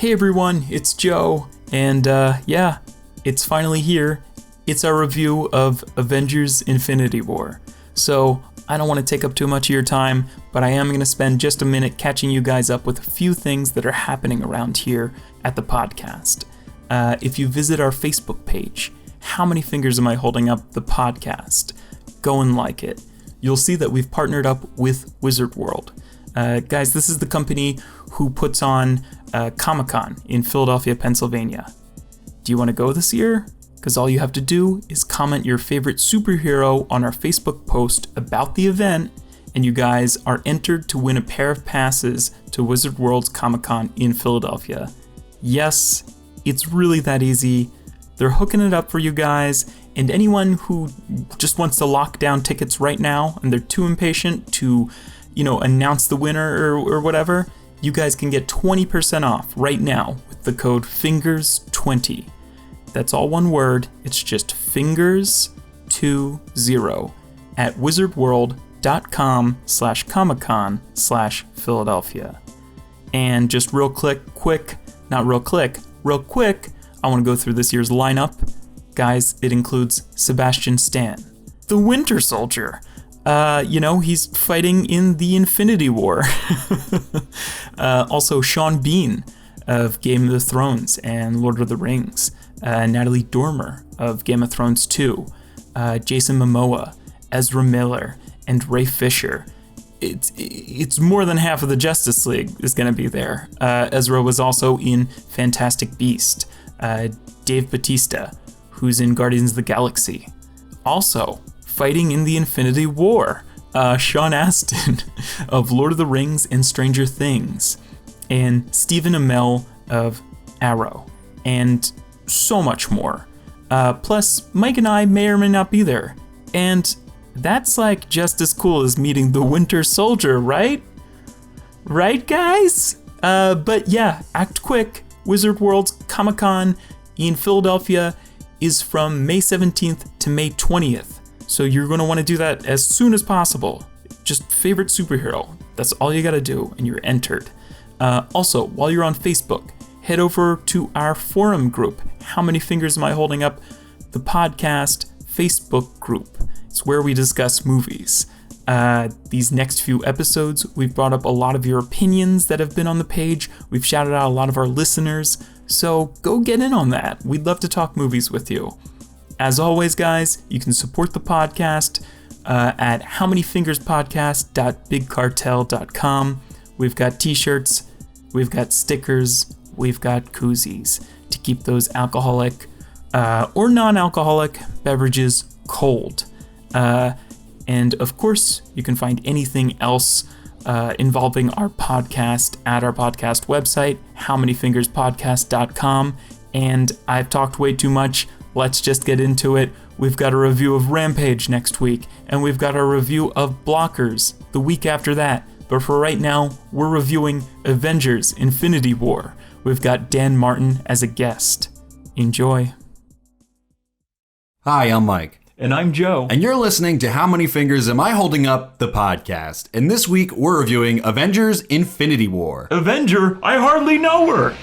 Hey everyone, it's Joe, and yeah, it's finally here. It's our review of Avengers Infinity War. So, I don't want to take up too much of your time, but I am going to spend just a minute catching you guys up with a few things that are happening around here at the podcast. If you visit our Facebook page, How Many Fingers Am I Holding Up the podcast? Go and like it. You'll see that we've partnered up with Wizard World. Guys, this is the company who puts on Comic-Con in Philadelphia, Pennsylvania. Do you want to go this year? Because all you have to do is comment your favorite superhero on our Facebook post about the event, and you guys are entered to win a pair of passes to Wizard World's Comic-Con in Philadelphia. Yes, it's really that easy. They're hooking it up for you guys, and anyone who just wants to lock down tickets right now and they're too impatient to, announce the winner or whatever, you guys can get 20% off right now with the code FINGERS20. That's all one word. It's just FINGERS20 at wizardworld.com/comiccon/Philadelphia. And just real quick, I want to go through this year's lineup. Guys, it includes Sebastian Stan, the Winter Soldier. He's fighting in the Infinity War. Also, Sean Bean of Game of Thrones and Lord of the Rings. Natalie Dormer of Game of Thrones 2. Jason Momoa, Ezra Miller, and Ray Fisher. It's more than half of the Justice League is going to be there. Ezra was also in Fantastic Beast. Dave Bautista, who's in Guardians of the Galaxy. Also, fighting in the Infinity War, Sean Astin of Lord of the Rings and Stranger Things, and Stephen Amell of Arrow, and so much more. Plus, Mike and I may or may not be there, and that's like just as cool as meeting the Winter Soldier, right? Right, guys? But yeah, act quick. Wizard World's Comic-Con in Philadelphia is from May 17th to May 20th. So you're going to want to do that as soon as possible. Just favorite superhero. That's all you got to do, and you're entered. Also, while you're on Facebook, head over to our forum group, How Many Fingers Am I Holding Up? The podcast Facebook group. It's where we discuss movies. These next few episodes, we've brought up a lot of your opinions that have been on the page. We've shouted out a lot of our listeners. So go get in on that. We'd love to talk movies with you. As always, guys, you can support the podcast at howmanyfingerspodcast.bigcartel.com. We've got t-shirts, we've got stickers, we've got koozies to keep those alcoholic or non-alcoholic beverages cold. And of course, you can find anything else involving our podcast at our podcast website, howmanyfingerspodcast.com. And I've talked way too much. Let's just get into it. We've got a review of Rampage next week, and we've got a review of Blockers the week after that. But for right now, we're reviewing Avengers Infinity War. We've got Dan Martin as a guest. Enjoy. Hi, I'm Mike. And I'm Joe. And you're listening to How Many Fingers Am I Holding Up? The podcast. And this week, we're reviewing Avengers Infinity War. Avenger? I hardly know her.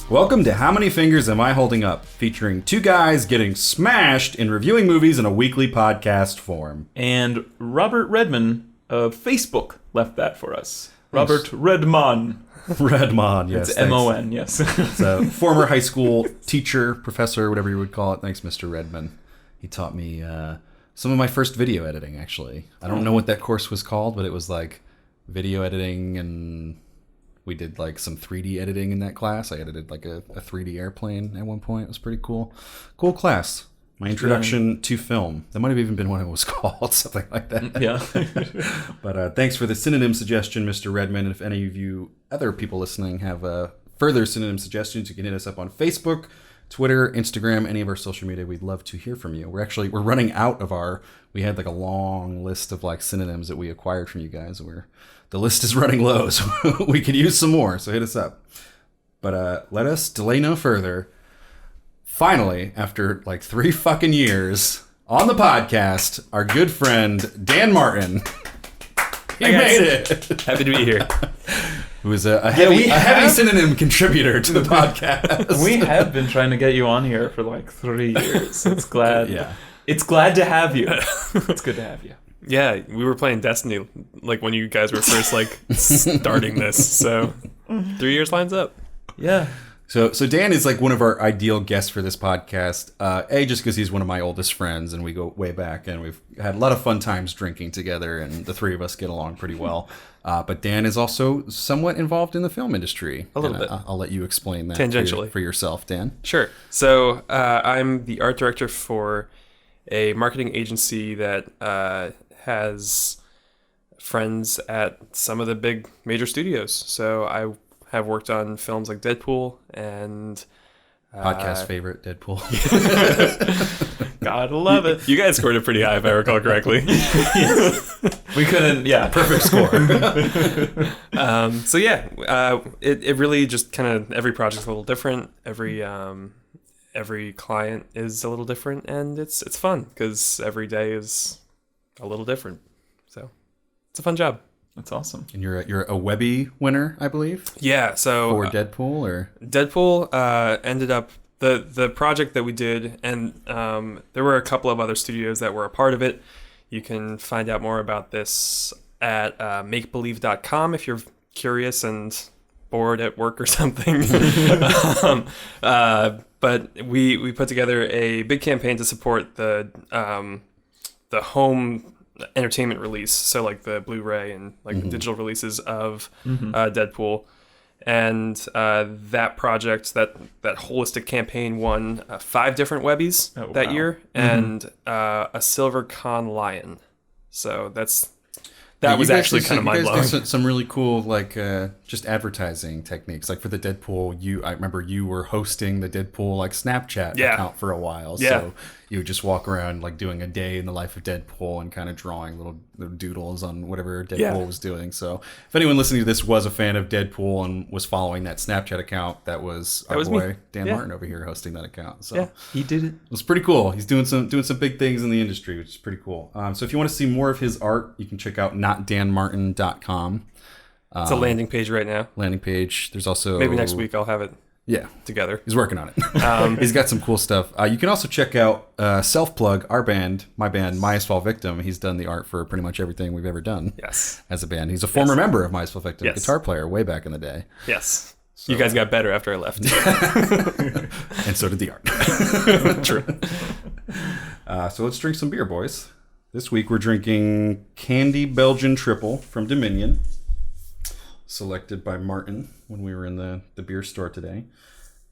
Welcome to How Many Fingers Am I Holding Up? Featuring two guys getting smashed in reviewing movies in a weekly podcast form. And Robert Redman of Facebook left that for us. Robert Redman. Redman, yes. It's M-O-N, yes. It's a former high school teacher, professor, whatever you would call it. Thanks, Mr. Redman. He taught me some of my first video editing, actually. I don't know what that course was called, but it was like video editing, and we did like some 3D editing in that class. I edited like a 3D airplane at one point. It was pretty cool. Cool class. My introduction to film. That might have even been what it was called, something like that. Yeah. But thanks for the synonym suggestion, Mr. Redman. And if any of you other people listening have further synonym suggestions, you can hit us up on Facebook, Twitter, Instagram, any of our social media. We'd love to hear from you. We're running out of we had like a long list of like synonyms that we acquired from you guys. The list is running low, so we could use some more. So hit us up. But let us delay no further. Finally, after like 3 fucking years on the podcast, our good friend Dan Martin. He made it. Happy to be here. Who is a heavy synonym contributor to the podcast. We have been trying to get you on here for like 3 years. It's glad. Yeah. It's glad to have you. It's good to have you. Yeah, we were playing Destiny like when you guys were first like starting this. So 3 years lines up. Yeah. So Dan is like one of our ideal guests for this podcast. Just because he's one of my oldest friends and we go way back and we've had a lot of fun times drinking together and the three of us get along pretty well. But Dan is also somewhat involved in the film industry. A little bit. I'll let you explain that tangentially for yourself, Dan. Sure. So I'm the art director for a marketing agency that has friends at some of the big major studios. So I have worked on films like Deadpool and Podcast favorite, Deadpool. Gotta love it. You guys scored it pretty high if I recall correctly. We couldn't. Yeah. Perfect score. It really just kind of every project's a little different. Every client is a little different, and it's fun because every day is a little different. So it's a fun job. That's awesome. And you're a Webby winner, I believe. Yeah. So for Deadpool or Deadpool ended up the project that we did, and there were a couple of other studios that were a part of it. You can find out more about this at makebelieve.com if you're curious and bored at work or something. But we put together a big campaign to support the home entertainment release, so like the Blu-ray and like the digital releases of Deadpool, and that project, that holistic campaign won 5 different Webbies that year, and a Silver Con Lion. So that was actually kind of mind blowing. You guys did some really cool like just advertising techniques. Like for the Deadpool, I remember you were hosting the Deadpool like Snapchat account for a while. Yeah. So you would just walk around like doing a day in the life of Deadpool and kind of drawing little doodles on whatever Deadpool was doing. So if anyone listening to this was a fan of Deadpool and was following that Snapchat account, that was our boy me. Dan Martin over here hosting that account. So yeah, he did it. It was pretty cool. He's doing some big things in the industry, which is pretty cool. So if you want to see more of his art, you can check out notdanmartin.com. It's a landing page right now. Landing page. There's also Maybe next week I'll have it together. He's working on it. He's got some cool stuff. You can also check out Self-Plug, our band, my band, My Asphalt Victim. He's done the art for pretty much everything we've ever done. Yes. As a band. He's a former member of My Asphalt Victim, guitar player way back in the day. Yes. So. You guys got better after I left. And so did the art. True. So let's drink some beer, boys. This week we're drinking Candy Belgian Triple from Dominion, selected by Martin when we were in the beer store today.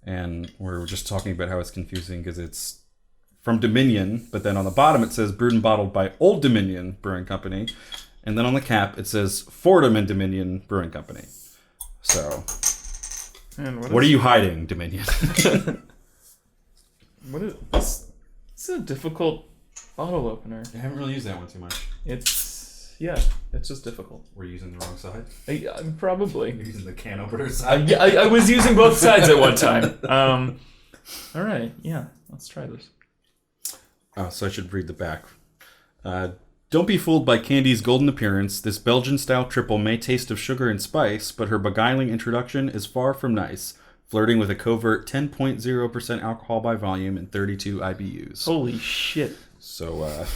And we're just talking about how it's confusing because it's from Dominion, but then on the bottom it says brewed and bottled by Old Dominion Brewing Company. And then on the cap it says Fordham and Dominion Brewing Company. So, what are you hiding, Dominion? What is this? This is a difficult bottle opener. I haven't really used that one too much. It's just difficult. We're using the wrong side? Probably. You're using the can opener side? I was using both sides at one time. All right, yeah, let's try this. So I should read the back. Don't be fooled by Candy's golden appearance. This Belgian-style triple may taste of sugar and spice, but her beguiling introduction is far from nice, flirting with a covert 10.0% alcohol by volume and 32 IBUs. Holy shit. So,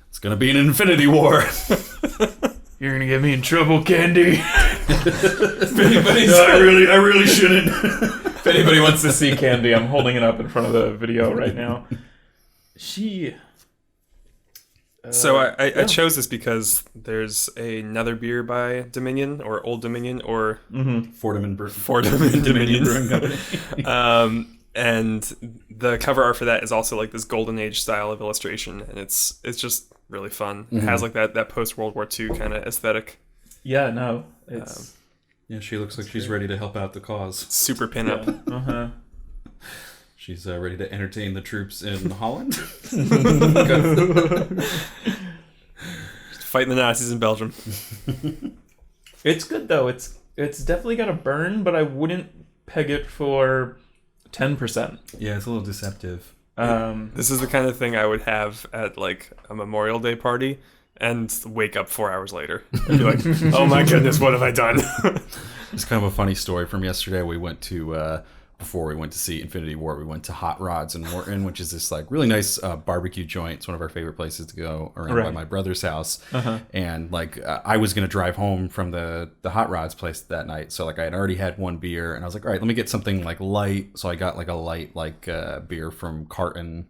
it's gonna be an infinity war. You're gonna get me in trouble, Candy. I really shouldn't. If anybody wants to see Candy, I'm holding it up in front of the video right now. So I chose this because there's another beer by Dominion or Old Dominion or Fordham and Dominion Brewing Company. And the cover art for that is also like this golden age style of illustration, and it's just really fun. It has like that post World War II kind of aesthetic. Yeah, no, it's she looks like she's ready to help out the cause. Super pinup. Yeah. She's ready to entertain the troops in Holland. Fighting the Nazis in Belgium. It's good though. It's definitely got a burn, but I wouldn't peg it for 10%. Yeah, it's a little deceptive. This is the kind of thing I would have at like a Memorial Day party and wake up 4 hours later and be like, oh my goodness, what have I done? It's kind of a funny story from yesterday. We went to before we went to see Infinity War, we went to Hot Rods in Morton, which is this like really nice barbecue joint. It's one of our favorite places to go around by my brother's house. And like I was gonna drive home from the Hot Rods place that night, so like I had already had one beer, and I was like, all right, let me get something like light. So I got like a light beer from Carton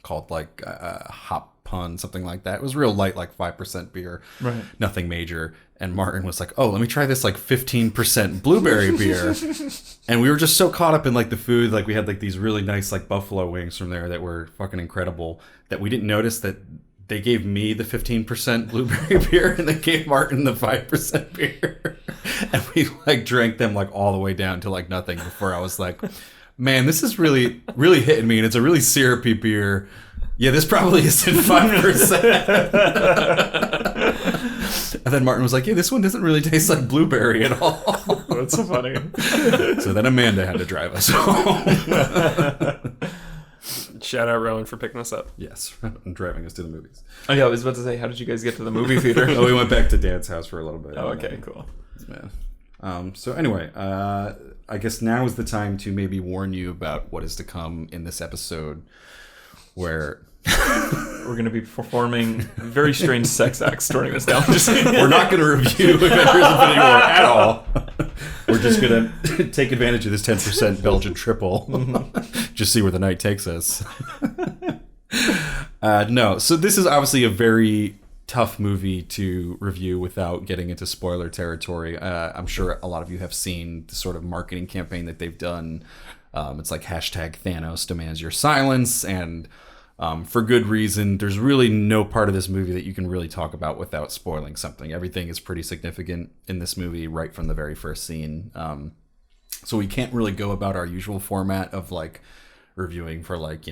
called like Hop Pun, something like that. It was real light, like 5% beer, Right? Nothing major. And Martin was like, oh, let me try this like 15% blueberry beer. And we were just so caught up in like the food. Like we had like these really nice like buffalo wings from there that were fucking incredible, that we didn't notice that they gave me the 15% blueberry beer and they gave Martin the 5% beer. And we like drank them like all the way down to like nothing before I was like, man, this is really, really hitting me. And it's a really syrupy beer. Yeah, this probably isn't 5%. And then Martin was like, yeah, this one doesn't really taste like blueberry at all. That's so funny. So then Amanda had to drive us home. Shout out Rowan for picking us up. Yes, and driving us to the movies. Oh yeah, I was about to say, how did you guys get to the movie theater? Oh, we went back to Dad's house for a little bit. Oh, okay, cool. Yeah. So anyway, I guess now is the time to maybe warn you about what is to come in this episode, where we're going to be performing very strange sex acts during this down. We're not going to review Avengers Infinity War at all. We're just going to take advantage of this 10% Belgian triple. Just see where the night takes us. No, so this is obviously a very tough movie to review without getting into spoiler territory. I'm sure a lot of you have seen the sort of marketing campaign that they've done. It's like hashtag Thanos demands your silence, and for good reason. There's really no part of this movie that you can really talk about without spoiling something. Everything is pretty significant in this movie right from the very first scene. So we can't really go about our usual format of like reviewing for like,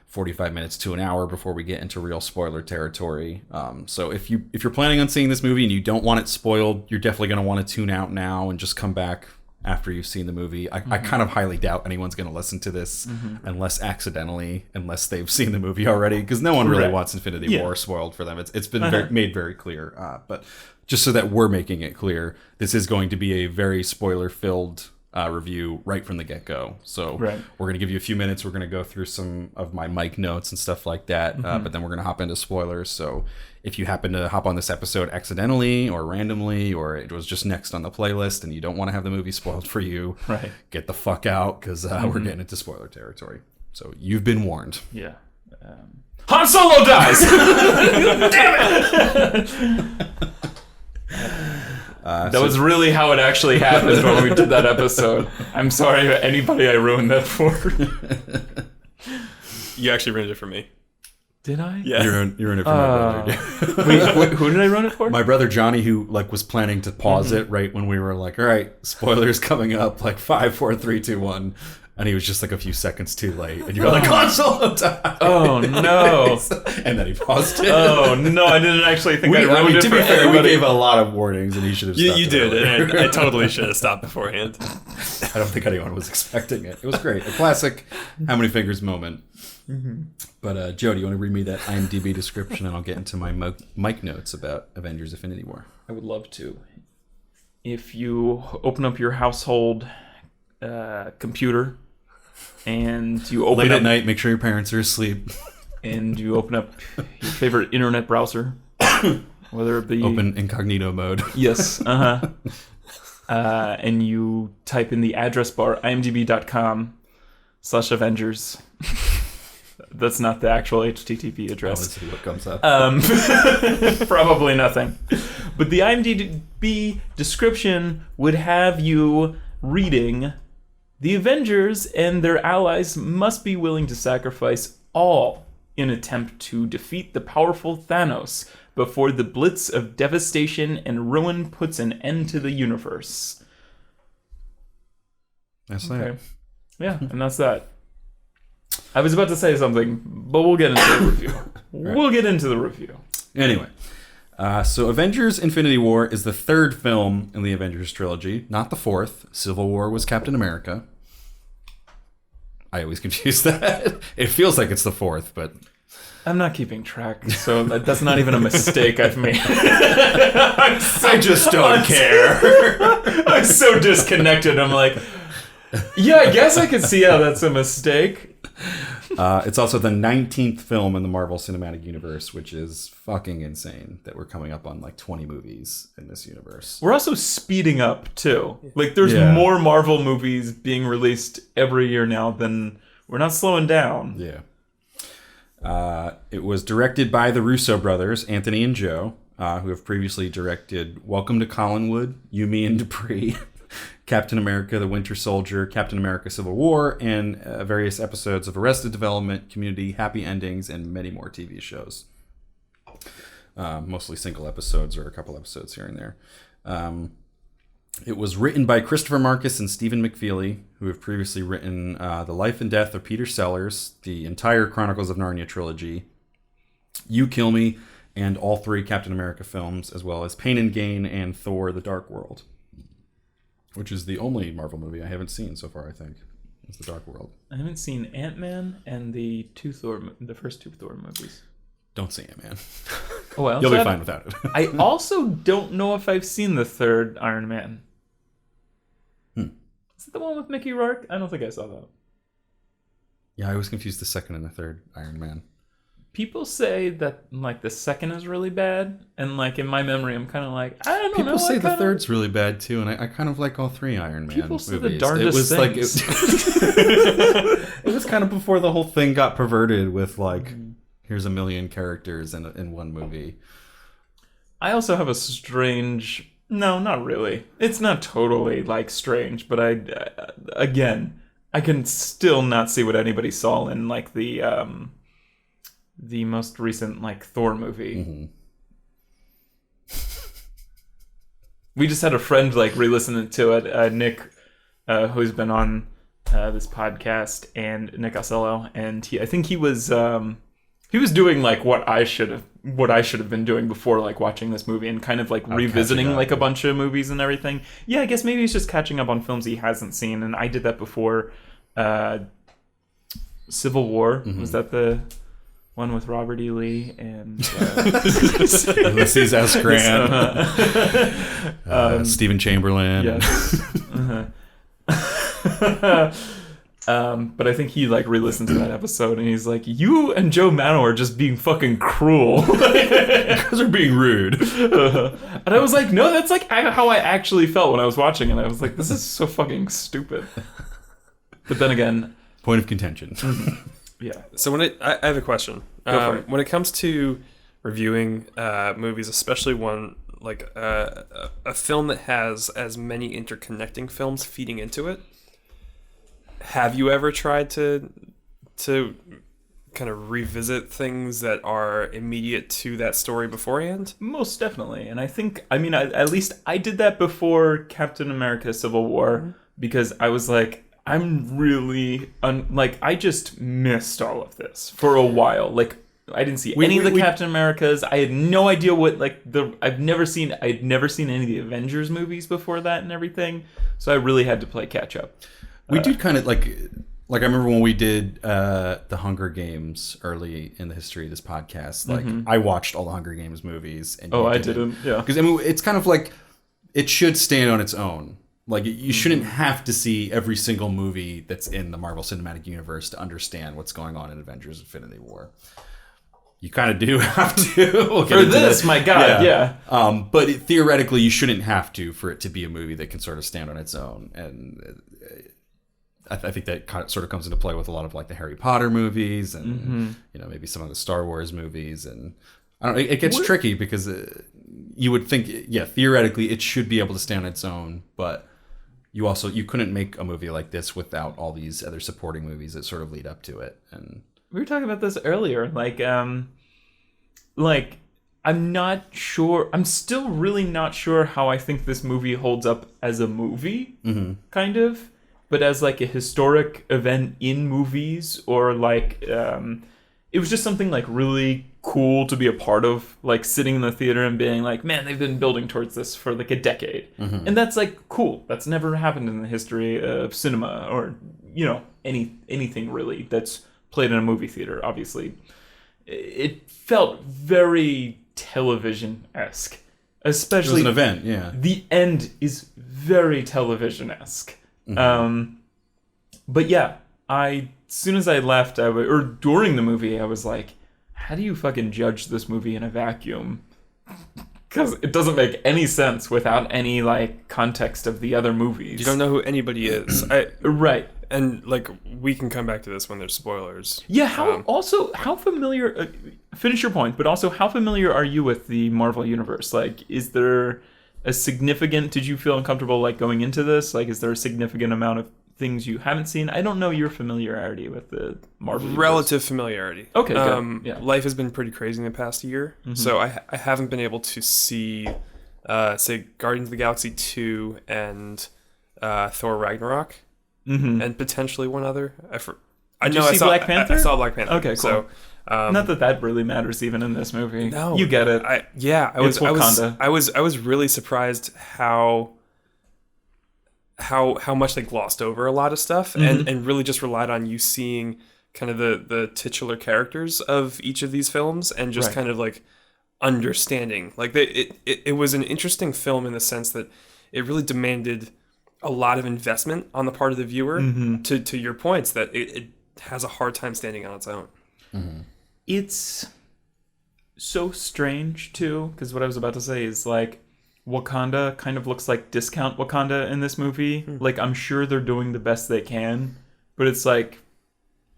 45 minutes to an hour before we get into real spoiler territory. So if you're planning on seeing this movie and you don't want it spoiled, you're definitely going to want to tune out now and just come back after you've seen the movie. I kind of highly doubt anyone's going to listen to this unless they've seen the movie already, because no one really wants Infinity War spoiled for them. It's been made very clear. But just so that we're making it clear, this is going to be a very spoiler-filled review right from the get-go. So we're going to give you a few minutes. We're going to go through some of my mic notes and stuff like that, but then we're going to hop into spoilers. So if you happen to hop on this episode accidentally or randomly, or it was just next on the playlist and you don't want to have the movie spoiled for you, get the fuck out, because we're getting into spoiler territory. So you've been warned. Yeah. Han Solo dies! Damn it! That was really how it actually happened when we did that episode. I'm sorry to anybody I ruined that for. You actually ruined it for me. Did I? Yeah. You're in it for my brother. Wait, who did I run it for? My brother Johnny, who like was planning to pause it right when we were like, all right, spoilers coming up, like 5, 4, 3, 2, 1. And he was just like a few seconds too late. And you were like, Han Solo died! Oh, no. And then he paused it. Oh, no, I didn't actually think I ruined it to for be fair, everybody. we gave a lot of warnings and he should have stopped. You did, and I totally should have stopped beforehand. I don't think anyone was expecting it. It was great. A classic how many fingers moment. But Joe, do you want to read me that IMDB description and I'll get into my mic notes about Avengers Infinity War? I would love to. If you open up your household computer and you open late up at night, make sure your parents are asleep, and you open up your favorite internet browser, whether it be open incognito mode. Yes, and you type in the address bar imdb.com/Avengers. That's not the actual HTTP address. Let's see what comes up. Probably nothing. But the IMDb description would have you reading The Avengers and their allies must be willing to sacrifice all in attempt to defeat the powerful Thanos before the blitz of devastation and ruin puts an end to the universe. That's that. Yeah, and that's that. I was about to say something, but we'll get into the review. Right. We'll get into the review. Anyway, so Avengers Infinity War is the third film in the Avengers trilogy, not the fourth. Civil War was Captain America. I always confuse that. It feels like it's the fourth, but... I'm not keeping track, so that's not even a mistake I've made. I just don't care. I'm so disconnected. I'm like, yeah, I guess I can see how that's a mistake. It's also the 19th film in the Marvel Cinematic Universe, which is fucking insane that we're coming up on like 20 movies in this universe. We're also speeding up, too. Like, there's more Marvel movies being released every year now than... We're not slowing down. Yeah. It was directed by the Russo brothers, Anthony and Joe, who have previously directed Welcome to Collinwood, You, Me, and Dupree, Captain America, The Winter Soldier, Captain America, Civil War, and various episodes of Arrested Development, Community, Happy Endings, and many more TV shows. Mostly single episodes or a couple episodes here and there. It was written by Christopher Marcus and Stephen McFeely, who have previously written The Life and Death of Peter Sellers, the entire Chronicles of Narnia trilogy, You Kill Me, and all three Captain America films, as well as Pain and Gain and Thor: The Dark World, which is the only Marvel movie I haven't seen so far, I think. It's The Dark World. I haven't seen Ant-Man and the first two Thor movies. Don't say it, man. Oh, well, You'll be fine without it. I also don't know if I've seen the third Iron Man. Is it the one with Mickey Rourke? I don't think I saw that. Yeah, I always confused the second and the third Iron Man. People say that like the second is really bad, and like in my memory, I'm kind of like, I don't know. People say the third's really bad too, and I kind of like all three Iron Man People say movies. the darndest things. It was kind of before the whole thing got perverted with like, here's a million characters in one movie. I also have a strange... No, not really. It's not totally like strange, but again, I can still not see what anybody saw in like the most recent like Thor movie. We just had a friend like re-listen to it, Nick, who's been on this podcast, and Nick Ocello, and I think he was doing like what I should have been doing before like watching this movie, and kind of like revisiting like a bunch of movies and everything. Yeah, I guess maybe he's just catching up on films he hasn't seen, and I did that before. Civil War, was that the one with Robert E. Lee and Ulysses S. Grant, Stephen Chamberlain. Yes. But I think he like re-listened to that episode, and he's like, "You and Joe Mano are just being fucking cruel. You guys are being rude." And I was like, "No, that's like how I actually felt when I was watching it. I was like, this is so fucking stupid." But then again, point of contention. Yeah. So I have a question. When it comes to reviewing movies, especially one like a film that has as many interconnecting films feeding into it, have you ever tried to kind of revisit things that are immediate to that story beforehand? Most definitely. And I think, I mean, at least I did that before Captain America Civil War, because I was like, I'm really, I just missed all of this for a while. Like, I didn't see any of the Captain Americas. I had no idea what, I'd never seen any of the Avengers movies before that and everything. So I really had to play catch up. We did kind of like I remember when we did the Hunger Games early in the history of this podcast. Like I watched all the Hunger Games movies. And I didn't. Yeah, because I mean it's kind of like it should stand on its own. Like you shouldn't have to see every single movie that's in the Marvel Cinematic Universe to understand what's going on in Avengers: Infinity War. You kind of do have to. For this, my God, yeah. But theoretically, you shouldn't have to for it to be a movie that can sort of stand on its own. And I think that sort of comes into play with a lot of like the Harry Potter movies and maybe some of the Star Wars movies. And I don't know, it gets tricky because you would think, theoretically it should be able to stand on its own, but you couldn't make a movie like this without all these other supporting movies that sort of lead up to it. And we were talking about this earlier. Like I'm not sure. I'm still really not sure how I think this movie holds up as a movie, kind of, but as like a historic event in movies, or like it was just something like really cool to be a part of, like sitting in the theater and being like, man, they've been building towards this for like a decade, and that's like cool. That's never happened in the history of cinema, or anything really that's played in a movie theater. Obviously, it felt very television-esque, especially it was an event. Yeah, the end is very television-esque. But yeah, as soon as I left, or during the movie, I was like, how do you fucking judge this movie in a vacuum? Because it doesn't make any sense without any like context of the other movies. You don't know who anybody is. Right. And like, we can come back to this when there's spoilers. Yeah. How familiar? Finish your point, but also how familiar are you with the Marvel universe? Like, is there a significant? Did you feel uncomfortable like going into this? Like, is there a significant amount of things you haven't seen? I don't know your familiarity with the Marvel universe. Relative familiarity. Okay. Good. Yeah. Life has been pretty crazy in the past year, so I haven't been able to see, say, Guardians of the Galaxy 2 and Thor Ragnarok. And potentially one other. I saw Black Panther. I saw Black Panther. Okay, cool. So, not that really matters even in this movie. No, you get it. I was really surprised how much they glossed over a lot of stuff, and really just relied on you seeing kind of the titular characters of each of these films, and just kind of like understanding. Like it was an interesting film in the sense that it really demanded a lot of investment on the part of the viewer, to your points, that it has a hard time standing on its own. It's so strange too, because what I was about to say is like Wakanda kind of looks like discount Wakanda in this movie. Like, I'm sure they're doing the best they can, but it's like,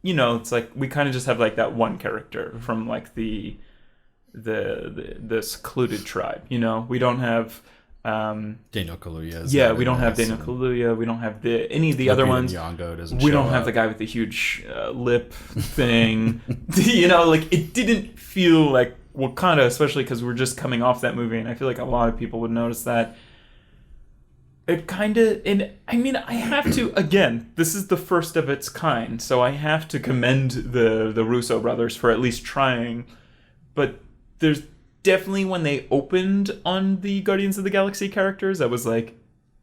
it's like we kind of just have like that one character from like the secluded tribe. We don't have Daniel Kaluuya. Yeah, we don't have Daniel Kaluuya. We don't have any of the other ones. We don't have the guy with the huge lip thing. Like, it didn't feel like Wakanda, especially because we're just coming off that movie, and I feel like a lot of people would notice that. It kind of, and I mean, I have to, again, this is the first of its kind, so I have to commend the Russo brothers for at least trying, but there's definitely, when they opened on the Guardians of the Galaxy characters, I was like,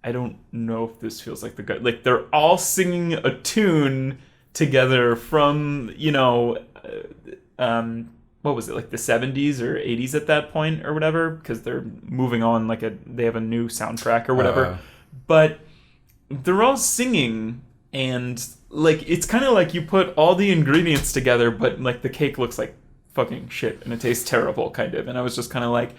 I don't know if this feels like like they're all singing a tune together from, what was it, like the 70s or 80s at that point or whatever, because they're moving on, like they have a new soundtrack or whatever, but they're all singing, and like it's kind of like you put all the ingredients together, but like the cake looks like fucking shit and it tastes terrible, kind of. And I was just kind of like,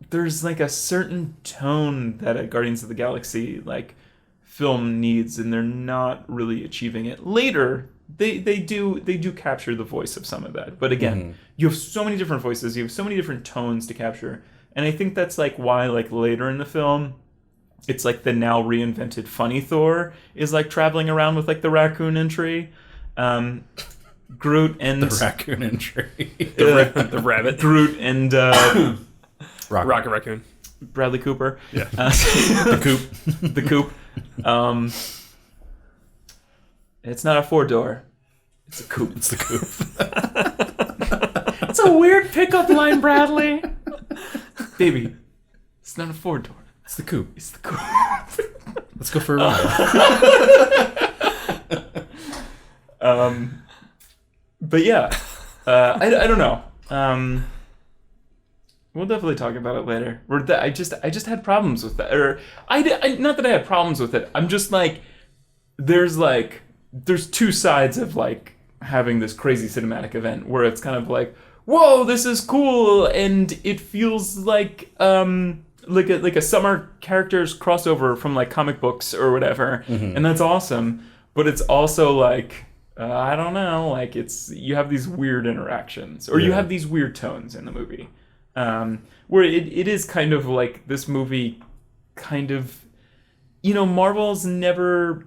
there's like a certain tone that a Guardians of the Galaxy like film needs, and they're not really achieving it. Later they do capture the voice of some of that, but again, you have so many different voices, you have so many different tones to capture, and I think that's like why like later in the film it's like the now reinvented funny Thor is like traveling around with like the raccoon entry. Groot and the raccoon entry, the rabbit. Groot and Rocket Raccoon. Bradley Cooper. Yeah. The Coop. It's not a 4-door. It's a coupe. It's the Coop. It's a weird pickup line, Bradley. Baby, it's not a 4-door. It's the Coop. It's the Coop. Let's go for a ride. But yeah, I don't know. We'll definitely talk about it later. I just had problems with that, or not that I had problems with it. I'm just like, there's two sides of like having this crazy cinematic event where it's kind of like, whoa, this is cool, and it feels like a summer characters crossover from like comic books or whatever, and that's awesome. But it's also like, I don't know, like you have these weird interactions, or you have these weird tones in the movie, where it is kind of like this movie kind of Marvel's never...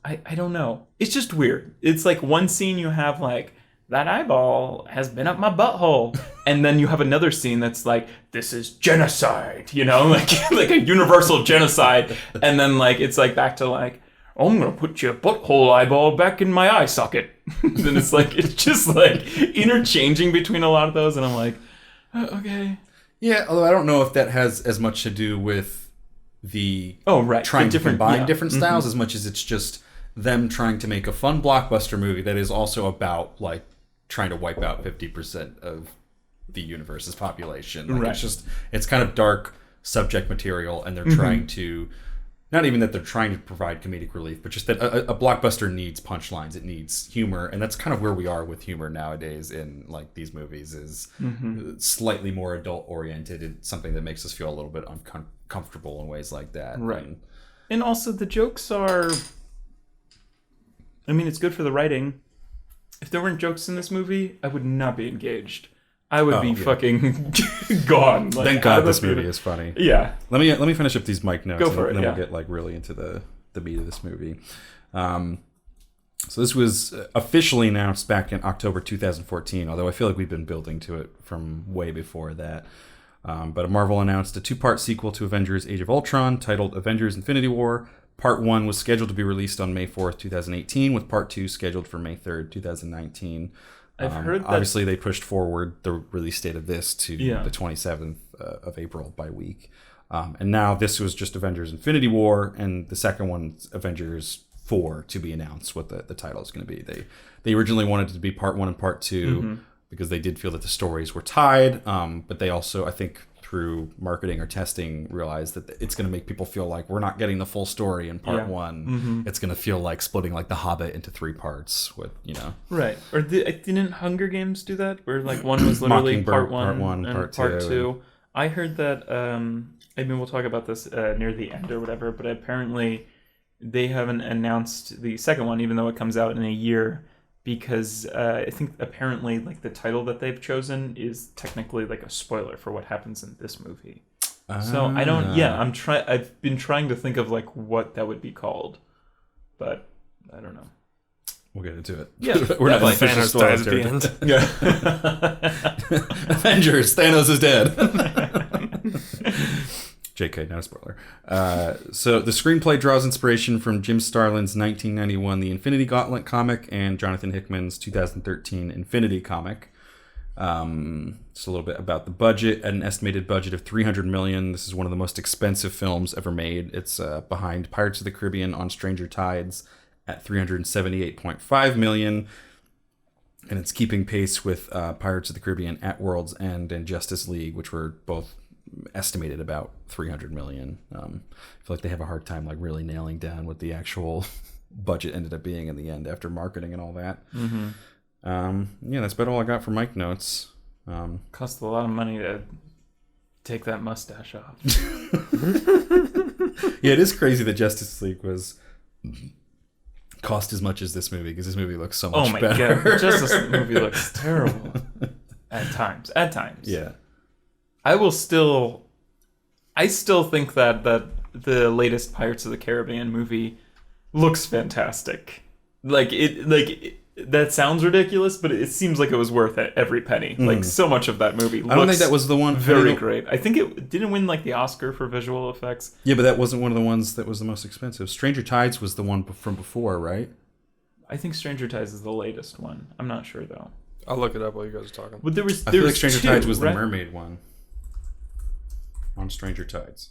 I don't know. It's just weird. It's like one scene you have like, that eyeball has been up my butthole. And then you have another scene that's like, this is genocide, like a universal genocide. And then like, it's like back to like, I'm going to put your butthole eyeball back in my eye socket. Then it's just like interchanging between a lot of those. And I'm like, okay. Yeah, although I don't know if that has as much to do with trying to combine different styles as much as it's just them trying to make a fun blockbuster movie that is also about like trying to wipe out 50% of the universe's population. Like, it's kind of dark subject material, and they're trying to, not even that they're trying to provide comedic relief, but just that a blockbuster needs punchlines, it needs humor, and that's kind of where we are with humor nowadays in like these movies is slightly more adult oriented. It's something that makes us feel a little bit uncomfortable in ways like that. Right. And also the jokes are, it's good for the writing. If there weren't jokes in this movie, I would not be engaged. I would be fucking gone. Like, thank God this movie is funny. Yeah. Let me finish up these mic notes. Go for it. Then we'll get like really into the meat of this movie. So this was officially announced back in October 2014, although I feel like we've been building to it from way before that. But Marvel announced a 2-part sequel to Avengers Age of Ultron titled Avengers Infinity War. Part 1 was scheduled to be released on May 4th, 2018, with Part 2 scheduled for May 3rd, 2019. I've heard that... Obviously, they pushed forward the release date of this to the 27th of April by week. And now this was just Avengers Infinity War, and the second one's Avengers 4 to be announced what the title is going to be. They originally wanted it to be Part 1 and Part 2 because they did feel that the stories were tied, but they also, I think, through marketing or testing, realized that it's going to make people feel like we're not getting the full story in part 1. It's going to feel like splitting like The Hobbit into 3 parts with, Right. Or didn't Hunger Games do that? Where like one was literally part 1 and part 2. I heard that, we'll talk about this near the end or whatever, but apparently they haven't announced the second one, even though it comes out in a year, because I think apparently like the title that they've chosen is technically like a spoiler for what happens in this movie. So I don't. Yeah, I've been trying to think of like what that would be called, but I don't know. We'll get into it. Yeah, we're not like Thanos dies at the end. Yeah. Avengers, Thanos is dead. JK, not a spoiler. So the screenplay draws inspiration from Jim Starlin's 1991 The Infinity Gauntlet comic and Jonathan Hickman's 2013 Infinity comic. Just a little bit about the budget. At an estimated budget of $300 million, this is one of the most expensive films ever made. It's behind Pirates of the Caribbean on Stranger Tides at $378.5 million. And it's keeping pace with Pirates of the Caribbean at World's End and Justice League, which were both estimated about $300 million. I feel like they have a hard time like really nailing down what the actual budget ended up being in the end after marketing and all that. That's about all I got for mic notes. Cost a lot of money to take that mustache off. Yeah, it is crazy that Justice League was cost as much as this movie, because this movie looks so much better. God, Justice movie looks terrible at times. Yeah. I still think that the latest Pirates of the Caribbean movie looks fantastic. That sounds ridiculous, but it seems like it was worth every penny. Like so much of that movie looks I don't think that was the one very great. I think it didn't win like the Oscar for visual effects. Yeah, but that wasn't one of the ones that was the most expensive. Stranger Tides was the one from before, right? I think Stranger Tides is the latest one. I'm not sure though. I'll look it up while you guys are talking. But I feel like Stranger Tides was the mermaid one. On Stranger Tides.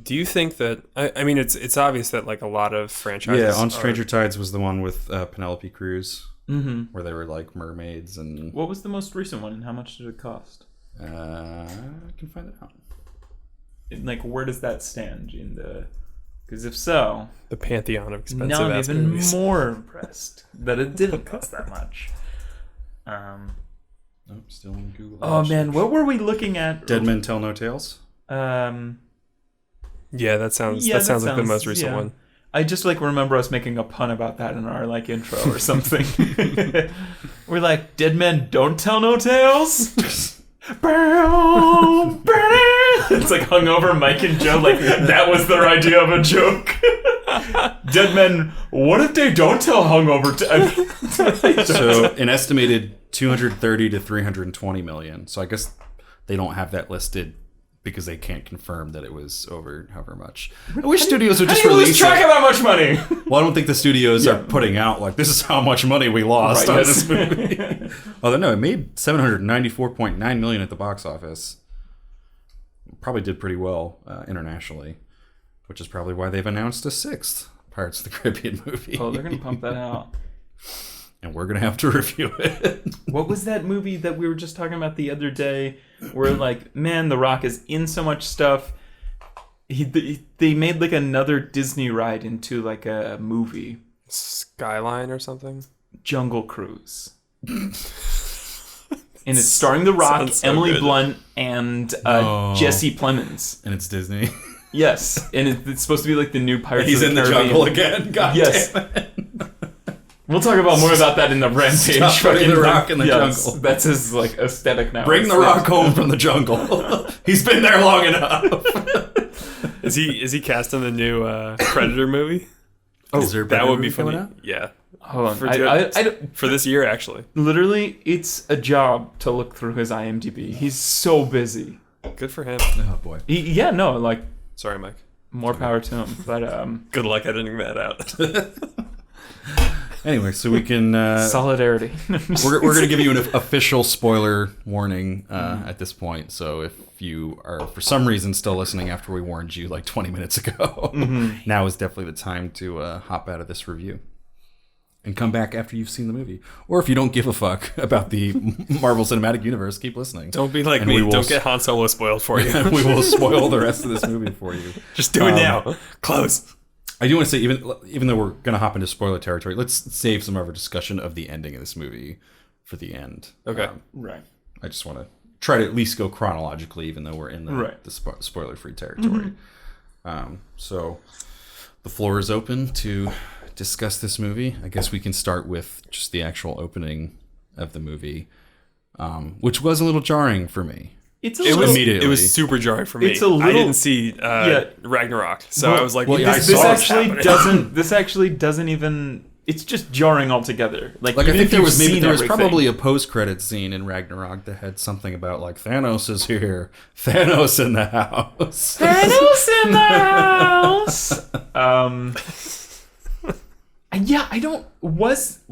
Do you think that it's obvious that like a lot of franchises on Stranger Tides was the one with Penelope Cruz, where they were like mermaids and. What was the most recent one, and how much did it cost? I can find it out. Like, where does that stand in the? Because if so, the pantheon of expensive. Now I'm even more impressed that it didn't cost that much. Still in Google. Oh man, what were we looking at? Dead Men Tell No Tales. Yeah, that sounds like the most recent one. I just like remember us making a pun about that in our like intro or something. We're like, dead men don't tell no tales. It's like hungover Mike and Joe. Like that was their idea of a joke. Dead men. What if they don't tell hungover? So an estimated 230 to 320 million. So I guess they don't have that listed because they can't confirm that it was over however much. I wish studios would just release track of that much money. Well, I don't think the studios are putting out like this is how much money we lost on this movie. Although no, it made 794.9 million at the box office. Probably did pretty well internationally, which is probably why they've announced a 6th Pirates of the Caribbean movie. Oh, they're gonna pump that out. And we're gonna have to review it. What was that movie that we were just talking about the other day? Where like, man, The Rock is in so much stuff. They made like another Disney ride into like a movie. Skyline or something. Jungle Cruise. And it's starring The Rock, so Emily Blunt, and Jesse Plemons. And it's Disney. Yes, and it's supposed to be like the new Pirates He's of the Caribbean. He's in the jungle again. God damn it. We'll talk about more about that in the Rampage. Stop putting The Rock in the jungle. That's his like aesthetic now. Bring The Rock home from the jungle. He's been there long enough. Is he cast in the new Predator movie? Oh, is there a that would be coming funny. out? Yeah. Hold on. For this year, actually. Literally, it's a job to look through his IMDb. He's so busy. Good for him. Oh boy. Sorry, Mike. More power to him. But good luck editing that out. Anyway, so we can solidarity. we're going to give you an official spoiler warning at this point. So if you are for some reason still listening after we warned you like 20 minutes ago, now is definitely the time to hop out of this review and come back after you've seen the movie. Or if you don't give a fuck about the Marvel Cinematic Universe, keep listening. Don't be like me. Don't get Han Solo spoiled for you. We will spoil the rest of this movie for you. Just do it now. Close. I do want to say, even though we're going to hop into spoiler territory, let's save some of our discussion of the ending of this movie for the end. Okay. Right. I just want to try to at least go chronologically, even though we're in the spoiler-free territory. So the floor is open to discuss this movie. I guess we can start with just the actual opening of the movie, which was a little jarring for me. It was super jarring for me. I didn't see Ragnarok, so I was like, this actually doesn't even. It's just jarring altogether. Like I think there was probably a post-credit scene in Ragnarok that had something about like Thanos is here, Thanos in the house, Thanos in the house. Yeah, I don't. Was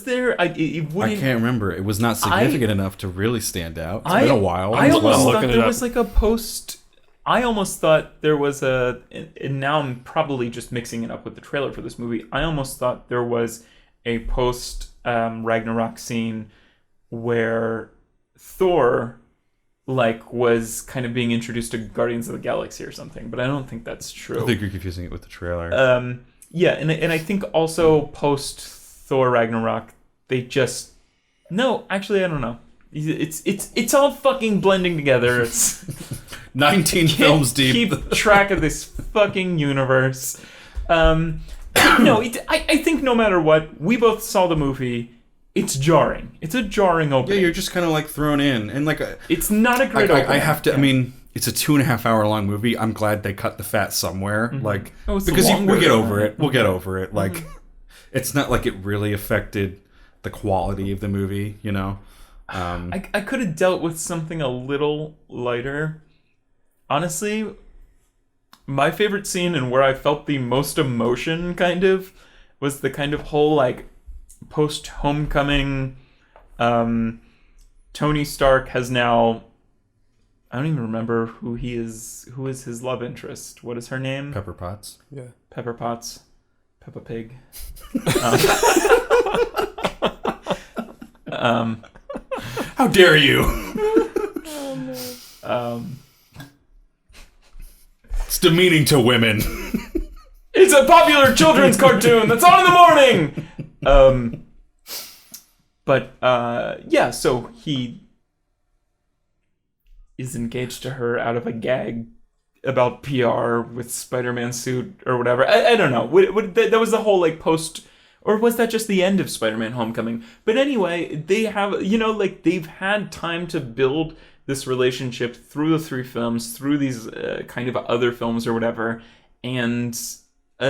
there? I can't remember. It was not significant enough to really stand out. It's been a while. I almost thought there was like a post. I almost thought there was a. And now I'm probably just mixing it up with the trailer for this movie. I almost thought there was a post Ragnarok scene where Thor was kind of being introduced to Guardians of the Galaxy or something, but I don't think that's true. I think you're confusing it with the trailer. Yeah, and I think also post Thor Ragnarok, they just actually I don't know. It's all fucking blending together. It's 19 films deep. Keep track of this fucking universe. I think no matter what, we both saw the movie. It's jarring. It's a jarring opening. Yeah, you're just kind of like thrown in, and it's not a great opening. I have to. I mean. It's a 2.5 hour long movie. I'm glad they cut the fat somewhere, because we'll get over it. We'll get over it. It's not like it really affected the quality of the movie, you know. I could have dealt with something a little lighter. Honestly, my favorite scene and where I felt the most emotion, kind of, was the kind of whole post Homecoming. Tony Stark has now. I don't even remember who is his love interest. What is her name? Pepper Potts. Yeah. Pepper Potts. Peppa Pig. How dare you? It's demeaning to women. It's a popular children's cartoon that's on in the morning. So he is engaged to her out of a gag about PR with Spider-Man suit or whatever. I don't know. That was the whole post Or was that just the end of Spider-Man Homecoming? But anyway, they have, they've had time to build this relationship through the 3 films, through these kind of other films or whatever. And he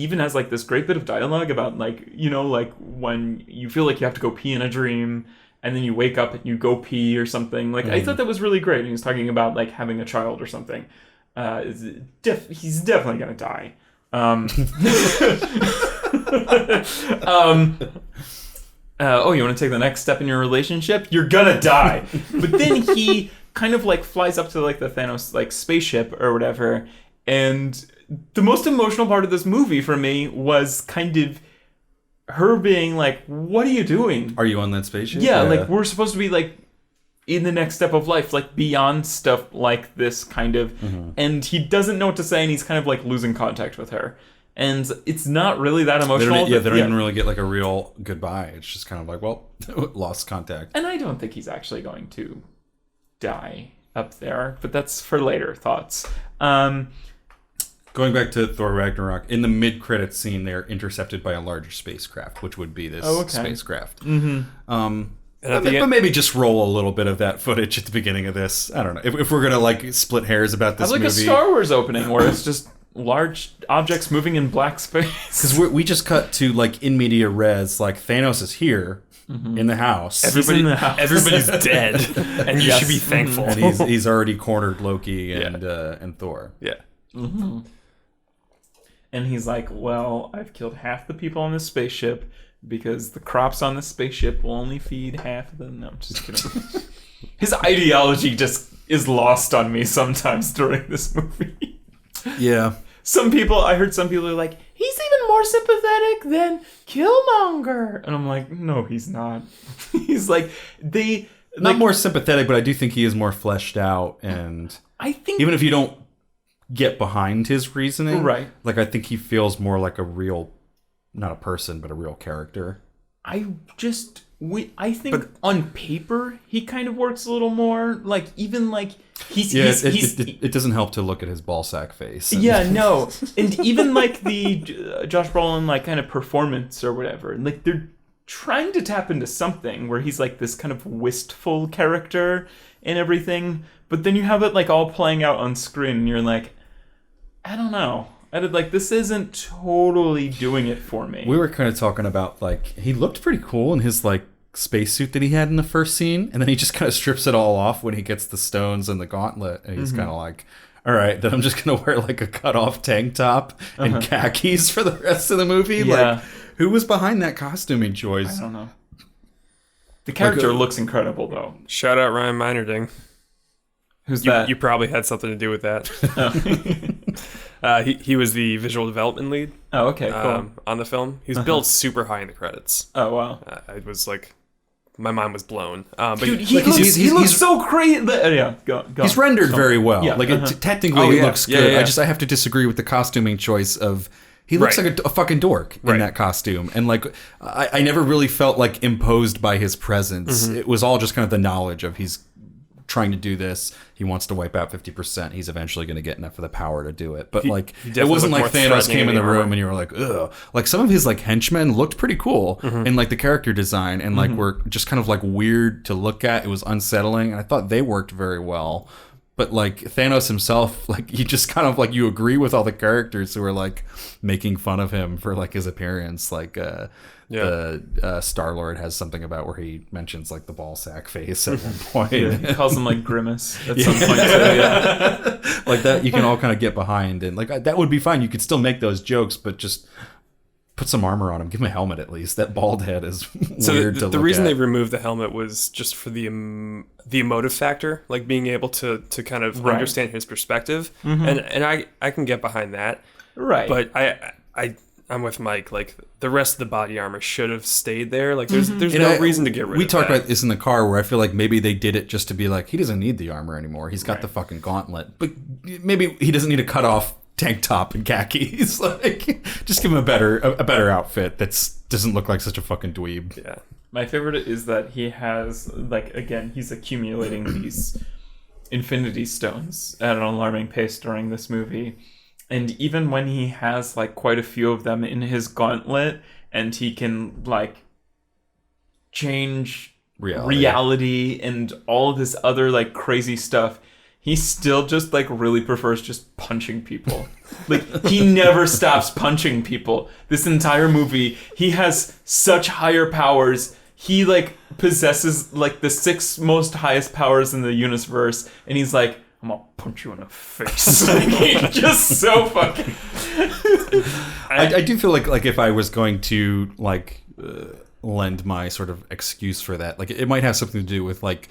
even has like this great bit of dialogue about like when you feel like you have to go pee in a dream and then you wake up and you go pee or something. Like I thought that was really great. And he was talking about like having a child or something. He's definitely gonna die. You want to take the next step in your relationship? You're gonna die. But then he kind of like flies up to like the Thanos like spaceship or whatever, and the most emotional part of this movie for me was kind of her being like, "What are you doing? Are you on that spaceship?" Yeah, like we're supposed to be like in the next step of life, like beyond stuff like this kind of, and he doesn't know what to say, and he's kind of like losing contact with her. And it's not really that emotional. They don't even really get like a real goodbye. It's just kind of like, well, lost contact. And I don't think he's actually going to die up there, but that's for later thoughts. Going back to Thor Ragnarok, in the mid-credits scene, they're intercepted by a larger spacecraft, which would be this spacecraft. But maybe just roll a little bit of that footage at the beginning of this. I don't know. If we're going to like split hairs about this movie. Like a Star Wars opening where it's just large objects moving in black space. Because we just cut to like in media res, like Thanos is here in the house. Everybody's dead, and you should be thankful. And he's already cornered Loki and Thor. Yeah. Mm-hmm. And he's like, well, I've killed half the people on this spaceship because the crops on the spaceship will only feed half of them. No, I'm just kidding. His ideology just is lost on me sometimes during this movie. Yeah. I heard some people are like, he's even more sympathetic than Killmonger. And I'm like, no, he's not. He's like, not more sympathetic, but I do think he is more fleshed out. And I think even if you don't get behind his reasoning, right? Like, I think he feels more like a real, not a person, but a real character. I think on paper he kind of works a little more like even like it doesn't help to look at his ballsack face. No, and even like the Josh Brolin like kind of performance or whatever, like they're trying to tap into something where he's like this kind of wistful character and everything, but then you have it like all playing out on screen and you're like, I don't know. This isn't totally doing it for me. We were kind of talking about, like, he looked pretty cool in his, like, spacesuit that he had in the first scene, and then he just kind of strips it all off when he gets the stones and the gauntlet, and he's kind of like, all right, then I'm just going to wear, like, a cut-off tank top and khakis for the rest of the movie. Yeah. Like, who was behind that costuming choice? I don't know. The character looks incredible, though. Shout out Ryan Meinerding. Who's that? You probably had something to do with that. He was the visual development lead. Oh, okay, cool. On the film. He was billed super high in the credits. Oh, wow. It was like, my mind was blown. But dude, he looks so crazy. Yeah, go he's rendered very well. Yeah, like, technically, he looks good. Yeah. I have to disagree with the costuming choice of... He looks like a fucking dork in that costume. And, like, I never really felt, like, imposed by his presence. It was all just kind of the knowledge of he's trying to do this. He wants to wipe out 50%. He's eventually going to get enough of the power to do it. But, it wasn't like Thanos came in the room and you were like, ugh. Like, some of his, like, henchmen looked pretty cool in, like, the character design. And, like, were just kind of, like, weird to look at. It was unsettling. And I thought they worked very well. But, like, Thanos himself, like, you just kind of, like, you agree with all the characters who are, like, making fun of him for, like, his appearance. Like, Star-Lord has something about where he mentions, like, the ball sack face at one point. He calls him, like, Grimace at some point, too, Like, that you can all kind of get behind. And, like, that would be fine. You could still make those jokes, but just... put some armor on him. Give him a helmet at least. That bald head is weird to look at. The reason they removed the helmet was just for the emotive factor, like being able to kind of understand his perspective, and I can get behind that. Right. But I'm with Mike. Like, the rest of the body armor should have stayed there. Like, there's no reason to get rid of it. We talked about this in the car where I feel like maybe they did it just to be like, he doesn't need the armor anymore. He's got the fucking gauntlet. But maybe he doesn't need to cut off tank top and khakis. Like, just give him a better outfit that doesn't look like such a fucking dweeb. Yeah. My favorite is that he has, like, again, he's accumulating these Infinity Stones at an alarming pace during this movie. And even when he has like quite a few of them in his gauntlet, and he can like change reality and all of this other like crazy stuff, he still just like really prefers just punching people. Like he never stops punching people. This entire movie, he has such higher powers. He like possesses like the 6 most highest powers in the universe, and he's like, I'm gonna punch you in the face. Like, he's just so fucking. I do feel like if I was going to like lend my sort of excuse for that, like it might have something to do with like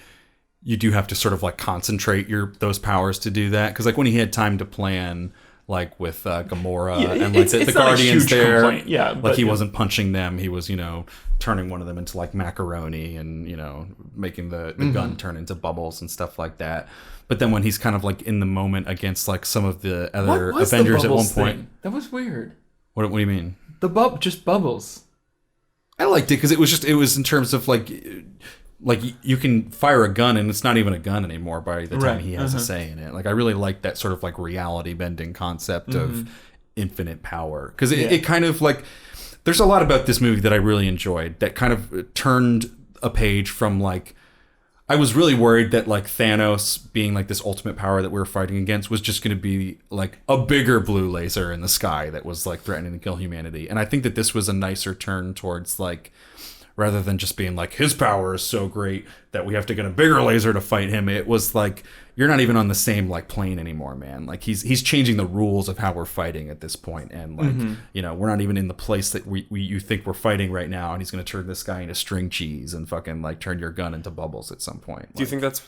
you do have to sort of like concentrate those powers to do that, because like when he had time to plan like with Gamora and like the Guardians there, like he wasn't punching them, he was turning one of them into like macaroni and making the gun turn into bubbles and stuff like that. But then when he's kind of like in the moment against like some of the other Avengers at one point, that was weird. What do you mean? Just bubbles. I liked it because it was in terms of like you can fire a gun and it's not even a gun anymore by the time he has a say in it. Like I really like that sort of like reality bending concept of infinite power, because it kind of like, there's a lot about this movie that I really enjoyed that kind of turned a page from like, I was really worried that like Thanos being like this ultimate power that we were fighting against was just going to be like a bigger blue laser in the sky that was like threatening to kill humanity. And I think that this was a nicer turn towards like, rather than just being like, his power is so great that we have to get a bigger laser to fight him, it was like, you're not even on the same like plane anymore, man. Like he's changing the rules of how we're fighting at this point, and like we're not even in the place that you think we're fighting right now, and he's going to turn this guy into string cheese and fucking like turn your gun into bubbles at some point. Do you think that's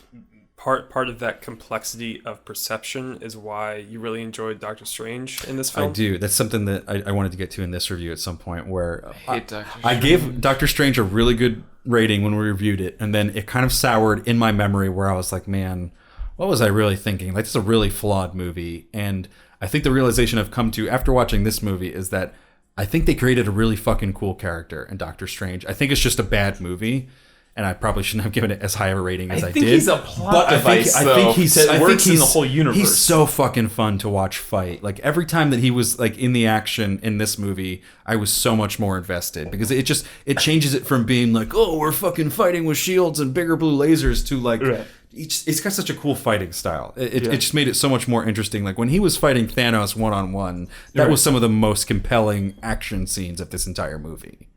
part of that complexity of perception is why you really enjoyed Doctor Strange in this film? I do. That's something that I wanted to get to in this review at some point, where I gave Doctor Strange a really good rating when we reviewed it, and then it kind of soured in my memory where I was like, man, what was I really thinking? Like, this is a really flawed movie. And I think the realization I've come to after watching this movie is that I think they created a really fucking cool character in Doctor Strange. I think it's just a bad movie, and I probably shouldn't have given it as high of a rating as I did. He's a plot device, I think he's in the whole universe. He's so fucking fun to watch fight. Like every time that he was like in the action in this movie, I was so much more invested, because it changes it from being like, oh, we're fucking fighting with shields and bigger blue lasers to like. Right. It's got such a cool fighting style. It just made it so much more interesting. Like when he was fighting Thanos one-on-one, that was some of the most compelling action scenes of this entire movie,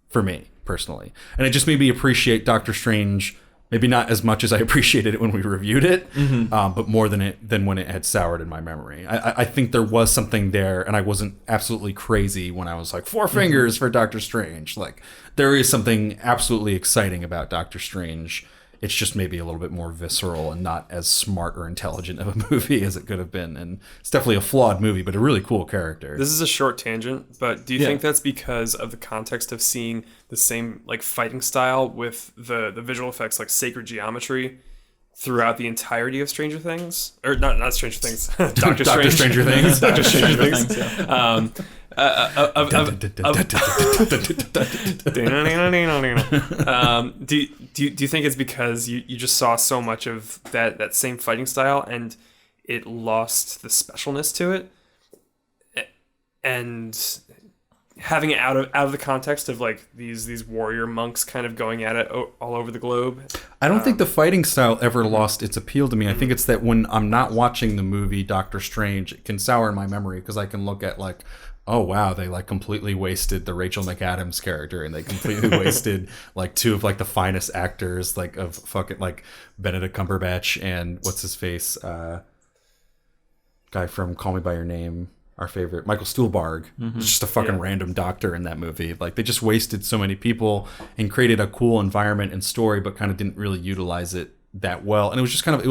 for me personally. And it just made me appreciate Doctor Strange, maybe not as much as I appreciated it when we reviewed it, but more than when it had soured in my memory. I think there was something there, and I wasn't absolutely crazy when I was like, 4 fingers for Doctor Strange. Like, there is something absolutely exciting about Doctor Strange. It's just maybe a little bit more visceral and not as smart or intelligent of a movie as it could have been. And it's definitely a flawed movie, but a really cool character. This is a short tangent, but do you think that's because of the context of seeing the same like fighting style with the visual effects like sacred geometry throughout the entirety of Stranger Things? Or not Stranger Things. Doctor Stranger Things. Doctor Stranger Things. Do you think it's because you just saw so much of that same fighting style and it lost the specialness to it, and having it out of the context of like these warrior monks kind of going at it all over the globe? I don't think the fighting style ever lost its appeal to me. I think it's that when I'm not watching the movie Doctor Strange, it can sour in my memory, because I can look at like, oh wow, they like completely wasted the Rachel McAdams character, and they completely wasted like 2 of like the finest actors like of fucking like Benedict Cumberbatch and what's his face, guy from Call Me by Your Name, our favorite, Michael Stuhlbarg. Was just a fucking random doctor in that movie. Like they just wasted so many people and created a cool environment and story, but kind of didn't really utilize it that well. And it was just kind of, it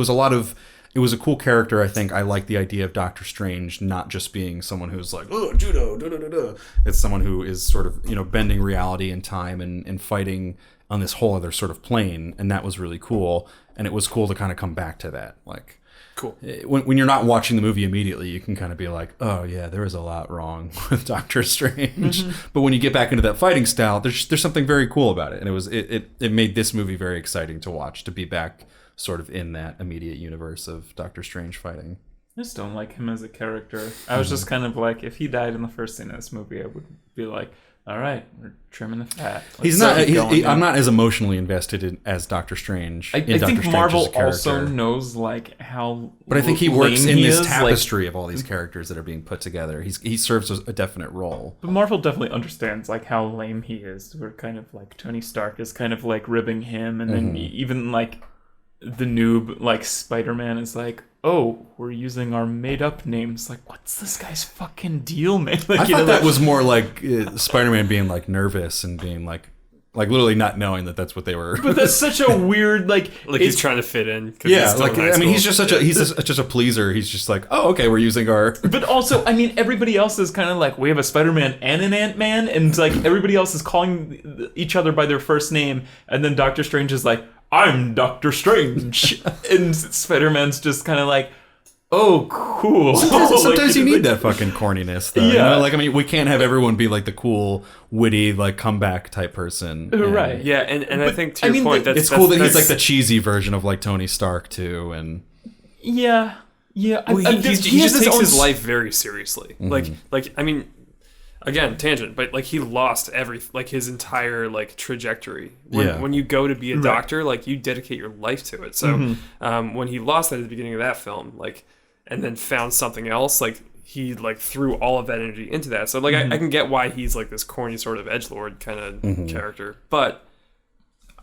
was a cool character, I think. I like the idea of Doctor Strange not just being someone who's like, oh, judo, da-da-da-da. It's someone who is sort of, bending reality and time and fighting on this whole other sort of plane. And that was really cool. And it was cool to kind of come back to that. Like, cool. When you're not watching the movie immediately, you can kind of be like, oh, yeah, there is a lot wrong with Doctor Strange. But when you get back into that fighting style, there's something very cool about it. And it made this movie very exciting to watch, to be back sort of in that immediate universe of Doctor Strange fighting. I just don't like him as a character. I was just kind of like, if he died in the first scene of this movie, I would be like, all right, we're trimming the fat. He's not. I'm not as emotionally invested as Doctor Strange. I think Marvel also knows like how. But I think he works in this tapestry of all these characters that are being put together. He serves a definite role. But Marvel definitely understands like how lame he is. We're kind of like Tony Stark is kind of like ribbing him, and then even like the noob like Spider-Man is like, oh, we're using our made-up names. Like, what's this guy's fucking deal, man? Like, I thought that was more like Spider-Man being like nervous and being like literally not knowing that that's what they were. But that's such a weird like he's trying to fit in. Yeah, like I mean, he's just just a pleaser. He's just like, oh, okay, we're using our. But also, I mean, everybody else is kind of like, we have a Spider-Man and an Ant-Man, and it's like everybody else is calling each other by their first name, and then Doctor Strange is like, I'm Doctor Strange. And Spider-Man's just kind of like, oh, cool. Sometimes you need that fucking corniness, though. Yeah. You know? Like, I mean, we can't have everyone be like the cool, witty, like comeback type person. Right. Yeah, and I think to your point, it's cool that he's like the cheesy version of like Tony Stark too, and yeah. Well, he just takes his life very seriously. Like I mean. Again, tangent, but like he lost his entire like trajectory. When you go to be a doctor, like you dedicate your life to it. So when he lost that at the beginning of that film, like, and then found something else, like he like threw all of that energy into that. So like I can get why he's like this corny sort of edgelord kind of character, but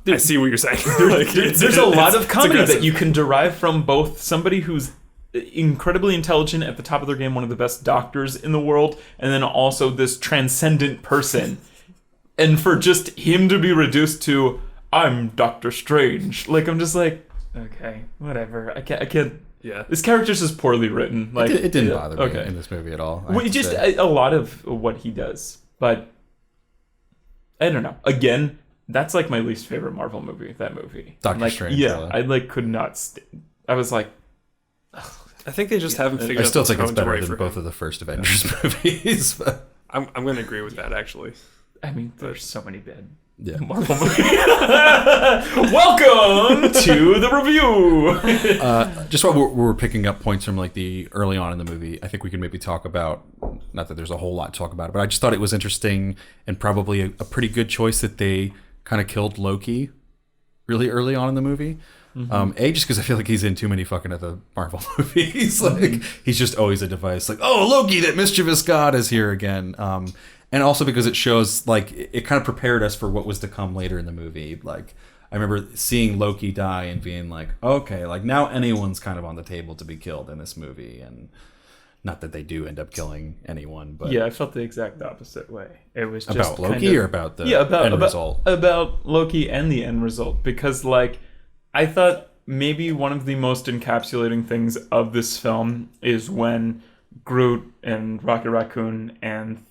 I see what you're saying. There's a lot of comedy that you can derive from both somebody who's incredibly intelligent at the top of their game, one of the best doctors in the world, and then also this transcendent person. And for just him to be reduced to, I'm Doctor Strange, like I'm just like, okay, whatever. I can't. Yeah, this character's just poorly written. Like it didn't bother me in this movie at all. Just a lot of what he does, but I don't know. Again, that's like my least favorite Marvel movie. That movie, Doctor Strange. Yeah, I like could not. I was like. I think they just haven't figured out. I still think it's better than both of the first Avengers movies. But. I'm going to agree with that, actually. I mean, there's so many bad Marvel movies. Welcome to the review. Just while we're picking up points from like the early on in the movie, I think we can maybe talk about, not that there's a whole lot to talk about, but I just thought it was interesting and probably a pretty good choice that they kind of killed Loki really early on in the movie. Just because I feel like he's in too many fucking other Marvel movies. Like he's just always a device. Like, oh, Loki, that mischievous god, is here again. And also because it shows like it kind of prepared us for what was to come later in the movie. Like I remember seeing Loki die and being like, okay, like now anyone's kind of on the table to be killed in this movie. And not that they do end up killing anyone, but yeah, I felt the exact opposite way. It was just about Loki or about the end result. About Loki and the end result, because like. I thought maybe one of the most encapsulating things of this film is when Groot and Rocket Raccoon and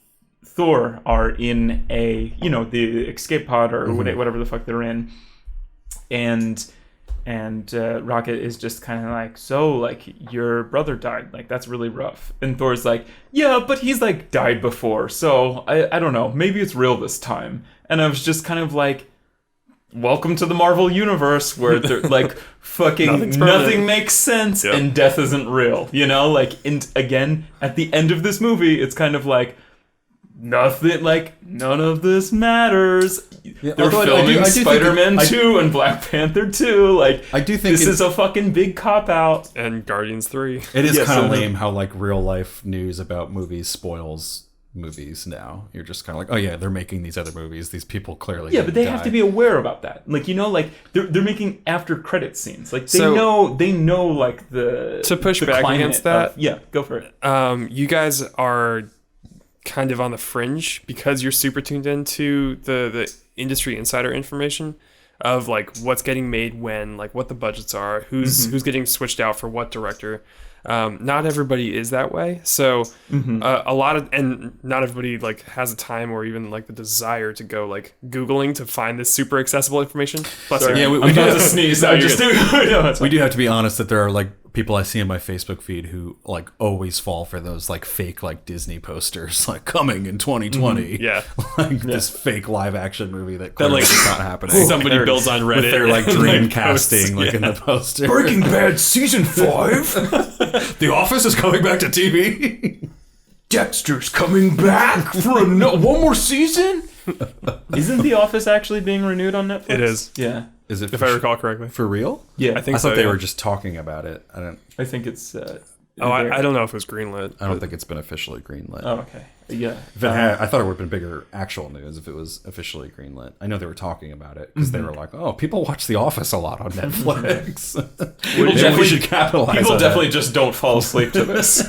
Thor are in the escape pod or whatever the fuck they're in, and Rocket is just kind of like, so like your brother died, like that's really rough, and Thor's like, yeah, but he's like died before, so I don't know, maybe it's real this time. And I was just kind of like, welcome to the Marvel universe where they're like fucking nothing makes sense and death isn't real, you know? Like, and again, at the end of this movie, it's kind of like nothing, like none of this matters. Yeah, they're filming Spider-Man 2 and Black Panther 2. Like, I do think this is a fucking big cop out. And Guardians 3. It is kind of lame how like real life news about movies spoils movies now. You're just kind of like, oh yeah, they're making these other movies, these people clearly but they have to be aware about that, like, you know, like they're making after credit scenes, like they know like the to push back against that. Go for it. You guys are kind of on the fringe because you're super tuned into the industry insider information of like what's getting made when, like what the budgets are, who's getting switched out for what director. Not everybody is that way, so not everybody like has the time or even like the desire to go like Googling to find this super accessible information. We do have to be honest that there are like people I see in my Facebook feed who like always fall for those like fake like Disney posters like coming in 2020. Yeah. Like this fake live action movie that clearly like is not happening. Somebody builds on Reddit with their like and, dream like, casting posts, like in the poster. Breaking Bad season 5. The Office is coming back to TV. Dexter's coming back for one more season. Isn't The Office actually being renewed on Netflix? It is. Yeah. Is it If I recall correctly. for real? Yeah. I think I thought so, they yeah. were just talking about it. I think it's. I don't know if it was greenlit. I don't think it's been officially greenlit. Oh, okay. Yeah. If it had, I thought it would have been bigger actual news if it was officially greenlit. I know they were talking about it because they were like, "Oh, people watch The Office a lot on Netflix. Maybe we should capitalize." People on definitely that. just don't fall asleep to this.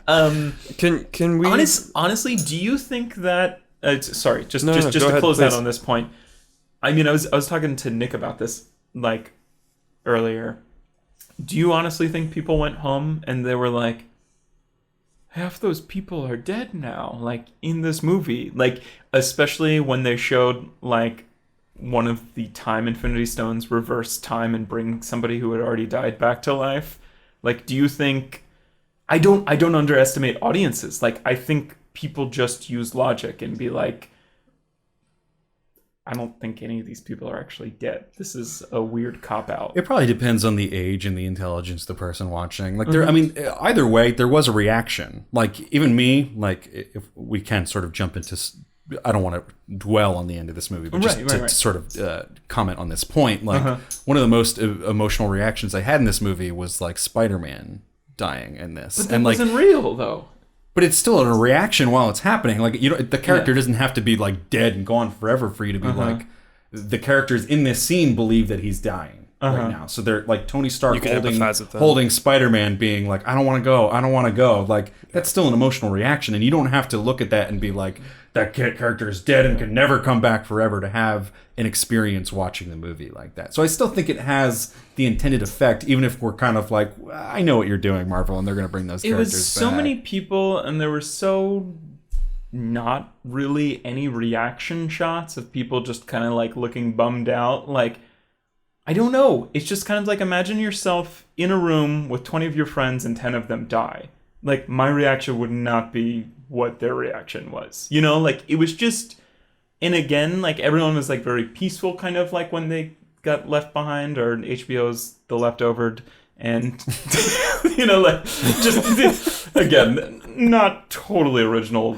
Can we Honestly, do you think that? Sorry, just No, just go to ahead, close please. out on this point. I mean, I was talking to Nick about this like earlier. Do you honestly think people went home and they were like, half those people are dead now, like in this movie, like especially when they showed like one of the time Infinity Stones reverse time and bring somebody who had already died back to life? Like, do you think? I don't underestimate audiences. Like, I think people just use logic and be like, I don't think any of these people are actually dead. This is a weird cop-out. It probably depends on the age and the intelligence of the person watching. Like, there, I mean, either way, there was a reaction. Like, even me, like, if we can sort of jump into, I don't want to dwell on the end of this movie, but just to sort of comment on this point. Like, one of the most emotional reactions I had in this movie was like Spider-Man dying in this, But that and like, wasn't real, though. but it's still a reaction while it's happening. Like, you know, the character doesn't have to be like dead and gone forever for you to be like, the characters in this scene believe that he's dying right now. So they're like Tony Stark You can empathize with them. holding Spider-Man being like, I don't want to go. I don't want to go. Like, that's still an emotional reaction. And you don't have to look at that and be like, that character is dead and can never come back forever to have an experience watching the movie like that. So I still think it has the intended effect, even if we're kind of like, I know what you're doing, Marvel, and they're going to bring those characters It was so back. many people, and there were so not really any reaction shots of people just kind of like looking bummed out. Like, I don't know. It's just kind of like, imagine yourself in a room with 20 of your friends and 10 of them die. Like, my reaction would not be what their reaction was. You know, like, it was just... And again, like, everyone was like very peaceful, kind of like when they got left behind, or HBO's The Leftovered, and you know, like, just again, not totally original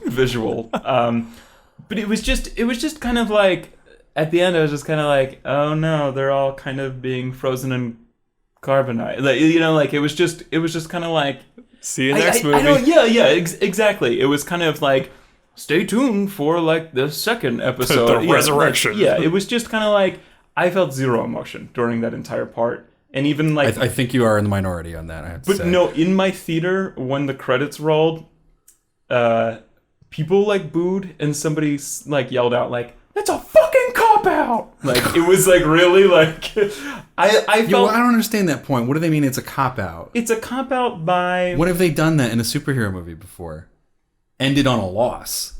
visual, but it was just kind of like, at the end, I was just kind of like, oh no, they're all kind of being frozen in carbonite, like, you know, like it was just kind of like, see you next movie? I don't, yeah, exactly. It was kind of like, stay tuned for like the second episode. The resurrection. Like, it was just kind of like, I felt zero emotion during that entire part. And even like... I think you are in the minority on that, I have to say. But no, in my theater, when the credits rolled, people like booed and somebody like yelled out like, that's a fucking cop-out! Like, it was like really like... I felt... Well, I don't understand that point. What do they mean it's a cop-out? It's a cop-out by... What have they done that in a superhero movie before? Ended on a loss.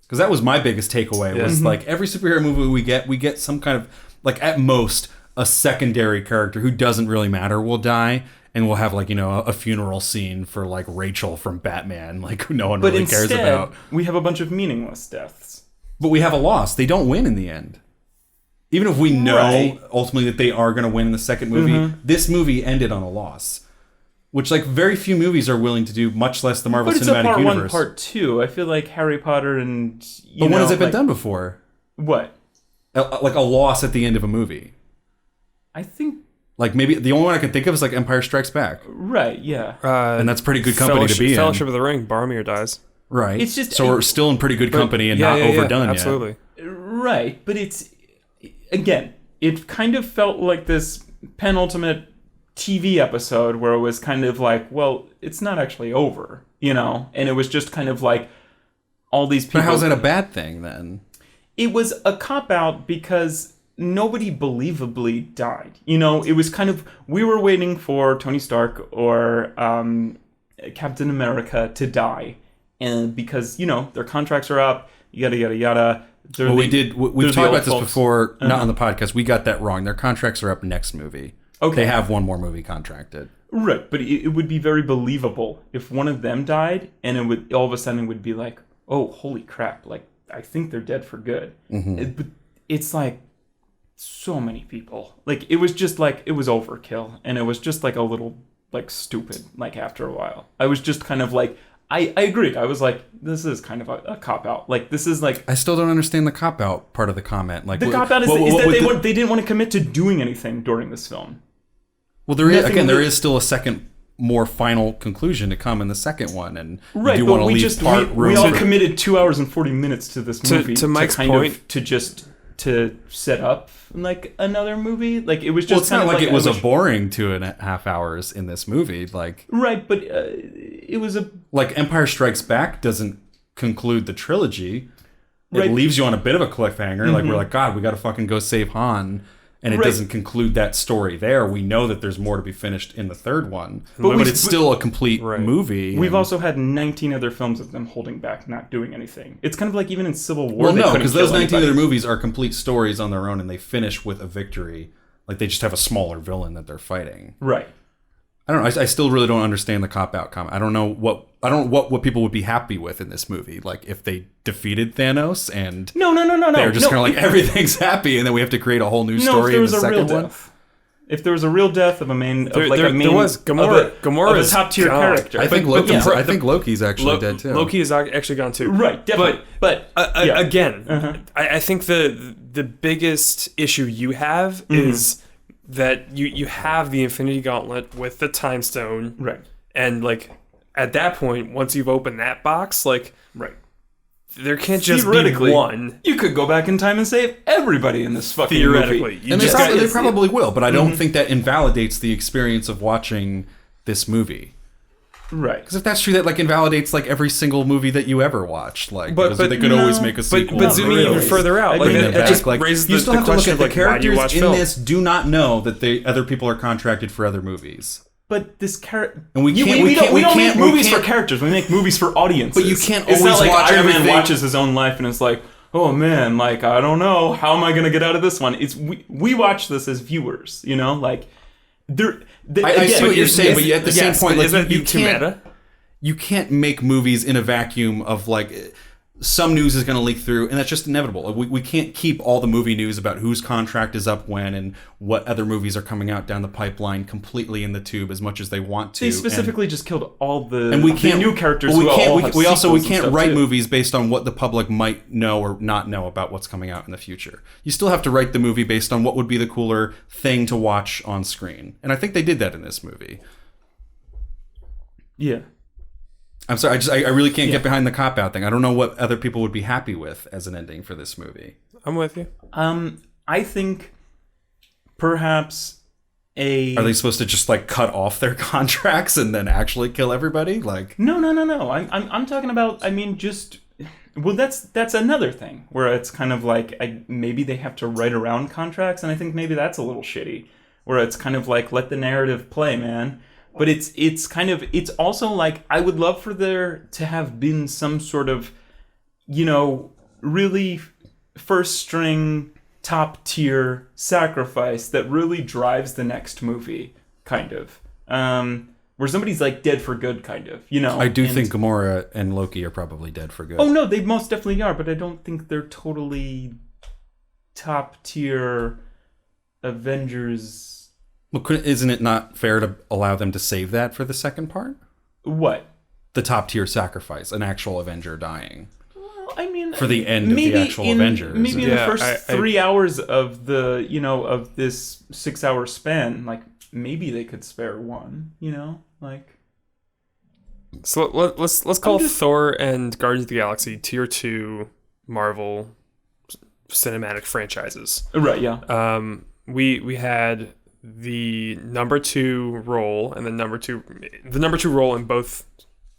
Because that was my biggest takeaway, was like, every superhero movie we get some kind of, like, at most, a secondary character who doesn't really matter will die, and we'll have, like, you know, a funeral scene for, like, Rachel from Batman, like, who no one really cares about. We have a bunch of meaningless deaths. But we have a loss. They don't win in the end. Even if we know ultimately that they are going to win in the second movie, this movie ended on a loss. Which, like, very few movies are willing to do, much less the Marvel Cinematic Universe. But it's a part 1, part 2. I feel like Harry Potter and... But when has it been done before? What? Like a loss at the end of a movie. I think... Like, maybe the only one I can think of is, like, Empire Strikes Back. Right, yeah. And that's pretty good company to be in. Fellowship of the Ring, Boromir dies. Right. It's just... So we're still in pretty good company and not overdone yet. Absolutely. Right, but it's... Again, it kind of felt like this penultimate TV episode where it was kind of like, well, it's not actually over, you know? And it was just kind of like all these people... But how's that a bad thing, then? It was a cop-out because nobody believably died. You know, it was kind of... We were waiting for Tony Stark or Captain America to die. And because, you know, their contracts are up, yada yada yada. Well, we've talked about this before, not on the podcast. We got that wrong. Their contracts are up next movie. Okay. They have one more movie contracted. Right, but it would be very believable if one of them died, and it would all of a sudden would be like, oh, holy crap! Like, I think they're dead for good. But it's like so many people. Like, it was just like it was overkill, and it was just like a little like stupid. Like after a while, I was just kind of like, I agreed. I was like, this is kind of a cop out. Like, this is like, I still don't understand the cop out part of the comment. Like, the cop out is that they didn't want to commit to doing anything during this film. Well, there is still a second, more final conclusion to come in the second one, and right, you but want to leave we all committed 2 hours and 40 minutes to this movie to Mike's point, to set up like another movie. Like, it was just it's not like it was a boring 2.5 hours in this movie. Like, right, but it was a like Empire Strikes Back doesn't conclude the trilogy. It leaves you on a bit of a cliffhanger. Like, we're like, God, we got to fucking go save Han. And it doesn't conclude that story there. We know that there's more to be finished in the third one. But it's still a complete movie. We've also had 19 other films of them holding back, not doing anything. It's kind of like even in Civil War. Well, no, because those 19 other movies are complete stories on their own, and they finish with a victory. Like, they just have a smaller villain that they're fighting. Right. I don't know. I still really don't understand the cop-out comment. I don't know what people would be happy with in this movie. Like, if they defeated Thanos and no, they're just kind of like, everything's happy, and then we have to create a whole new story in the second one. If there was a real death of a main, there was Gamora's a top tier character. I think Loki's actually dead too. Loki is actually gone too. Right, definitely. But again, I think the biggest issue you have is that you have the Infinity Gauntlet with the Time Stone, right? And like at that point, once you've opened that box, like there can't just be one. You could go back in time and save everybody in this fucking theoretically. movie. And they probably will, but I don't think that invalidates the experience of watching this movie. Right. Because if that's true, that like invalidates like every single movie that you ever watched. Like, but they could always make a sequel. But zooming even further out, like it just raises you still the have to look question at the of like, why do you watch characters in film? this do not know that other people are contracted for other movies. But this character, and we don't make movies for characters. We make movies for audiences. But you can't always watch Iron everything. Man watches his own life and it's like, oh man, like I don't know, how am I gonna get out of this one? It's we watch this as viewers, you know, like I see what you're saying, but at the same point, like, you can't. You can't make movies in a vacuum of like some news is going to leak through, and that's just inevitable. We can't keep all the movie news about whose contract is up when and what other movies are coming out down the pipeline completely in the tube as much as they want to. They specifically just killed all the new characters. We can't write movies based on what the public might know or not know about what's coming out in the future. You still have to write the movie based on what would be the cooler thing to watch on screen, and I think they did that in this movie. Yeah. I'm sorry, I really can't get behind the cop-out thing. I don't know what other people would be happy with as an ending for this movie. I'm with you. I think perhaps Are they supposed to just like cut off their contracts and then actually kill everybody? Like No. I'm talking about, I mean, just well, that's another thing where it's kind of like maybe they have to write around contracts, and I think maybe that's a little shitty. Where it's kind of like, let the narrative play, man. But it's also like, I would love for there to have been some sort of, you know, really first string, top tier sacrifice that really drives the next movie, kind of. Where somebody's like dead for good, kind of, you know. I do think Gamora and Loki are probably dead for good. Oh no, they most definitely are, but I don't think they're totally top tier Avengers. Well, isn't it not fair to allow them to save that for the second part? What? The top tier sacrifice, an actual Avenger dying. Well, I mean, for the end of the actual Avengers. Maybe in the first 3 hours of the, you know, of this 6 hour span, like maybe they could spare one, you know, like. So let's call Thor and Guardians of the Galaxy tier 2 Marvel cinematic franchises. Right. Yeah. We had the number 2 role and the number two role in both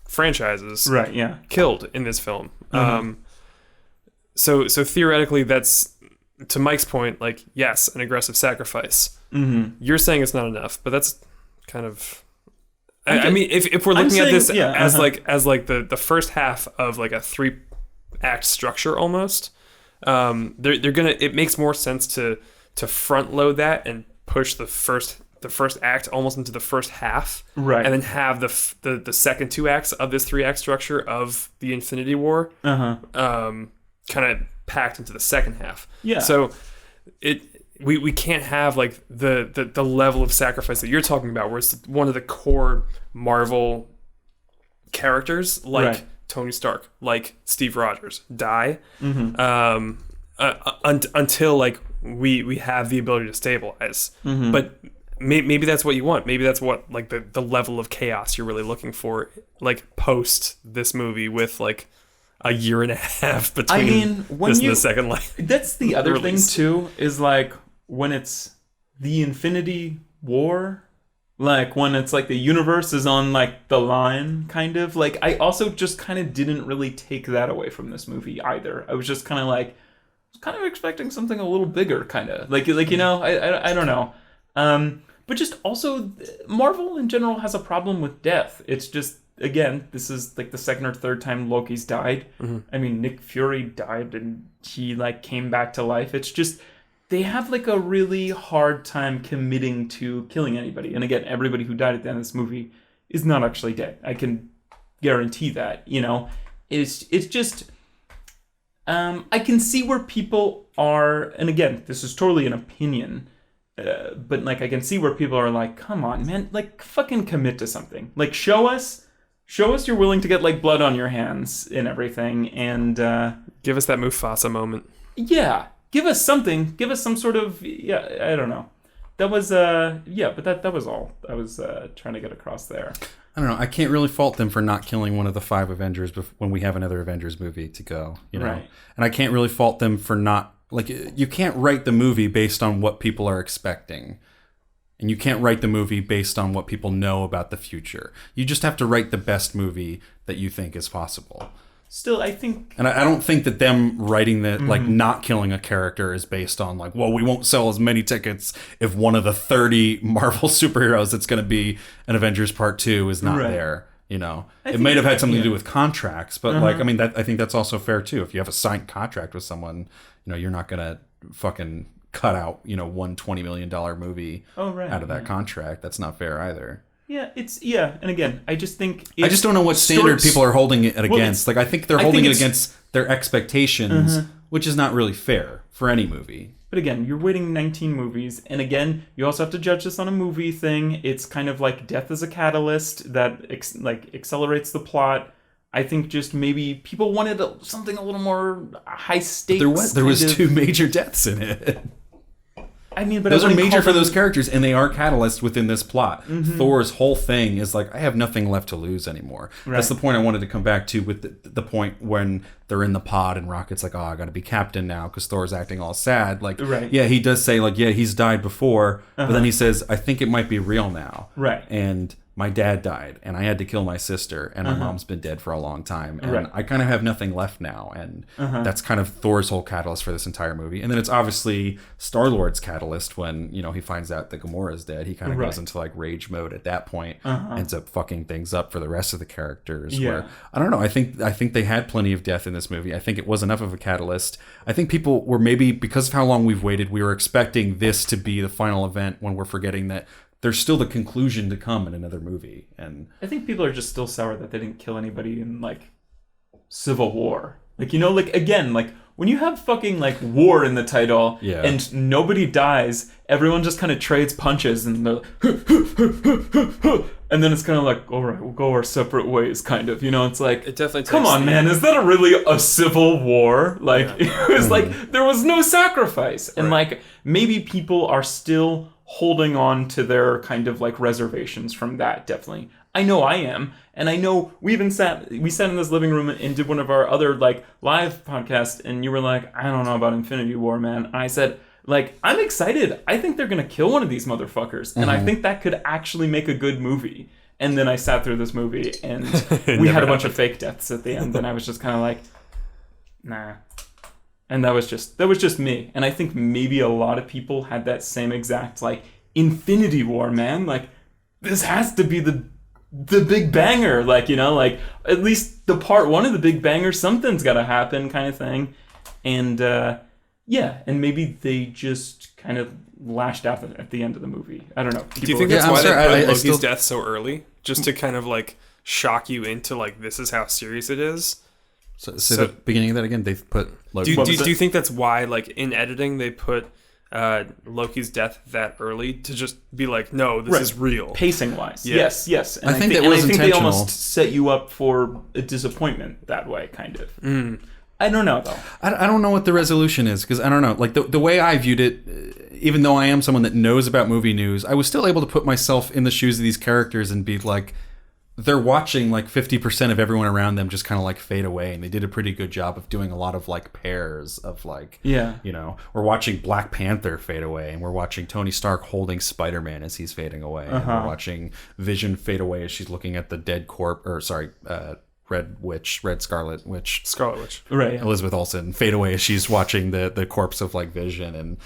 franchises, right? Yeah, killed in this film. So theoretically, that's, to Mike's point, like, yes, an aggressive sacrifice. You're saying it's not enough, but that's kind of. I mean, if we're looking at this as like the first half of like a 3 act structure almost. It makes more sense to front load that and push the first act almost into the first half, right? And then have the second 2 acts of this 3-act structure of the Infinity War, kind of packed into the second half. Yeah. So we can't have like the level of sacrifice that you're talking about, where it's one of the core Marvel characters, like right. Tony Stark, like Steve Rogers, die until like we have the ability to stabilize. But maybe that's what you want. Maybe that's what like the level of chaos you're really looking for, like post this movie, with like a year and a half between this and the second life. That's the other release. thing too, is like when it's the Infinity War, like when it's like the universe is on like the line, kind of like, I also just kind of didn't really take that away from this movie either. I was just kind of like, expecting something a little bigger, kind of like you know, I don't know. But just also, Marvel in general has a problem with death. It's just, again, this is like the second or third time Loki's died. I mean, Nick Fury died and he like came back to life. It's just, they have like a really hard time committing to killing anybody. And again, everybody who died at the end of this movie is not actually dead. I can guarantee that, you know. It's just, I can see where people are, and again, this is totally an opinion, but like I can see where people are like, come on, man, like fucking commit to something. Like show us you're willing to get like blood on your hands and everything, and give us that Mufasa moment. Yeah, give us something. Give us some sort of, yeah, I don't know. That was but that was all I was trying to get across there. I don't know. I can't really fault them for not killing one of the 5 Avengers when we have another Avengers movie to go, you know. Right. And I can't really fault them for not, like, you can't write the movie based on what people are expecting. And you can't write the movie based on what people know about the future. You just have to write the best movie that you think is possible. Still, I think... And I don't think that them writing that, like, not killing a character is based on, like, well, we won't sell as many tickets if one of the 30 Marvel superheroes that's going to be an Avengers Part 2 is not there, you know. It might have had something to do with contracts, but, like, I mean, I think that's also fair, too. If you have a signed contract with someone, you know, you're not going to fucking cut out, you know, one $20 million movie out of that contract. That's not fair either. Yeah, and again, I just think... I just don't know what standard people are holding it against. Like, I think they're holding it against their expectations, which is not really fair for any movie. But again, you're waiting 19 movies, and again, you also have to judge this on a movie thing. It's kind of like death as a catalyst that accelerates the plot. I think just maybe people wanted something a little more high stakes. There was 2 major deaths in it. I mean, but those are major for those characters, and they are catalysts within this plot. Thor's whole thing is like, I have nothing left to lose anymore. Right. That's the point I wanted to come back to with the point when they're in the pod and Rocket's like, oh, I got to be captain now because Thor's acting all sad. Like, yeah, he does say like, yeah, he's died before, but then he says, I think it might be real now. Right. And my dad died, and I had to kill my sister, and my mom's been dead for a long time, and I kind of have nothing left now, and that's kind of Thor's whole catalyst for this entire movie. And then it's obviously Star-Lord's catalyst when, you know, he finds out that Gamora's dead. He kind of goes into like rage mode at that point, ends up fucking things up for the rest of the characters. Where I don't know, I think they had plenty of death in this movie. I think it was enough of a catalyst. I think people were maybe, because of how long we've waited, we were expecting this to be the final event, when we're forgetting that there's still the conclusion to come in another movie. And I think people are just still sour that they didn't kill anybody in like Civil War. Like, you know, like again, like when you have fucking like war in the title and nobody dies, everyone just kind of trades punches and they're like, and then it's kind of like, all right, we'll go our separate ways, kind of, you know. It's like, it definitely come on, man, is that really a civil war? Like, it was like there was no sacrifice, and like maybe people are still holding on to their kind of like reservations from that. Definitely, I know I am, and I know we sat in this living room and did one of our other like live podcasts, and you were like, I don't know about Infinity War, man. And I said, like, I'm excited. I think they're gonna kill one of these motherfuckers, and I think that could actually make a good movie. And then I sat through this movie, and we had a bunch of fake deaths at the end, and I was just kind of like, nah. And that was just me. And I think maybe a lot of people had that same exact, like, Infinity War, man. Like, this has to be the the big banger, like, you know, like at least the part one of the big banger, something's got to happen, kind of thing. And and maybe they just kind of lashed out at the end of the movie. I don't know. Do you think that's why they put Loki's death so early, just to kind of like shock you into like this is how serious it is? So the beginning of that again, they've put Loki. Do you think that's why, like, in editing, they put Loki's death that early to just be like, no, this is real? Pacing wise. Yeah. Yes. And I think that was intentional. they almost set you up for a disappointment that way, kind of. I don't know, though. I don't know what the resolution is, because I don't know. Like, the way I viewed it, even though I am someone that knows about movie news, I was still able to put myself in the shoes of these characters and be like, they're watching like 50% of everyone around them just kind of like fade away, and they did a pretty good job of doing a lot of like pairs of like, you know, we're watching Black Panther fade away, and we're watching Tony Stark holding Spider-Man as he's fading away, and we're watching Vision fade away as she's looking at the dead Red Scarlet Witch, right? Elizabeth Olsen fade away as she's watching the corpse of like Vision, and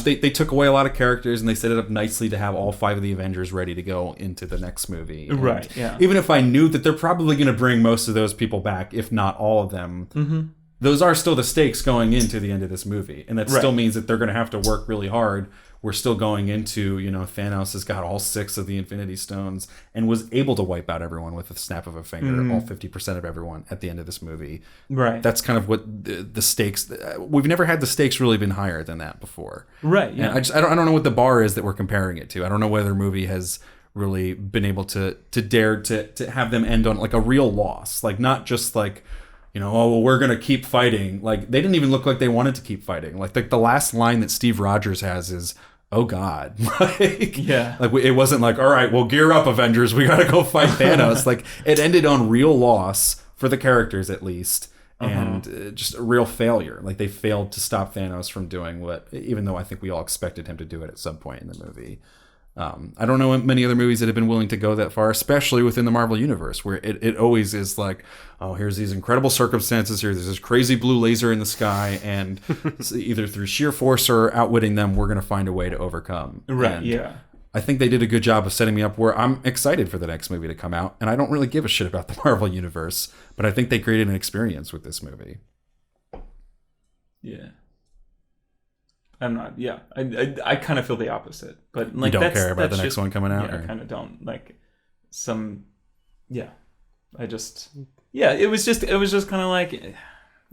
they took away a lot of characters, and they set it up nicely to have all 5 of the Avengers ready to go into the next movie. And right. Yeah. Even if I knew that they're probably going to bring most of those people back, if not all of them, those are still the stakes going into the end of this movie, and that still means that they're going to have to work really hard. We're still going into, you know, Thanos has got all 6 of the Infinity Stones and was able to wipe out everyone with a snap of a finger, all 50% of everyone at the end of this movie. Right. That's kind of what the stakes. We've never had the stakes really been higher than that before. Right. Yeah. And I don't know what the bar is that we're comparing it to. I don't know whether a movie has really been able to dare to have them end on like a real loss, like not just like, you know, oh, well, we're going to keep fighting. Like, they didn't even look like they wanted to keep fighting. Like, the last line that Steve Rogers has is, oh, God. Like, it wasn't like, all right, well, gear up, Avengers. We got to go fight Thanos. Like, it ended on real loss for the characters, at least. And just a real failure. Like, they failed to stop Thanos from doing what, even though I think we all expected him to do it at some point in the movie. I don't know many other movies that have been willing to go that far, especially within the Marvel Universe, where it always is like, oh, here's these incredible circumstances here. There's this crazy blue laser in the sky, and either through sheer force or outwitting them, we're going to find a way to overcome. Right, and I think they did a good job of setting me up where I'm excited for the next movie to come out, and I don't really give a shit about the Marvel Universe, but I think they created an experience with this movie. Yeah. I'm not. Yeah, I kind of feel the opposite. But like, you don't care about the next one coming out. Yeah, I kind of don't like some. Yeah, I just. Yeah, it was just kind of like,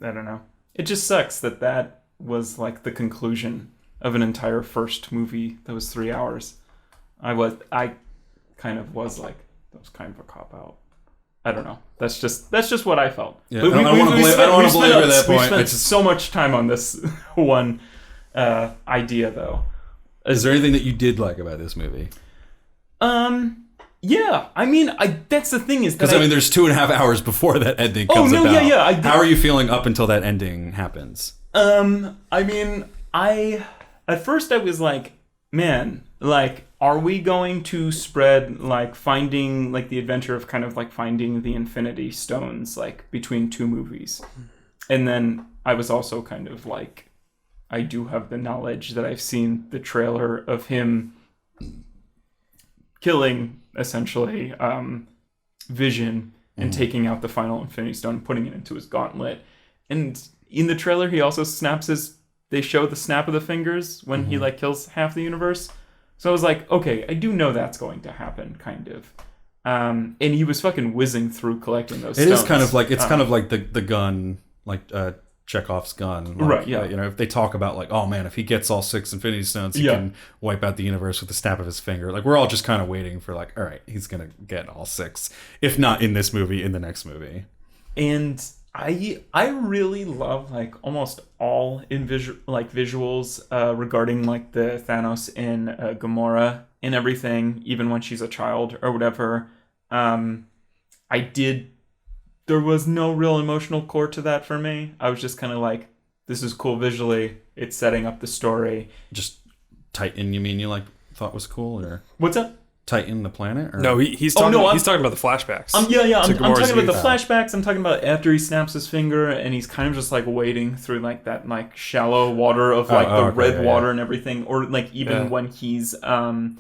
I don't know. It just sucks that was like the conclusion of an entire first movie that was 3 hours. I kind of was like, that was kind of a cop out. I don't know. That's just what I felt. Yeah, I don't want to belabor that point. We spent so much time on this one. Idea though. Is there anything that you did like about this movie? Yeah. I mean, that's the thing is that because I mean, there's 2.5 hours before that ending comes about. Yeah. How are you feeling up until that ending happens? I mean, at first I was like, man, like, are we going to spread like finding like the adventure of kind of like finding the Infinity Stones like between 2 movies? And then I was also kind of like, I do have the knowledge that I've seen the trailer of him killing, essentially, Vision and taking out the final Infinity Stone and putting it into his gauntlet. And in the trailer, he also they show the snap of the fingers when he, like, kills half the universe. So I was like, okay, I do know that's going to happen, kind of. And he was fucking whizzing through collecting those stones. It is kind of like, it's kind of like the gun, like, Chekhov's gun, like, right? Yeah, you know, if they talk about like, oh man, if he gets all 6 Infinity Stones, he can wipe out the universe with the snap of his finger. Like, we're all just kind of waiting for like, all right, he's gonna get all 6, if not in this movie, in the next movie. And I really love like almost all visuals regarding like the Thanos in Gamora and everything, even when she's a child or whatever. There was no real emotional core to that for me. I was just kind of like, this is cool visually. It's setting up the story. Just Titan, you mean you like thought was cool, or what's up? Titan the planet? Or? No, he's talking about the flashbacks. I'm talking about the flashbacks. I'm talking about after he snaps his finger and he's kind of just like wading through like that like shallow water of like red water and everything, or like even when he's that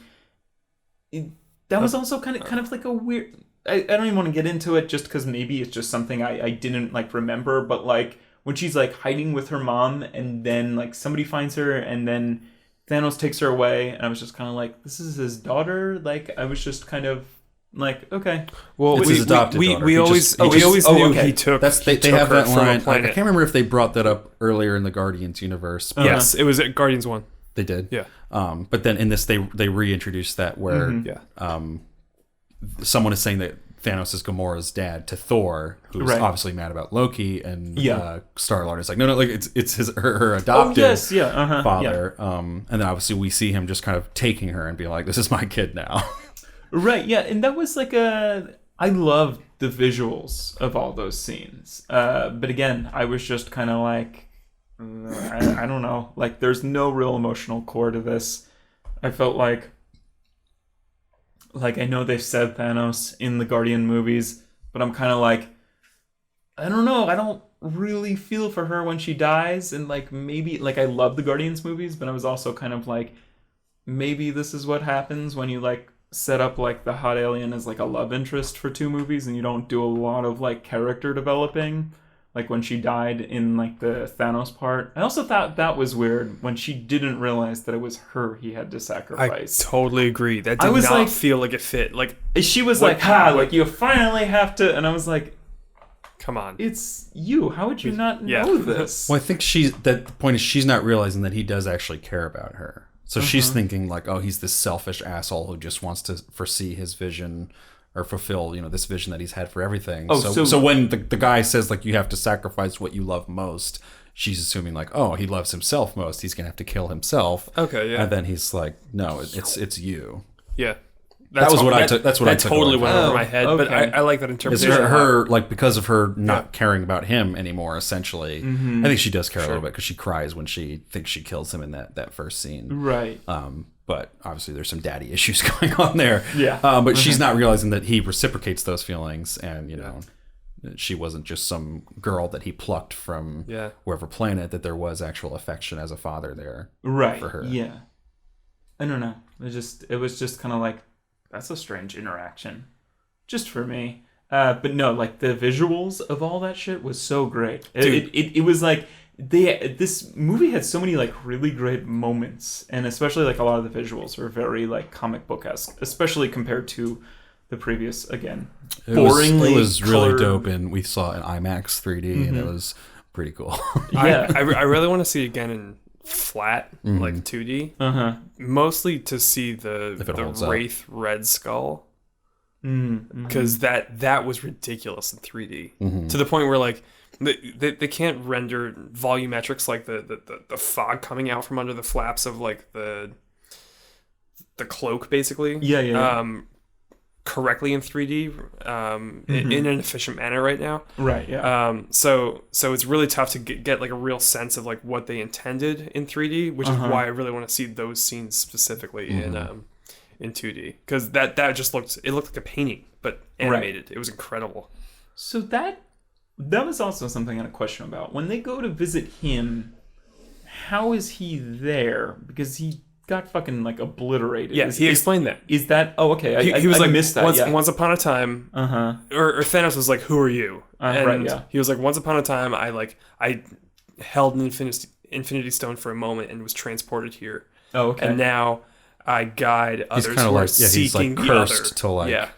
was also kind of like a weird. I don't even want to get into it just because maybe it's just something I didn't like remember, but like when she's like hiding with her mom and then like somebody finds her and then Thanos takes her away, and I was just kind of like, this is his daughter? Like, I was just kind of like, okay. Well, it's his adopted daughter. We always knew he took. They took have her that from line. a planet. I can't remember if they brought that up earlier in the Guardians universe. But Yes, it was at Guardians 1. they did. Yeah. But then in this, they reintroduced that where someone is saying that Thanos is Gamora's dad to Thor, who's obviously mad about Loki, and Star-Lord is like, no, like it's her adopted father. Yeah. And then obviously we see him just kind of taking her and being like, this is my kid now. Right, yeah, and that was like I loved the visuals of all those scenes. But again, I was just kind of like, I don't know. Like, there's no real emotional core to this. I felt like I know they've said Thanos in the Guardian movies, but I'm kind of like, I don't know. I don't really feel for her when she dies. And like, maybe, like, I love the Guardians movies, but I was also kind of like, maybe this is what happens when you like set up like the hot alien as like a love interest for 2 movies and you don't do a lot of like character developing. Like when she died in like the Thanos part. I also thought that was weird when she didn't realize that it was her he had to sacrifice. I totally agree. That did not like, feel like it fit. Like she was like, like you finally have to, and I was like, come on. It's you. How would you not know this? Well, I think the point is she's not realizing that he does actually care about her. So she's thinking like, oh, he's this selfish asshole who just wants to foresee his vision or fulfill, this vision that he's had for everything. So when the guy says like you have to sacrifice what you love most, she's assuming like, oh, he loves himself most. He's gonna have to kill himself. Okay, yeah. And then he's like, no, it's you. Yeah. That's what I took. That's what I took. That totally went over my head, but okay. I like that interpretation. It's her like because of her not caring about him anymore. Essentially, I think she does care a little bit because she cries when she thinks she kills him in that first scene. Right. But obviously there's some daddy issues going on there. Yeah. But she's not realizing that he reciprocates those feelings, and she wasn't just some girl that he plucked from wherever planet. That there was actual affection as a father there. Right. For her. Yeah. I don't know. It was just kind of like, that's a strange interaction, just for me. But no, like the visuals of all that shit was so great. It was like this movie had so many like really great moments, and especially like a lot of the visuals were very like comic book-esque, especially compared to the previous. Again, it was really dope, and we saw it in IMAX 3D, and it was pretty cool. Yeah, I really want to see it again in flat, like 2D, mostly to see the Wraith Red Skull, because that was ridiculous in 3D to the point where like they can't render volumetrics like the fog coming out from under the flaps of like the cloak basically correctly in 3D in an efficient manner right now. Right, yeah. So it's really tough to get like a real sense of like what they intended in 3D, which is why I really want to see those scenes specifically in 2D, because that just looked like a painting but animated. Right. It was incredible. So that was also something I had a question about. When they go to visit him, how is he there? Because he got fucking like obliterated. Yeah, he explained that. Is that? Oh, okay. He was I like, missed that. Once upon a time, or Thanos was like, "Who are you?" And right, yeah. He was like, "Once upon a time, I held an Infinity Stone for a moment and was transported here. Oh, okay. And now I guide others he's kind who of are like, seeking he's like the cursed other. to like." Yeah.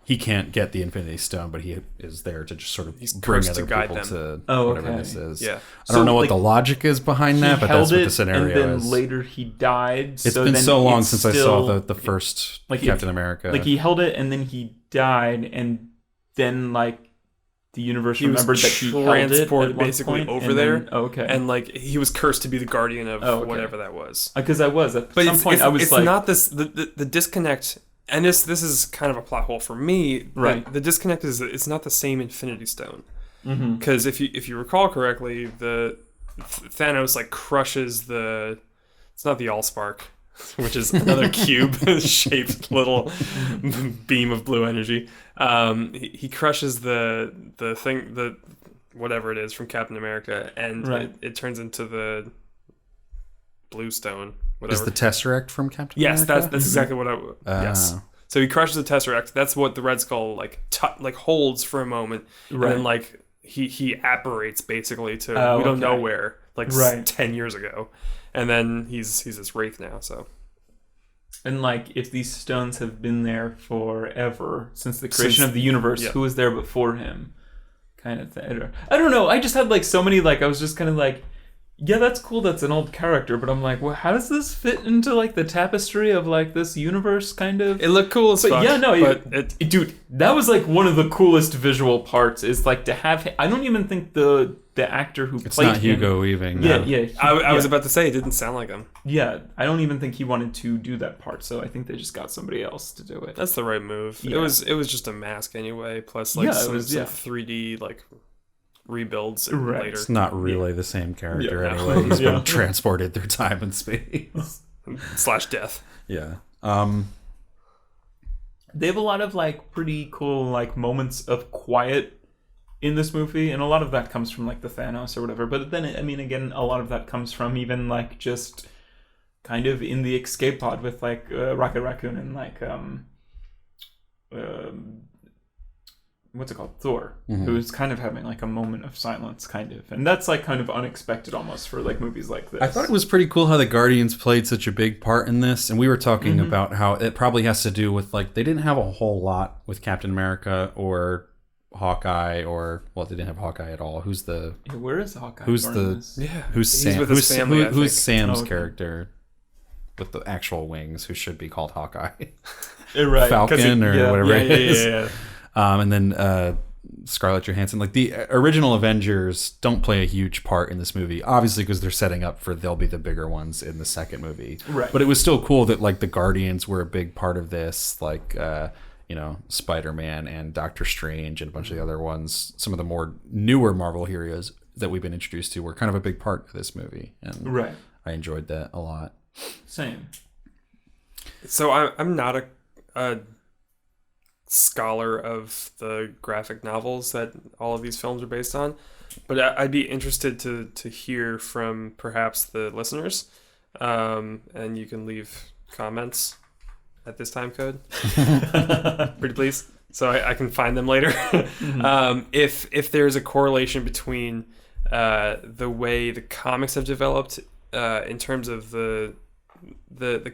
He can't get the Infinity Stone, but he is there to just sort of He's bring cursed other to guide people them. to whatever this is. Yeah. I don't know what the logic is behind that, but that's what the scenario and then is. later he died. It's been so long since I saw the first Captain America. Like he held it and then he died, and then like the universe remembered that he transported held it basically over there. Then, okay. And like he was cursed to be the guardian of whatever that was. Because I was at some point I was it's like, not this the disconnect. And this is kind of a plot hole for me. Right. The disconnect is that it's not the same Infinity Stone. Because if you recall correctly, the Thanos like crushes it's not the Allspark, which is another cube shaped little beam of blue energy. He crushes the thing, whatever it is from Captain America, and it turns into the Blue Stone. Whatever. Is the Tesseract from Captain America? Yes, that's exactly what I... Yes. So he crushes the Tesseract. That's what the Red Skull like holds for a moment, and then like he apparates basically to we don't know where, like 10 years ago, and then he's this wraith now. So, and like if these stones have been there forever since the creation of the universe, who was there before him? Kind of thing. I don't know. I just had like so many like I was just kind of like. Yeah, that's cool. That's an old character, but I'm like, well, how does this fit into like the tapestry of like this universe? Kind of. It looked cool as fuck. Yeah, no, dude, that was like one of the coolest visual parts. Is like to have. I don't even think the actor who played not Hugo Weaving. Yeah. I was about to say it didn't sound like him. Yeah, I don't even think he wanted to do that part. So I think they just got somebody else to do it. That's the right move. Yeah. It was just a mask anyway. Plus like some 3D like. Rebuilds later. It's not really the same character anyway. He's been transported through time and space. / death. Yeah. They have a lot of like pretty cool like moments of quiet in this movie, and a lot of that comes from like the Thanos or whatever. But then I mean, again, a lot of that comes from even like just kind of in the escape pod with like Rocket Raccoon and like what's it called? Thor, who's kind of having like a moment of silence, kind of. And that's like kind of unexpected almost for like movies like this. I thought it was pretty cool how the Guardians played such a big part in this. And we were talking about how it probably has to do with like, they didn't have a whole lot with Captain America or Hawkeye or, well, they didn't have Hawkeye at all. Who's the... Yeah, where is Hawkeye? Who's Sam? With his family, who's Sam's character with the actual wings who should be called Hawkeye? Right. Falcon or whatever it is. Yeah. And then Scarlett Johansson. Like the original Avengers don't play a huge part in this movie, obviously because they're setting up for they'll be the bigger ones in the second movie. Right. But it was still cool that like the Guardians were a big part of this, like Spider-Man and Doctor Strange and a bunch of the other ones. Some of the more newer Marvel heroes that we've been introduced to were kind of a big part of this movie, and I enjoyed that a lot. Same. So I'm not a scholar of the graphic novels that all of these films are based on, but I'd be interested to hear from perhaps the listeners, and you can leave comments at this time code pretty please, so I can find them later. If there's a correlation between the way the comics have developed in terms of the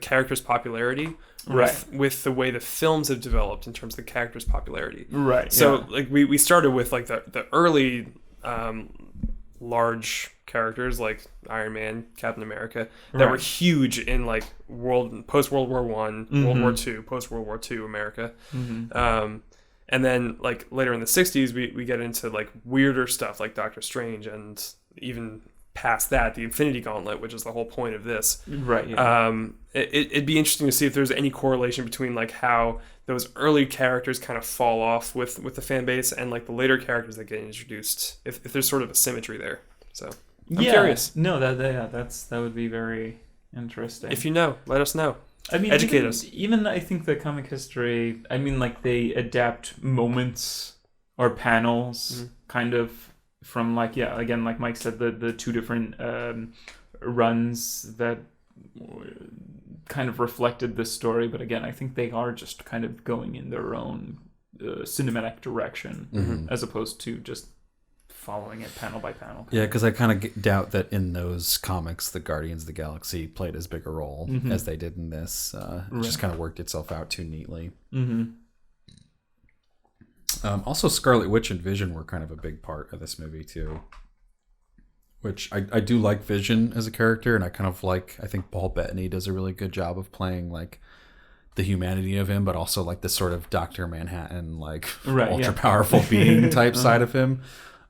character's popularity with the way the films have developed in terms of the character's popularity. Right. So like we started with like the early large characters like Iron Man, Captain America that were huge in like post World War I, World War II, post World War II America. And then like later in the 60s we get into like weirder stuff like Doctor Strange, and even past that, the Infinity Gauntlet, which is the whole point of this. Right. Yeah. It'd be interesting to see if there's any correlation between like how those early characters kind of fall off with the fan base and like the later characters that get introduced. If there's sort of a symmetry there. So I'm curious. No, that would be very interesting. If you know, let us know. I mean, educate us. Even I think the comic history. I mean, like they adapt moments or panels, kind of. From like again like Mike said, the two different runs that kind of reflected this story, but again I think they are just kind of going in their own cinematic direction as opposed to just following it panel by panel. Yeah, because I kind of doubt that in those comics the Guardians of the Galaxy played as big a role as they did in this. It just kind of worked itself out too neatly. Also, Scarlet Witch and Vision were kind of a big part of this movie too, which I do like Vision as a character, and I think Paul Bettany does a really good job of playing like the humanity of him, but also like this sort of Dr. Manhattan, like ultra powerful being type side of him.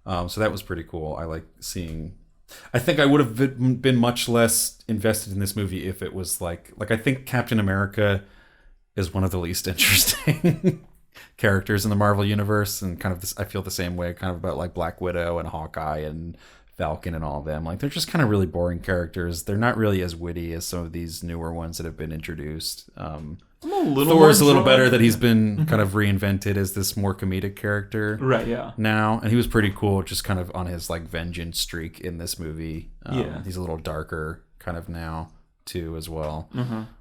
So that was pretty cool. I like seeing. I think I would have been much less invested in this movie if it was like I think Captain America is one of the least interesting characters in the Marvel universe, and kind of this, I feel the same way kind of about like Black Widow and Hawkeye and Falcon and all of them. Like they're just kind of really boring characters. They're not really as witty as some of these newer ones that have been introduced. Thor's a little better that he's been kind of reinvented as this more comedic character now, and he was pretty cool just kind of on his like vengeance streak in this movie. He's a little darker kind of now too as well.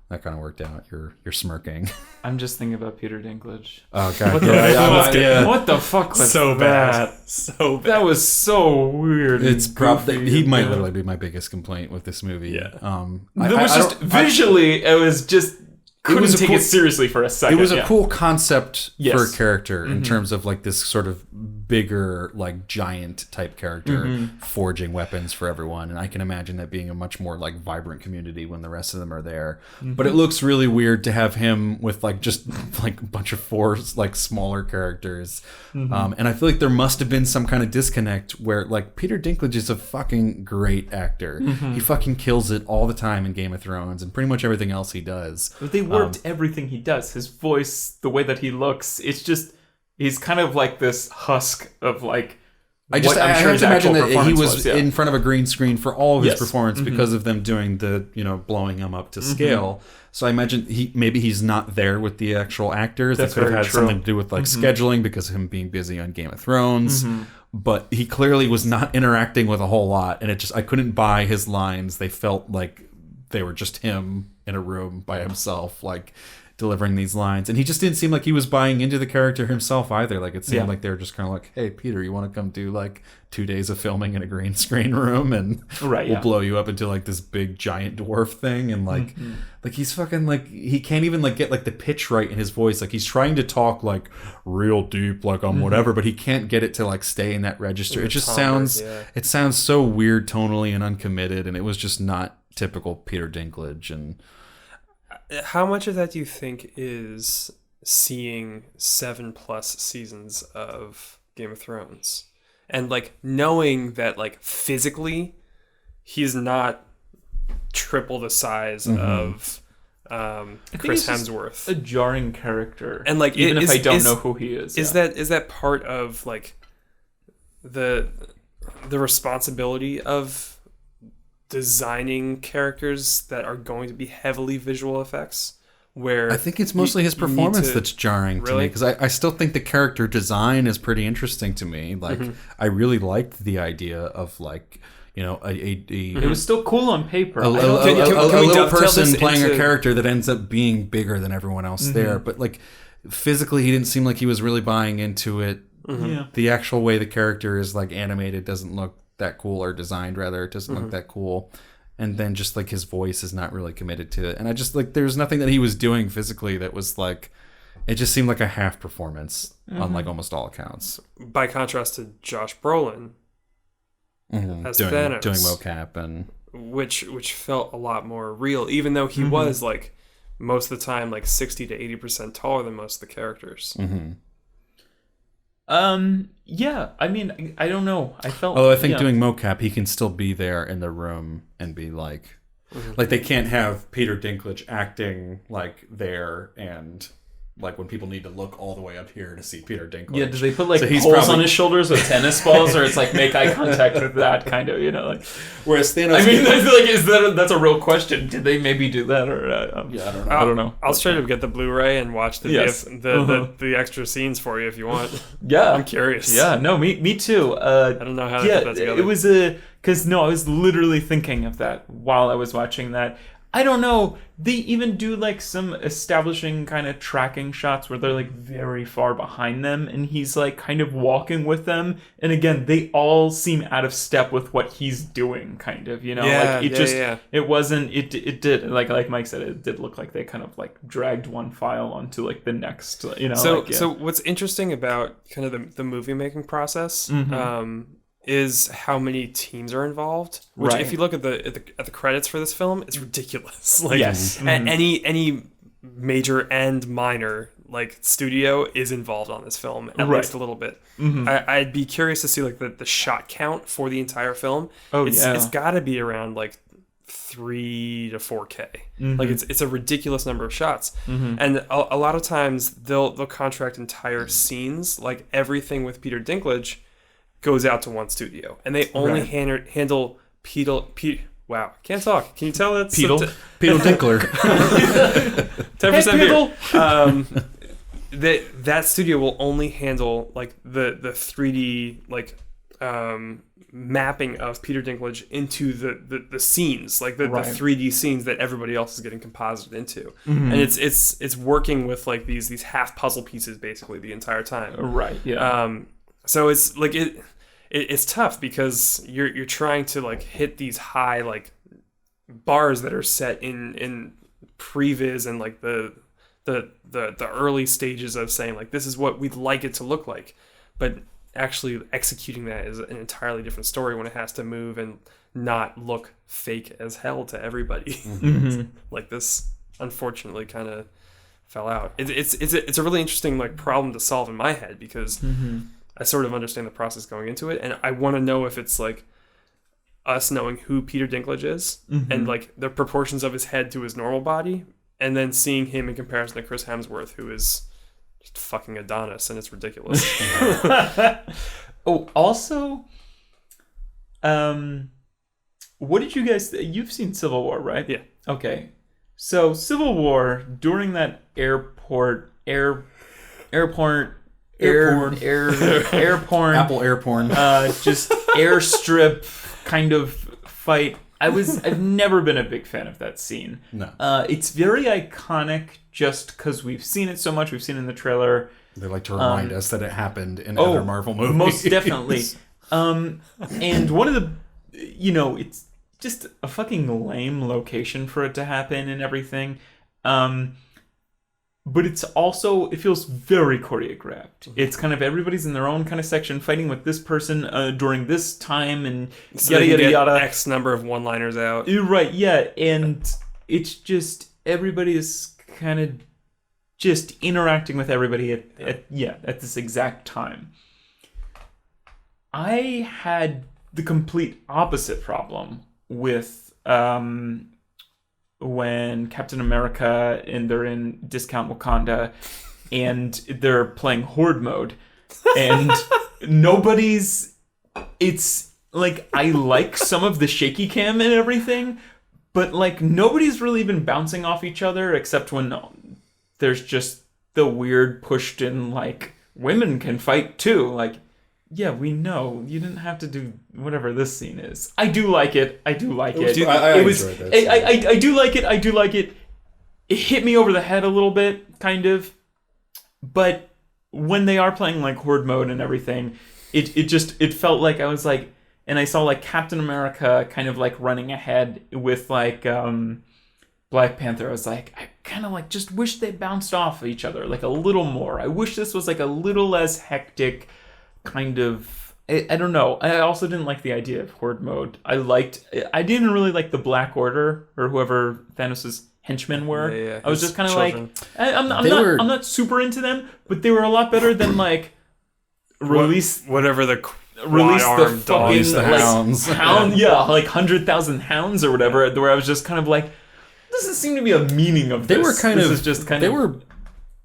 that kind of worked out. You're smirking. I'm just thinking about Peter Dinklage. Oh god. What the fuck was So that? bad. So bad. That was so weird. It's and probably goofy. he might Yeah. literally be my biggest complaint with this movie. Yeah. It was just visually, it was just couldn't was a take cool- it seriously for a second. It was a cool concept Yes. for a character in terms of like this sort of bigger, like giant type character forging weapons for everyone. And I can imagine that being a much more like vibrant community when the rest of them are there. But it looks really weird to have him with like just like a bunch of four like smaller characters. And I feel like there must have been some kind of disconnect where like Peter Dinklage is a fucking great actor. He fucking kills it all the time in Game of Thrones and pretty much everything else he does. But they worked everything he does. His voice, the way that he looks, it's just, he's kind of like this husk of like, I just I'm sure have his to imagine actual that he performance was yeah. in front of a green screen for all of his Yes. performance because of them doing the, blowing him up to scale. So I imagine maybe he's not there with the actual actors. That's that could have very had true. something to do with like scheduling because of him being busy on Game of Thrones. But he clearly was not interacting with a whole lot, and I couldn't buy his lines. They felt like they were just him in a room by himself, like delivering these lines, and he just didn't seem like he was buying into the character himself either. Like it seemed like they were just kind of like, hey Peter, you want to come do like 2 days of filming in a green screen room and we'll blow you up into like this big giant dwarf thing. And like like he's fucking like he can't even like get like the pitch right in his voice. Like he's trying to talk like real deep like whatever, but he can't get it to like stay in that register. It just sounds it sounds so weird tonally and uncommitted, and it was just not typical Peter Dinklage. And how much of that do you think is seeing 7+ seasons of Game of Thrones and like knowing that like physically he's not triple the size of Chris Hemsworth, a jarring character, and like even if I don't know who he is. Is that part of like the responsibility of designing characters that are going to be heavily visual effects? Where I think it's mostly his performance that's jarring to me, because I still think the character design is pretty interesting to me. Like I really liked the idea of like it was still cool on paper. a Can we little dovetail person this playing a into- character that ends up being bigger than everyone else there. But like physically, he didn't seem like he was really buying into it. The actual way the character is like animated doesn't look that cool, or designed rather, it doesn't look that cool. And then just like his voice is not really committed to it. And I just like there's nothing that he was doing physically that was like, it just seemed like a half performance on like almost all accounts. by contrast to Josh Brolin as doing Thanos, mocap and which felt a lot more real, even though he was like most of the time like 60 to 80% taller than most of the characters. Yeah, I mean, I don't know. I felt. although I think doing mocap, he can still be there in the room and be like they can't have Peter Dinklage acting like there and like when people need to look all the way up here to see Peter Dinklage. Yeah, do they put like So he's holes probably- on his shoulders with tennis balls, or it's like make eye contact with that kind of, like. Whereas Thanos, I mean, I feel like that's a real question. Did they maybe do that, or I don't know. I don't know. I'll straight up get the Blu-ray and watch the Yes. the extra scenes for you if you want. Yeah, I'm curious. Yeah, no, me too. I don't know how they put that together. it was because I was literally thinking of that while I was watching that. I don't know. They even do like some establishing kind of tracking shots where they're like very far behind them, and he's like kind of walking with them. And again, they all seem out of step with what he's doing, kind of. Yeah, like yeah. it wasn't. It did like Mike said, it did look like they kind of like dragged one file onto like the next. So what's interesting about kind of the movie making process is how many teams are involved. Which, Right. if you look at the credits for this film, it's ridiculous. Like, Yes. any major and minor like studio is involved on this film at Right. least a little bit. I'd be curious to see like the shot count for the entire film. Oh, it's yeah. it's got to be around like 3 to 4K. Like it's a ridiculous number of shots. And a lot of times they'll contract entire scenes, like everything with Peter Dinklage goes out to one studio, and they only handle wow, can't talk. Can you tell that's Peter Dinkler. 10%? That studio will only handle like the 3D like mapping of Peter Dinklage into the scenes, like the 3D scenes that everybody else is getting composited into, and it's working with like these half puzzle pieces basically the entire time. Right. Yeah. So it's like it's tough because you're trying to like hit these high like bars that are set in previs and like the early stages of saying like this is what we'd like it to look like, but actually executing that is an entirely different story when it has to move and not look fake as hell to everybody. Like this unfortunately kind of fell out. It's a really interesting like problem to solve in my head because I sort of understand the process going into it, and I want to know if it's like us knowing who Peter Dinklage is and like the proportions of his head to his normal body, and then seeing him in comparison to Chris Hemsworth, who is just fucking Adonis, and it's ridiculous. Oh, also, what did you guys? You've seen Civil War, right? Yeah. Okay. So Civil War, during that airport Apple airporn. just airstrip kind of fight. I've never been a big fan of that scene. No. It's very iconic just because we've seen it so much. We've seen it in the trailer. They like to remind us that it happened in other Marvel movies. Most definitely. And one of the, it's just a fucking lame location for it to happen and everything. But it's also, it feels very choreographed. It's kind of everybody's in their own kind of section fighting with this person during this time and so yada yada yada. X number of one-liners out. Right, yeah. And it's just, everybody is kind of just interacting with everybody at this exact time. I had the complete opposite problem with when Captain America and they're in Discount Wakanda and they're playing Horde mode and it's like, I like some of the shaky cam and everything, but like nobody's really even bouncing off each other except when there's just the weird pushed in like women can fight too. Like, yeah, we know you didn't have to do whatever this scene is. I do like it. I do like it. I enjoyed that. I do like it. I do like it. It hit me over the head a little bit, kind of. But when they are playing like Horde mode and everything, it felt like I was like, and I saw like Captain America kind of like running ahead with like Black Panther. I was like, I kind of like just wish they bounced off each other like a little more. I wish this was like a little less hectic. Kind of, I don't know. I also didn't like the idea of Horde mode. I didn't really like the Black Order or whoever Thanos' henchmen were. Yeah, I was just kind of like, I'm not super into them, but they were a lot better than like release the fucking hounds. Like 100,000 hounds or whatever. Where I was just kind of like, doesn't seem to be a meaning of this. They were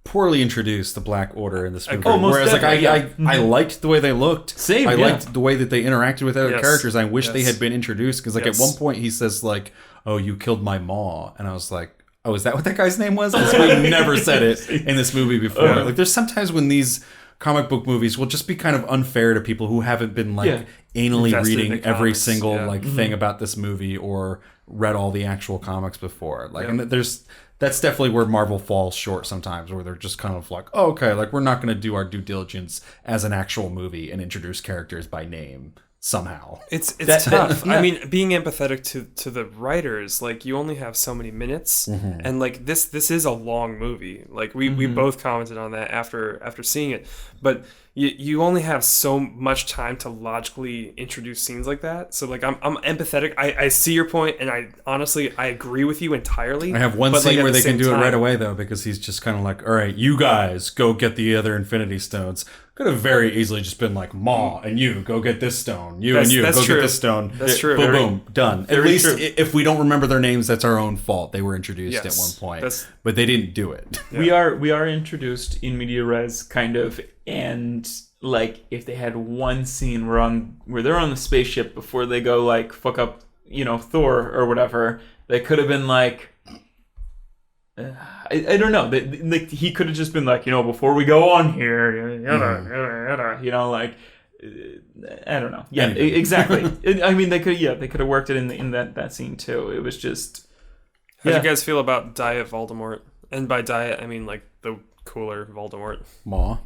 poorly introduced, the Black Order in this movie. Oh, most whereas definitely, I liked the way they looked. Same, I liked the way that they interacted with other characters. I wish they had been introduced because like at one point he says like, "Oh, you killed my ma," and I was like, "Oh, is that what that guy's name was?" Because we never said it in this movie before. Like there's sometimes when these comic book movies will just be kind of unfair to people who haven't been like anally invested reading in the every comics, single like thing about this movie or read all the actual comics before. Like and that's definitely where Marvel falls short sometimes, where they're just kind of like, oh, okay, like we're not going to do our due diligence as an actual movie and introduce characters by name somehow. It's tough. I mean, being empathetic to the writers, like you only have so many minutes, and like this is a long movie. Like we both commented on that after seeing it, but you only have so much time to logically introduce scenes like that. So like I'm empathetic. I see your point, and I honestly agree with you entirely. I have one scene where they can do it right away though, because he's just kind of like, all right, you guys go get the other Infinity Stones. Could have very easily just been like, Ma and you go get this stone. You and you go get this stone. That's true. Boom, boom, done. At least if we don't remember their names, that's our own fault. They were introduced at one point, but they didn't do it. Yeah. We are introduced in media res kind of, and like if they had one scene where they're on the spaceship before they go like fuck up, Thor or whatever, they could have been like. I don't know. Like he could have just been like, before we go on here, like I don't know. Yeah, Anyway. exactly. I mean, they could have worked it in that scene too. It was just. How do you guys feel about Diet Voldemort? And by Diet, I mean like the cooler Voldemort. Maw,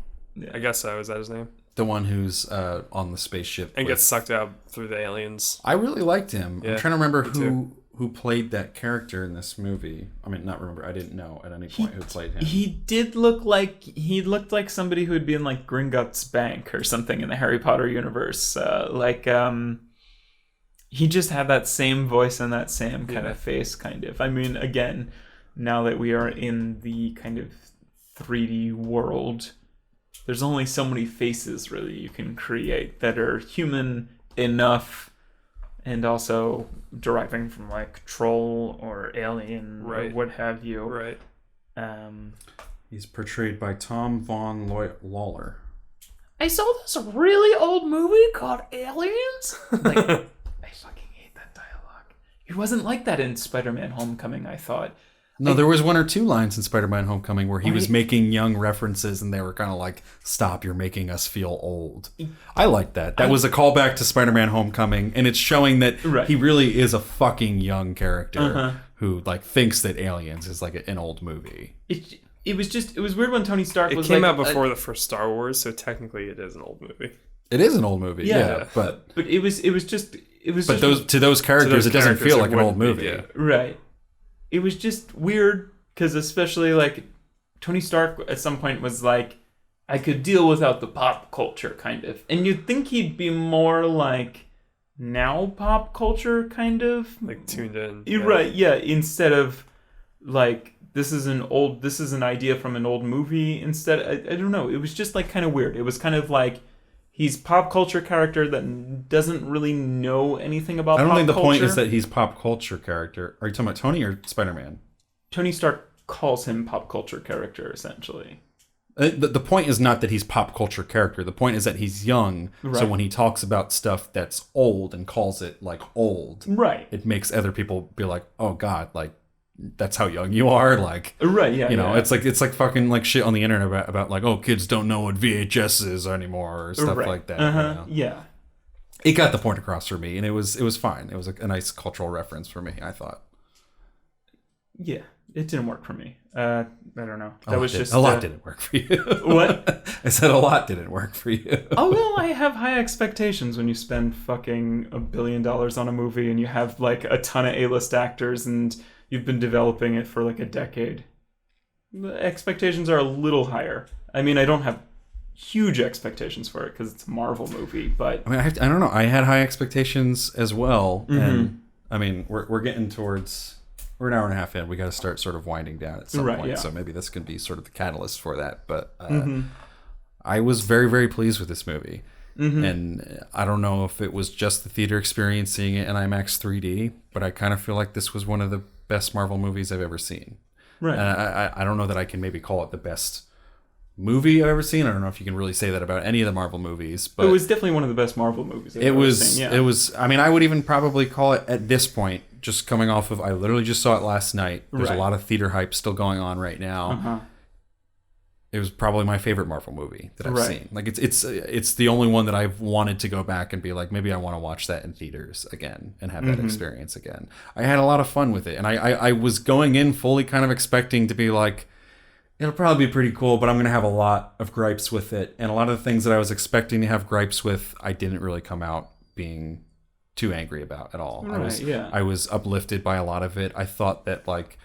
I guess so. Is that his name? the one who's on the spaceship And gets sucked out through the aliens. I really liked him. Yeah, I'm trying to remember me who played that character in this movie. I mean, not remember. I didn't know at any point who played him. He did look like somebody who would be in like Gringotts Bank or something in the Harry Potter universe. He just had that same voice and that same kind of face, kind of. I mean, again, now that we are in the kind of 3D world, there's only so many faces really you can create that are human enough and also deriving from like troll or alien or what have you. Right. He's portrayed by Tom Von Lawler. I saw this really old movie called Aliens. Like, I fucking hate that dialogue. It wasn't like that in Spider-Man Homecoming, I thought. No, there was one or two lines in Spider-Man Homecoming where he was making young references and they were kind of like, stop, you're making us feel old. I like that. That was a callback to Spider-Man Homecoming, and it's showing that he really is a fucking young character who like thinks that Aliens is like an old movie. It was weird when Tony Stark was came like, out before the first Star Wars, so technically it is an old movie. It is an old movie, but it was just to those characters, it doesn't feel like an old movie. Right. It was just weird because especially like Tony Stark at some point was like, I could deal without the pop culture kind of. And you'd think he'd be more like now pop culture kind of. Like tuned in. Right, yeah. Instead of like, this is an idea from an old movie instead. I don't know. It was just like kind of weird. It was kind of like, he's pop culture character that doesn't really know anything about pop culture. I don't think the point is that he's pop culture character. Are you talking about Tony or Spider-Man? Tony Stark calls him pop culture character, essentially. The point is not that he's pop culture character. The point is that he's young. Right. So when he talks about stuff that's old and calls it like old, it makes other people be like, oh God, like, that's how young you are, like it's like fucking like shit on the internet about like, oh, kids don't know what VHS is anymore or stuff like that. It got the point across for me, and it was fine. It was a nice cultural reference for me, I thought. Yeah, it didn't work for me. I don't know. That was just a lot didn't work for you. What? I said a lot didn't work for you. Oh well, I have high expectations when you spend fucking $1 billion on a movie and you have like a ton of A-list actors and you've been developing it for like a decade. The expectations are a little higher. I mean, I don't have huge expectations for it because it's a Marvel movie, but I mean, I don't know. I had high expectations as well, and I mean, we're getting towards. We're an hour and a half in. We got to start sort of winding down at some point. Yeah. So maybe this can be sort of the catalyst for that. But I was very, very pleased with this movie. And I don't know if it was just the theater experience seeing it in IMAX 3D, but I kind of feel like this was one of the best Marvel movies I've ever seen. Right. I don't know that I can maybe call it the best movie I've ever seen. I don't know if you can really say that about any of the Marvel movies, but it was definitely one of the best Marvel movies I've ever seen. Yeah. It was. I mean, I would even probably call it at this point, just coming off of. I literally just saw it last night. There's a lot of theater hype still going on right now. It was probably my favorite Marvel movie that I've seen. Like it's the only one that I've wanted to go back and be like, maybe I want to watch that in theaters again and have that experience again. I had a lot of fun with it, and I was going in fully kind of expecting to be like, it'll probably be pretty cool, but I'm going to have a lot of gripes with it. And a lot of the things that I was expecting to have gripes with, I didn't really come out being too angry about at all. I was uplifted by a lot of it. I thought that like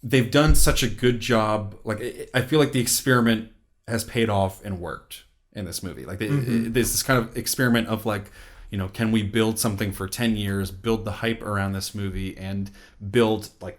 they've done such a good job. Like I feel like the experiment has paid off and worked in this movie. Like there's this kind of experiment of like, you know, can we build something for 10 years, build the hype around this movie, and build like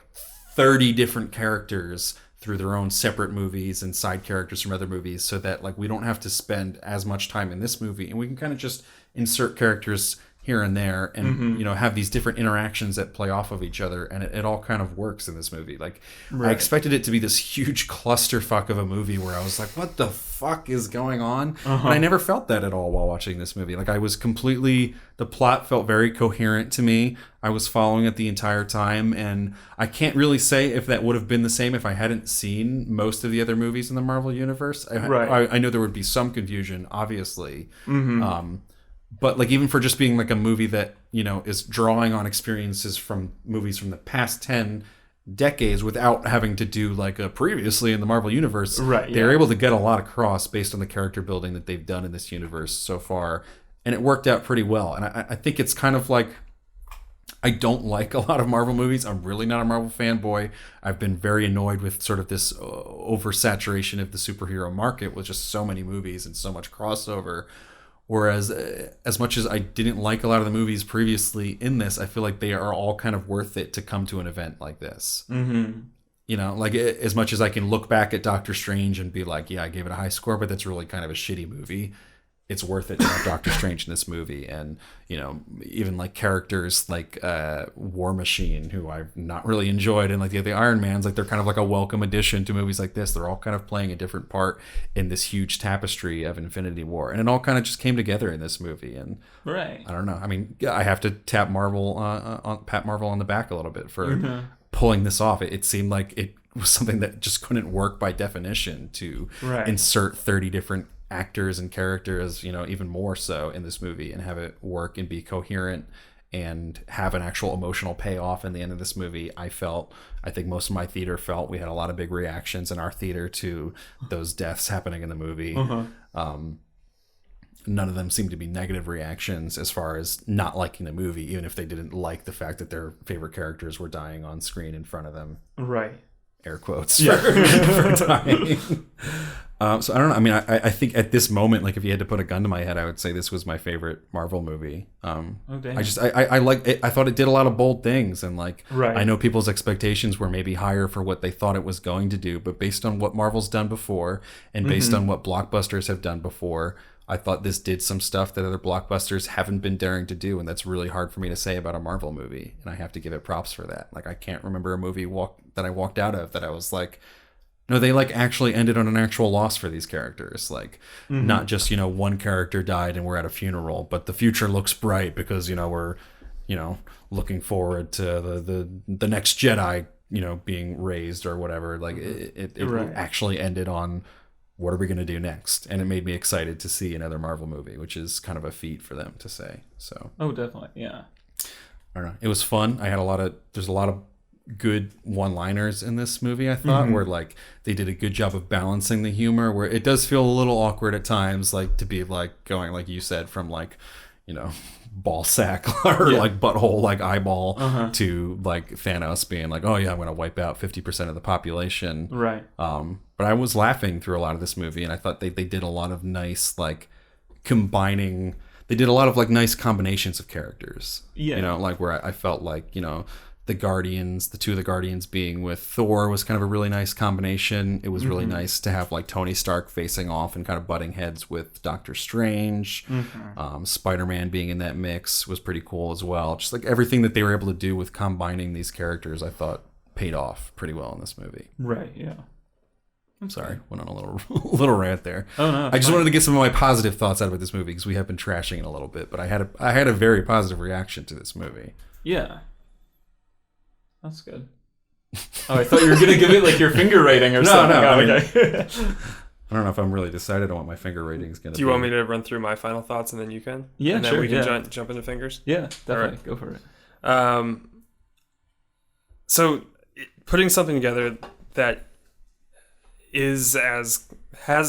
30 different characters through their own separate movies and side characters from other movies, so that like we don't have to spend as much time in this movie and we can kind of just insert characters here and there, and have these different interactions that play off of each other, and it all kind of works in this movie. Like, I expected it to be this huge clusterfuck of a movie where I was like, what the fuck is going on? And I never felt that at all while watching this movie. Like, I was the plot felt very coherent to me. I was following it the entire time, and I can't really say if that would have been the same if I hadn't seen most of the other movies in the Marvel Universe. I know there would be some confusion, obviously. But like, even for just being like a movie that, is drawing on experiences from movies from the past 10 decades without having to do like a previously in the Marvel Universe, they're able to get a lot across based on the character building that they've done in this universe so far. And it worked out pretty well. And I think it's kind of like, I don't like a lot of Marvel movies. I'm really not a Marvel fanboy. I've been very annoyed with sort of this oversaturation of the superhero market with just so many movies and so much crossover. Whereas, as much as I didn't like a lot of the movies previously in this, I feel like they are all kind of worth it to come to an event like this. Like, as much as I can look back at Doctor Strange and be like, yeah, I gave it a high score, but that's really kind of a shitty movie. It's worth it to have Doctor Strange in this movie. And, even like characters like War Machine, who I've not really enjoyed, and like the Iron Mans, like they're kind of like a welcome addition to movies like this. They're all kind of playing a different part in this huge tapestry of Infinity War. And it all kind of just came together in this movie. And I don't know. I mean, I have to tap pat Marvel on the back a little bit for pulling this off. It seemed like it was something that just couldn't work by definition to insert 30 different actors and characters, even more so in this movie, and have it work and be coherent and have an actual emotional payoff in the end of this movie. I think most of my theater felt. We had a lot of big reactions in our theater to those deaths happening in the movie. None of them seemed to be negative reactions as far as not liking the movie, even if they didn't like the fact that their favorite characters were dying on screen in front of them. Air quotes for dying. So I don't know. I mean, I think at this moment, like, if you had to put a gun to my head, I would say this was my favorite Marvel movie. I like it. I thought it did a lot of bold things, and like, I know people's expectations were maybe higher for what they thought it was going to do, but based on what Marvel's done before, and based on what blockbusters have done before, I thought this did some stuff that other blockbusters haven't been daring to do, and that's really hard for me to say about a Marvel movie, and I have to give it props for that. Like, I can't remember a movie that I walked out of that I was like, no, they like actually ended on an actual loss for these characters. Like, not just, one character died and we're at a funeral, but the future looks bright because, we're, looking forward to the next Jedi, being raised or whatever. Like, it actually ended on, what are we going to do next? And it made me excited to see another Marvel movie, which is kind of a feat for them to say. So. Oh, definitely. Yeah. I don't know. It was fun. There's a lot of good one-liners in this movie, I thought, where like they did a good job of balancing the humor, where it does feel a little awkward at times, like to be like going, like you said, from like, ball sack or like butthole, like eyeball to like Thanos being like, oh yeah, I'm going to wipe out 50% of the population. But I was laughing through a lot of this movie, and I thought they did a lot of nice, like, combining. They did a lot of like nice combinations of characters. Like where I felt like, the two of the Guardians being with Thor was kind of a really nice combination. It was really nice to have like Tony Stark facing off and kind of butting heads with Doctor Strange. Spider-Man being in that mix was pretty cool as well. Just like everything that they were able to do with combining these characters, I thought paid off pretty well in this movie. I'm sorry, went on a little rant there. Oh no, I just wanted to get some of my positive thoughts out about this movie because we have been trashing it a little bit, but I had a very positive reaction to this movie. Yeah. That's good. Oh, I thought you were going to give it like your finger rating or something. No. Okay. I don't know if I'm really decided on what my finger rating is going to be. Do you want me to run through my final thoughts and then you can? Yeah, and then sure. we can jump into fingers? Yeah, definitely. Right. Go for it. So putting something together that has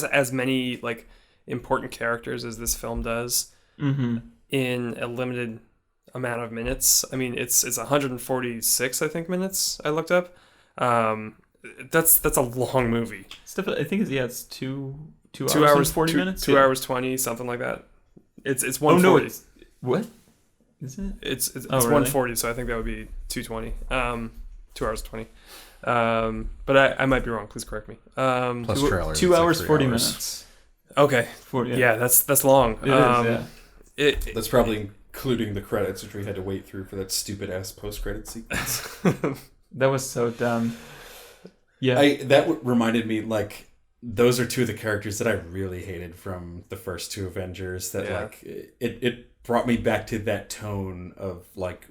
as many like important characters as this film does in a limited amount of minutes. I mean, it's 146, I think, minutes I looked up. That's a long movie. I think it's 2 hours 40 minutes. 2 hours 20, something like that. It's 140. Oh no, what? Is it? It's 140, so I think that would be 220. 2 hours 20. But I might be wrong. Please correct me. Plus trailer. 2 hours 40 minutes. Okay. 40. Yeah, that's long. It is, yeah. That's probably including the credits, which we had to wait through for that stupid ass post credit sequence. That was so dumb. Yeah. That reminded me, like, those are two of the characters that I really hated from the first two Avengers. That like it brought me back to that tone of like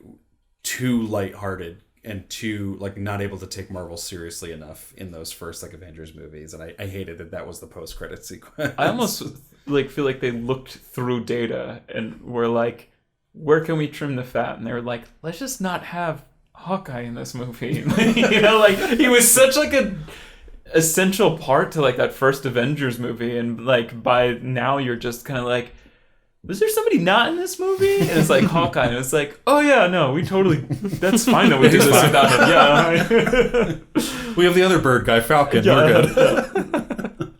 too lighthearted and too like not able to take Marvel seriously enough in those first like Avengers movies, and I hated that was the post credit sequence. I almost like feel like they looked through data and were like, where can we trim the fat? And they were like, let's just not have Hawkeye in this movie. You know, like he was such like a essential part to like that first Avengers movie, and like by now you're just kind of like, was there somebody not in this movie? And it's like Hawkeye, and it's like, oh yeah, no, we totally, that's fine that we do this without him. Yeah, we have the other bird guy, Falcon. Yeah. We're good.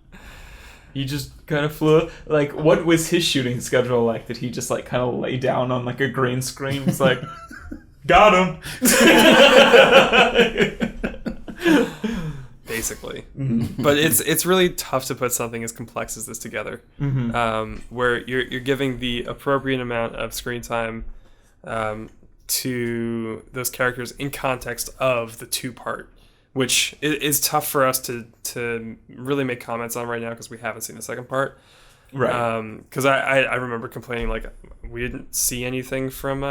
He just kind of flew. Like, what was his shooting schedule like? Did he just like kind of lay down on like a green screen? It's like, got him. Basically. But it's really tough to put something as complex as this together, where you're giving the appropriate amount of screen time to those characters in context of the two-part, which is tough for us to really make comments on right now because we haven't seen the second part. Right. Because I remember complaining like we didn't see anything from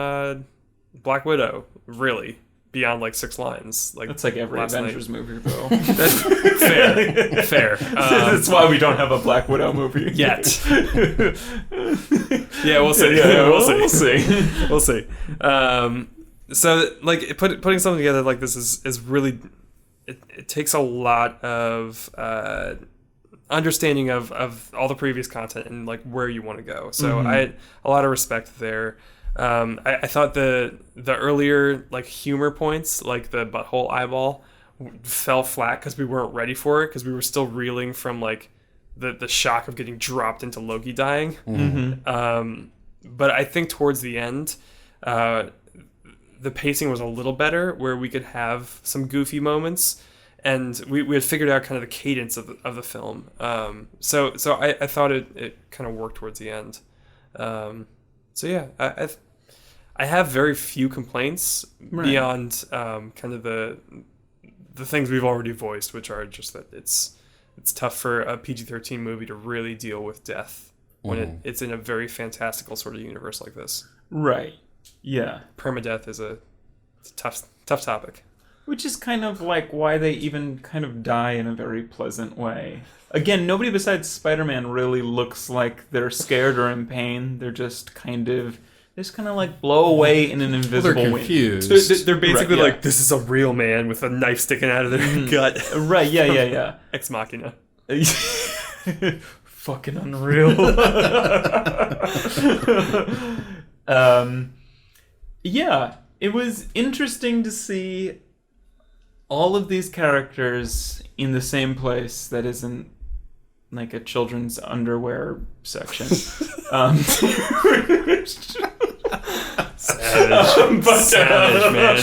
Black Widow, really. Beyond like 6 lines, like that's like every Avengers movie, though. That's fair. That's why we don't have a Black Widow movie yet. Yeah, we'll see. Yeah, we'll see. So like putting something together like this is really it takes a lot of understanding of all the previous content and like where you want to go. So I had a lot of respect there. I thought the earlier like humor points, like the butthole eyeball, fell flat because we weren't ready for it because we were still reeling from like the shock of getting dropped into Loki dying. But I think towards the end, the pacing was a little better where we could have some goofy moments, and we had figured out kind of the cadence of the film. So I thought it kind of worked towards the end. So yeah, I have very few complaints beyond kind of the things we've already voiced, which are just that it's tough for a PG-13 movie to really deal with death when it's in a very fantastical sort of universe like this. Right. Yeah. Permadeath is a tough topic. Which is kind of like why they even kind of die in a very pleasant way. Again, nobody besides Spider-Man really looks like they're scared or in pain. They're just kind of like blow away in an invisible they're wind. confused. They're basically Right, yeah. like, this is a real man with a knife sticking out of their gut. Right, yeah. Ex Machina. Fucking unreal. Yeah, it was interesting to see all of these characters in the same place that isn't like a children's underwear section. Savage, man.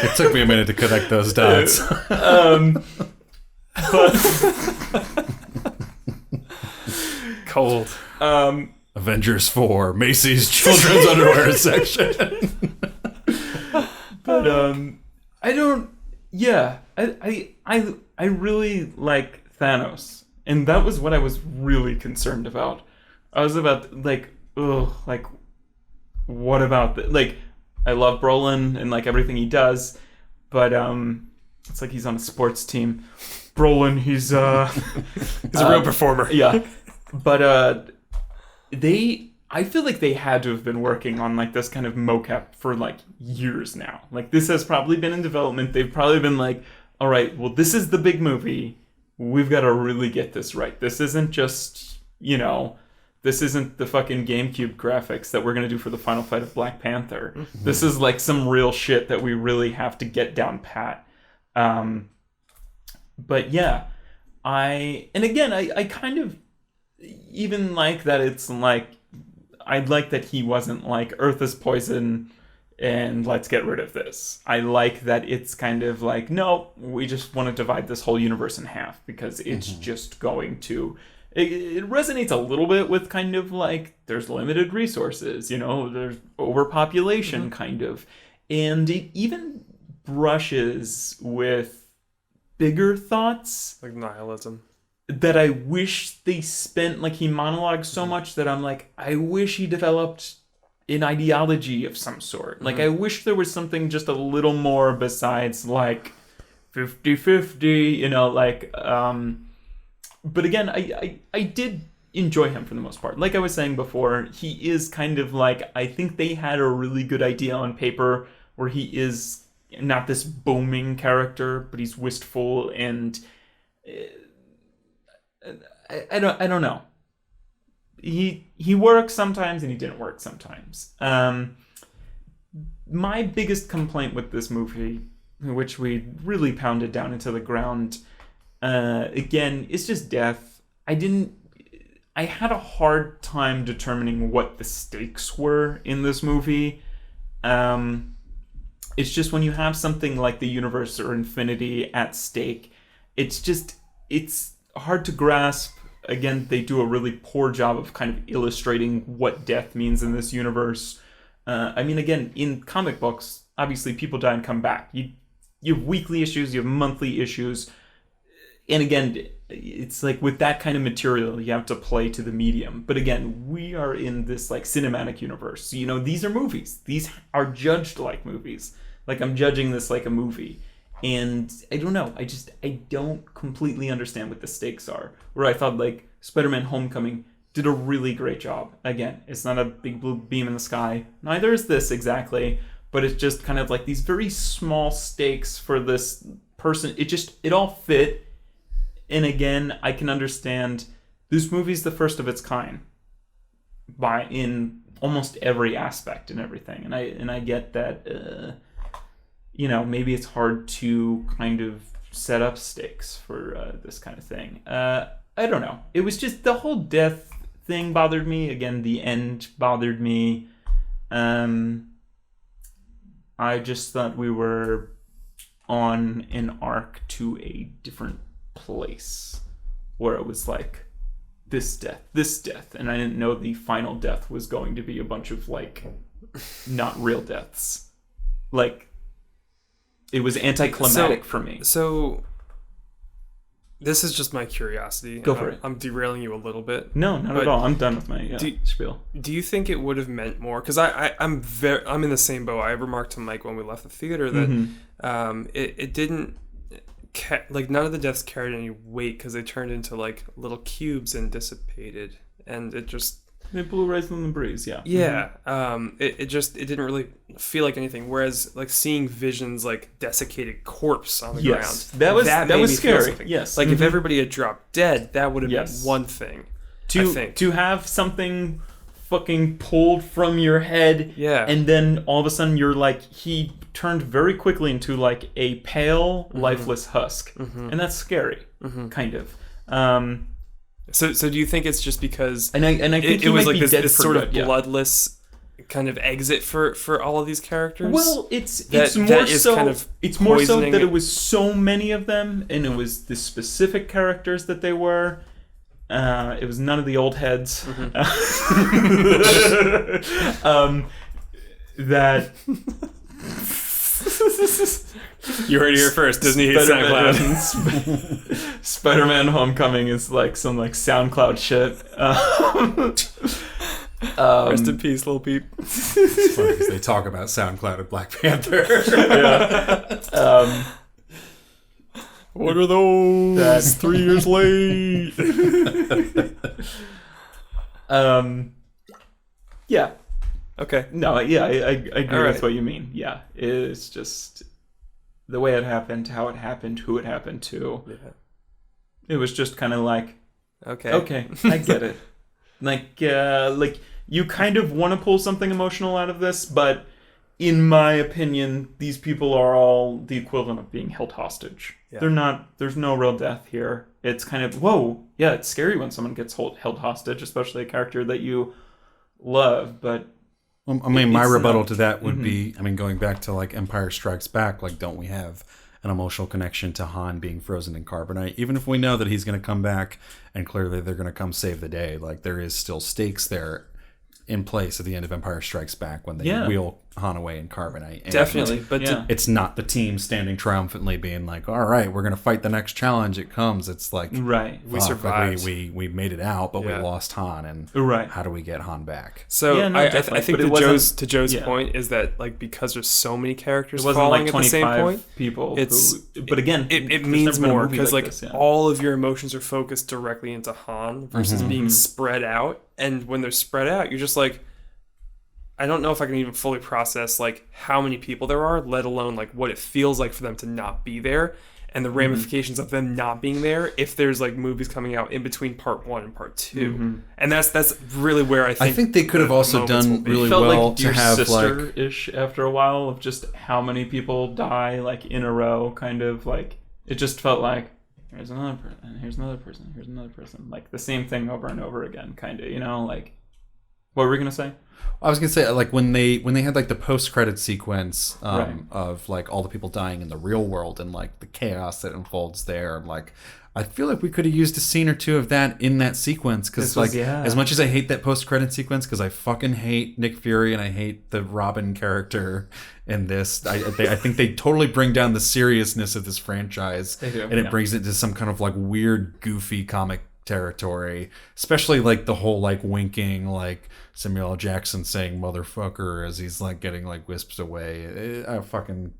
It took me a minute to connect those dots. Cold. Avengers 4, Macy's children's underwear section. But I don't. Yeah, I really like Thanos, and that was what I was really concerned about. I was about like, what about like? I love Brolin and like everything he does, but it's like he's on a sports team. Brolin, he's a real performer. Yeah, but I feel like they had to have been working on like this kind of mocap for like years now. Like this has probably been in development. They've probably been like, all right, well, this is the big movie. We've got to really get this right. This isn't just, this isn't the fucking GameCube graphics that we're going to do for the final fight of Black Panther. Mm-hmm. This is like some real shit that we really have to get down pat. But yeah, I kind of even like that it's like, I'd like that he wasn't like, Earth is poison and let's get rid of this. I like that it's kind of like, no, we just want to divide this whole universe in half because it's just going to it resonates a little bit with kind of like there's limited resources, there's overpopulation kind of. And it even brushes with bigger thoughts. Like nihilism. That I wish they spent, like he monologues so much that I'm like, I wish he developed an ideology of some sort. Like I wish there was something just a little more besides like 50-50, but again, I did enjoy him for the most part. Like I was saying before, he is kind of like, I think they had a really good idea on paper where he is not this booming character, but he's wistful and I don't know. He works sometimes and he didn't work sometimes. My biggest complaint with this movie, which we really pounded down into the ground, again, is just death. I had a hard time determining what the stakes were in this movie. It's just when you have something like the universe or infinity at stake, it's hard to grasp. Again, they do a really poor job of kind of illustrating what death means in this universe. Again, in comic books, obviously people die and come back. You have weekly issues, you have monthly issues. And again, it's like with that kind of material, you have to play to the medium. But again, we are in this like cinematic universe. So, these are movies. These are judged like movies. Like I'm judging this like a movie. And I don't know. I don't completely understand what the stakes are. Where I thought like Spider-Man Homecoming did a really great job. Again, it's not a big blue beam in the sky. Neither is this exactly. But it's just kind of like these very small stakes for this person. It all fit. And again, I can understand this movie's the first of its kind in almost every aspect and everything. And I get that maybe it's hard to kind of set up stakes for this kind of thing. I don't know. It was just the whole death thing bothered me. Again, the end bothered me. I just thought we were on an arc to a different place where it was like this death. And I didn't know the final death was going to be a bunch of like not real deaths. Like, it was anticlimactic for me. So, this is just my curiosity. Go for it. I'm derailing you a little bit. No, not at all. I'm done with my spiel. Do you think it would have meant more? Because I'm in the same boat. I remarked to Mike when we left the theater that it didn't none of the deaths carried any weight because they turned into like little cubes and dissipated, and it just. It blew right in the breeze, yeah. Yeah, it didn't really feel like anything. Whereas, like seeing Vision's like desiccated corpse on the ground, that was scary. Yes, like if everybody had dropped dead, that would have been one thing. To have something fucking pulled from your head, and then all of a sudden you're like, he turned very quickly into like a pale, lifeless husk, and that's scary, kind of. So do you think it's just because and I think it was like this sort of good, bloodless kind of exit for all of these characters? Well, it's more so that it was so many of them, and it was the specific characters that they were. It was none of the old heads. That. You heard it here first. Disney hates SoundCloud. Spider-Man Homecoming is like some like SoundCloud shit. Rest in peace, Lil Peep. It's funny because they talk about SoundCloud and Black Panther. What are those? That's 3 years late. Yeah. Okay. No, yeah, I agree with what you mean. Yeah, it's just the way it happened, how it happened, who it happened to. Yeah. It was just kind of like, okay, I get it. Like you kind of want to pull something emotional out of this, but in my opinion, these people are all the equivalent of being held hostage. Yeah. They're not. There's no real death here. It's kind of it's scary when someone gets held hostage, especially a character that you love, but. I mean, my rebuttal to that would be, going back to like Empire Strikes Back, like, don't we have an emotional connection to Han being frozen in carbonite. Even if we know that he's going to come back and clearly they're going to come save the day, like there is still stakes there in place at the end of Empire Strikes Back when they wheel Han away in carbonite. And Definitely, but it's not the team standing triumphantly being like, all right, we're going to fight the next challenge. It comes. It's like, we survived. Like we made it out, but we lost Han. And how do we get Han back? So I think to Joe's point is that like because there's so many characters falling at the same point, people. But again, it means more because like all of your emotions are focused directly into Han versus being spread out. And when they're spread out, you're just like, I don't know if I can even fully process like how many people there are, let alone like what it feels like for them to not be there and the ramifications of them not being there if there's like movies coming out in between part 1 and part 2. And that's really where I think they could have also done really felt well like to have sister-ish after a while of just how many people die like in a row, kind of like it just felt like here's another person, here's another person, here's another person, like the same thing over and over again, kind of, you know, like what were we gonna say? I was gonna say like when they had like the post-credit sequence of like all the people dying in the real world and like the chaos that unfolds there, like I feel like we could have used a scene or two of that in that sequence because like as much as I hate that post-credit sequence because I fucking hate Nick Fury and I hate the Robin character in this, I think they totally bring down the seriousness of this franchise and it brings it to some kind of like weird goofy comic territory, especially like the whole like winking like Samuel L. Jackson saying motherfucker as he's like getting like wisps away. I fucking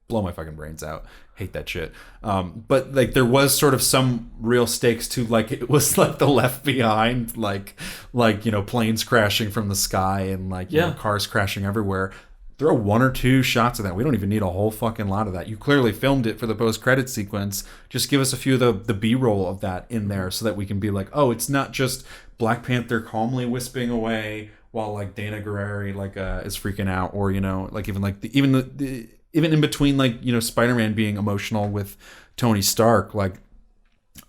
blow my fucking brains out. Hate that shit. But like there was sort of some real stakes to like it was like the Left Behind like you know planes crashing from the sky and like you know, cars crashing everywhere. Throw 1 or 2 shots of that. We don't even need a whole fucking lot of that. You clearly filmed it for the post-credit sequence. Just give us a few of the B-roll of that in there so that we can be like, oh, it's not just Black Panther calmly wisping away while like Dana Guerreri like is freaking out, or you know, like even like even in between like you know Spider-Man being emotional with Tony Stark. Like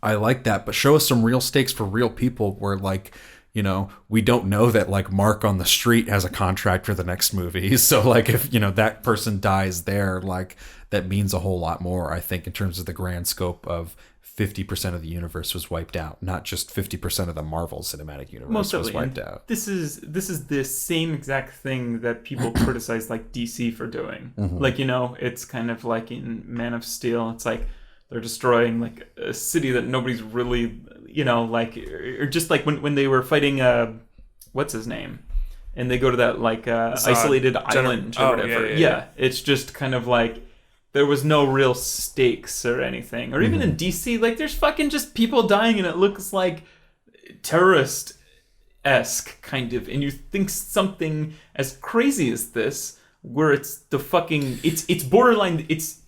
I like that, but show us some real stakes for real people where like. You know, we don't know that like Mark on the street has a contract for the next movie. So like if, you know, that person dies there, like that means a whole lot more, I think, in terms of the grand scope of 50% of the universe was wiped out, not just 50% of the Marvel Cinematic Universe was wiped out. This is the same exact thing that people criticize like DC for doing. Like, you know, it's kind of like in Man of Steel, it's like they're destroying like a city that nobody's really, you know, like, or just like when they were fighting, what's his name? And they go to that like isolated island or whatever. Yeah, it's just kind of like there was no real stakes or anything. Or even in DC, like there's fucking just people dying and it looks like terrorist-esque kind of. And you think something as crazy as this, where it's the fucking, it's borderline, it's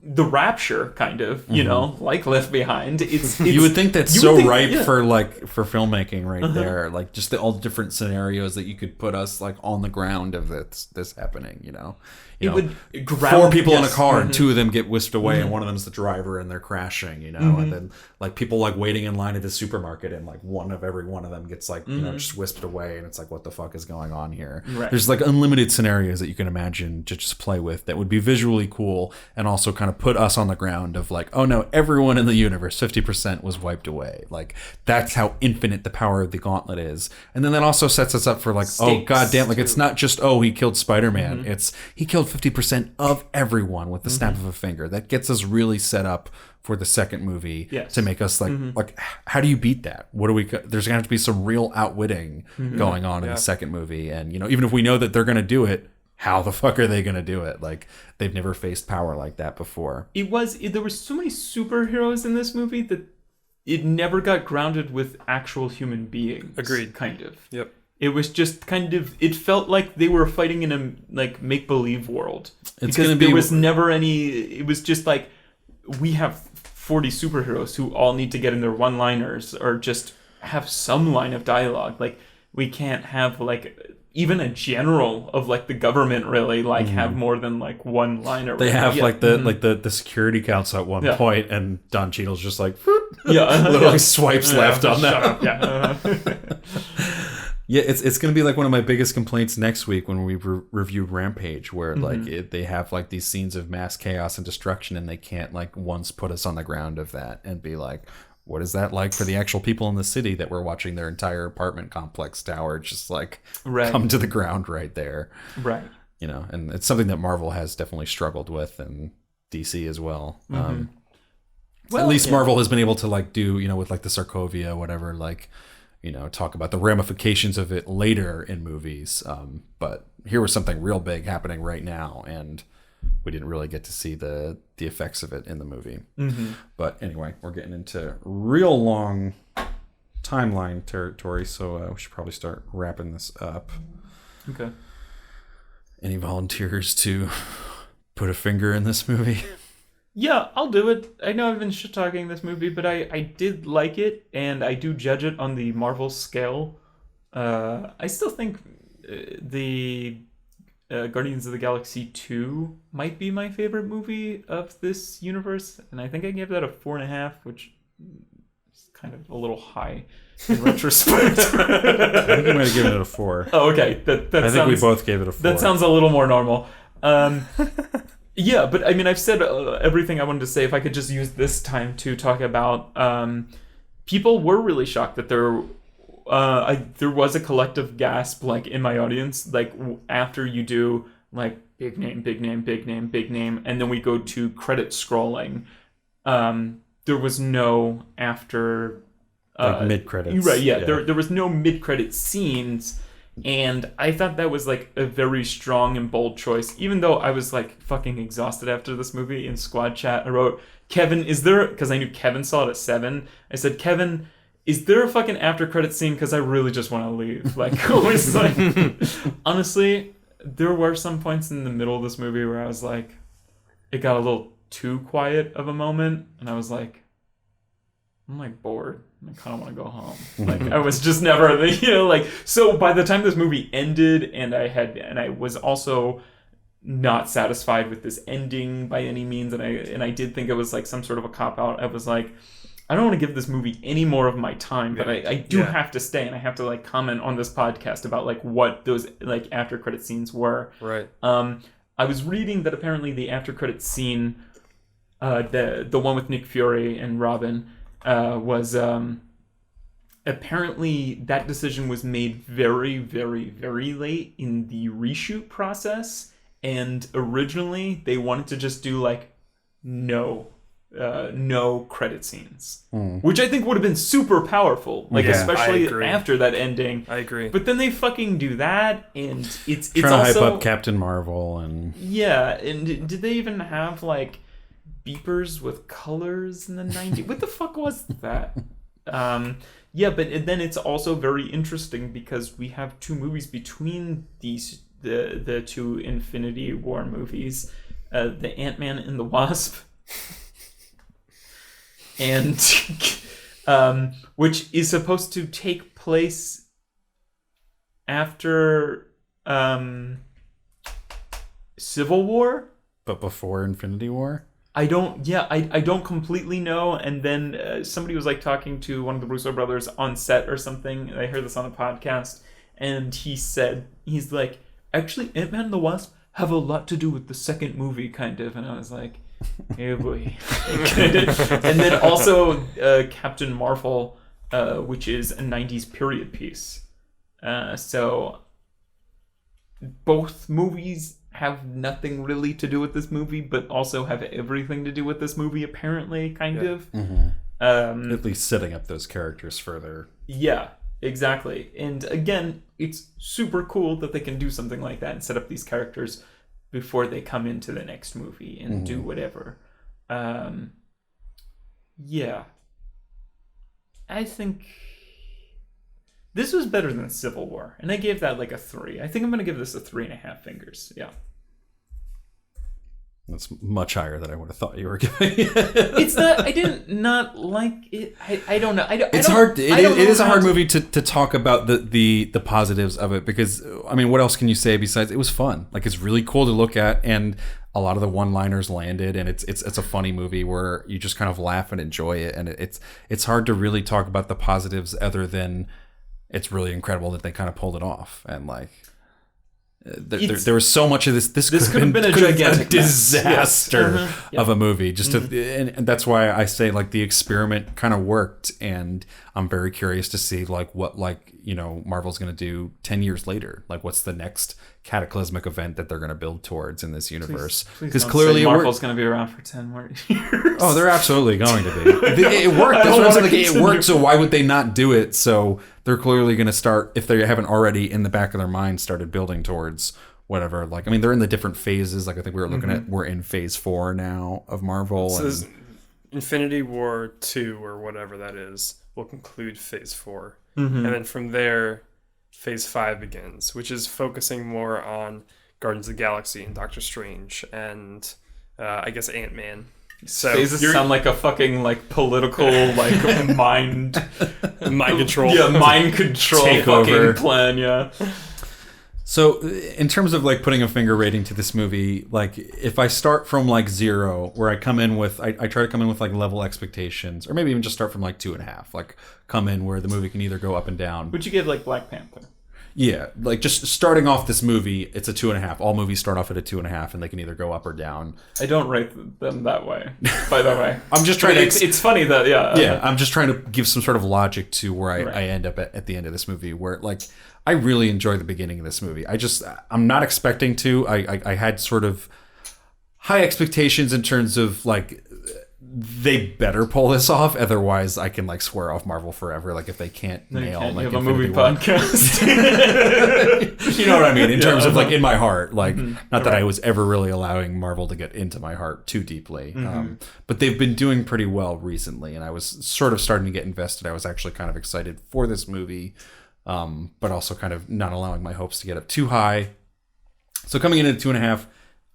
the Rapture kind of, you know, like Left Behind. It's you would think that's so ripe for filmmaking right there, like just all the different scenarios that you could put us like on the ground of this happening, you know. You know, would 4 people in a car and 2 of them get whisked away and one of them's the driver and they're crashing, you know, and then like people like waiting in line at the supermarket and like every one of them gets like you know just whisked away and it's like what the fuck is going on here. There's like unlimited scenarios that you can imagine to just play with that would be visually cool and also kind of put us on the ground of like, oh no, everyone in the universe 50% was wiped away. Like that's how infinite the power of the gauntlet is. And then that also sets us up for like, stakes, oh goddamn, like it's not just he killed Spider-Man, it's he killed 50% of everyone with the snap of a finger. That gets us really set up for the second movie to make us like how do you beat that? What do we? There's gonna have to be some real outwitting going on in the second movie, and you know, even if we know that they're gonna do it, how the fuck are they gonna do it? Like they've never faced power like that before. There were so many superheroes in this movie that it never got grounded with actual human beings. Agreed. Kind of. Yep. It was just kind of, it felt like they were fighting in a like make-believe world. There was never any, it was just like, we have 40 superheroes who all need to get in their one-liners or just have some line of dialogue. Like, we can't have like, even a general of like the government really like have more than like one liner. They have like the Security Council at one point and Don Cheadle's just like, literally swipes left on that. Yeah, it's going to be like one of my biggest complaints next week when we review Rampage, where they have like these scenes of mass chaos and destruction, and they can't like once put us on the ground of that and be like, what is that like for the actual people in the city that we're watching their entire apartment complex tower just like come to the ground right there, right? You know, and it's something that Marvel has definitely struggled with, and DC as well. Well, at least Marvel has been able to like do, you know, with like the Sokovia, whatever, like, you know, talk about the ramifications of it later in movies. But here was something real big happening right now, and we didn't really get to see the effects of it in the movie. But anyway, we're getting into real long timeline territory, so we should probably start wrapping this up. Okay. Any volunteers to put a finger in this movie? Yeah, I'll do it. I know I've been shit-talking this movie, but I did like it, and I do judge it on the Marvel scale. I still think the Guardians of the Galaxy 2 might be my favorite movie of this universe, and I think I gave that a 4.5, which is kind of a little high in retrospect. I think you might have given it a 4. Oh, okay. I think we both gave it a 4. That sounds a little more normal. Yeah, but I mean, I've said everything I wanted to say. If I could just use this time to talk about, people were really shocked that there was a collective gasp, like, in my audience, like, after you do, like, big name, big name, big name, big name, and then we go to credit scrolling. There was no after... like mid-credits. Right, yeah. There was no mid-credit scenes, and I thought that was, like, a very strong and bold choice. Even though I was, like, fucking exhausted after this movie, in squad chat, I wrote, Kevin, is there... Because I knew Kevin saw it at 7. I said, Kevin, is there a fucking after-credit scene? Because I really just want to leave. Like, it was like... Honestly, there were some points in the middle of this movie where I was like... It got a little too quiet of a moment, and I was like... I'm, like, bored. I kind of want to go home. Like, I was just never, you know, like, so by the time this movie ended, and I was also not satisfied with this ending by any means, and I did think it was like some sort of a cop-out. I was like, I don't want to give this movie any more of my time, but I do have to stay, and I have to, like, comment on this podcast about, like, what those, like, after-credit scenes were. Right. I was reading that apparently the after-credit scene, the one with Nick Fury and Robin, was apparently that decision was made very, very, very late in the reshoot process, and originally they wanted to just do like no credit scenes, which I think would have been super powerful, like especially after that ending. I agree. But then they fucking do that, and it's trying also to hype up Captain Marvel and and did they even have like beepers with colors in the 90s? What the fuck was that? But then it's also very interesting because we have two movies between these the two Infinity War movies, the Ant-Man and the Wasp, and which is supposed to take place after Civil War, but before Infinity War. I don't completely know. And then somebody was like talking to one of the Russo brothers on set or something. I heard this on a podcast, and he said, he's like, actually, Ant-Man and the Wasp have a lot to do with the second movie, kind of. And I was like, hey boy. And then also Captain Marvel, which is a 90s period piece. So both movies have nothing really to do with this movie, but also have everything to do with this movie, apparently, kind of. At least setting up those characters further. Yeah, exactly. And again, it's super cool that they can do something like that and set up these characters before they come into the next movie and do whatever. Yeah. I think this was better than Civil War, and I gave that like a 3. I think I'm going to give this a 3.5 fingers. Yeah. That's much higher than I would have thought you were giving. It's not. I didn't not like it. I don't know. It's hard. It is a hard movie to talk about the positives of it, because I mean, what else can you say besides it was fun? Like, it's really cool to look at, and a lot of the one-liners landed, and it's a funny movie where you just kind of laugh and enjoy it, and it's hard to really talk about the positives other than it's really incredible that they kind of pulled it off. And like, there was so much of this. This could have been a gigantic disaster of a movie. Just and that's why I say like the experiment kind of worked, and I'm very curious to see like what Marvel's going to do 10 years later. Like, what's the next cataclysmic event that they're going to build towards in this universe? Because clearly Marvel's going to be around for 10 more years. Oh, they're absolutely going to be. It worked. That's what I'm saying. It worked. So why would they not do it? So they're clearly going to start, if they haven't already in the back of their mind started building towards whatever. Like, I mean, they're in the different phases. Like, I think we were looking at, we're in phase 4 now of Marvel. So Infinity War 2 or whatever that is will conclude phase 4. And then from there, phase 5 begins, which is focusing more on Guardians of the Galaxy and Doctor Strange and I guess Ant-Man. So phases sound like a fucking like political like mind control. Yeah, mind control Takeover. Fucking plan, yeah. So in terms of like putting a finger rating to this movie, like if I start from like 0, where I come in with, I try to come in with like level expectations, or maybe even just start from like 2.5, like come in where the movie can either go up and down. Would you give like Black Panther? Yeah, like just starting off this movie, it's a 2.5. All movies start off at a 2.5, and they can either go up or down. I don't rate them that way, by the way. I'm just trying to. It's funny that I'm just trying to give some sort of logic to where I end up at the end of this movie, where like I really enjoy the beginning of this movie. I'm not expecting to. I had sort of high expectations in terms of like they better pull this off, otherwise I can like swear off Marvel forever. Like if they can't nail like you have a Infinity movie War. podcast. You know what I mean? In terms of like in my heart, like not that I was ever really allowing Marvel to get into my heart too deeply. But they've been doing pretty well recently, and I was sort of starting to get invested. I was actually kind of excited for this movie, but also kind of not allowing my hopes to get up too high. So coming in at 2.5,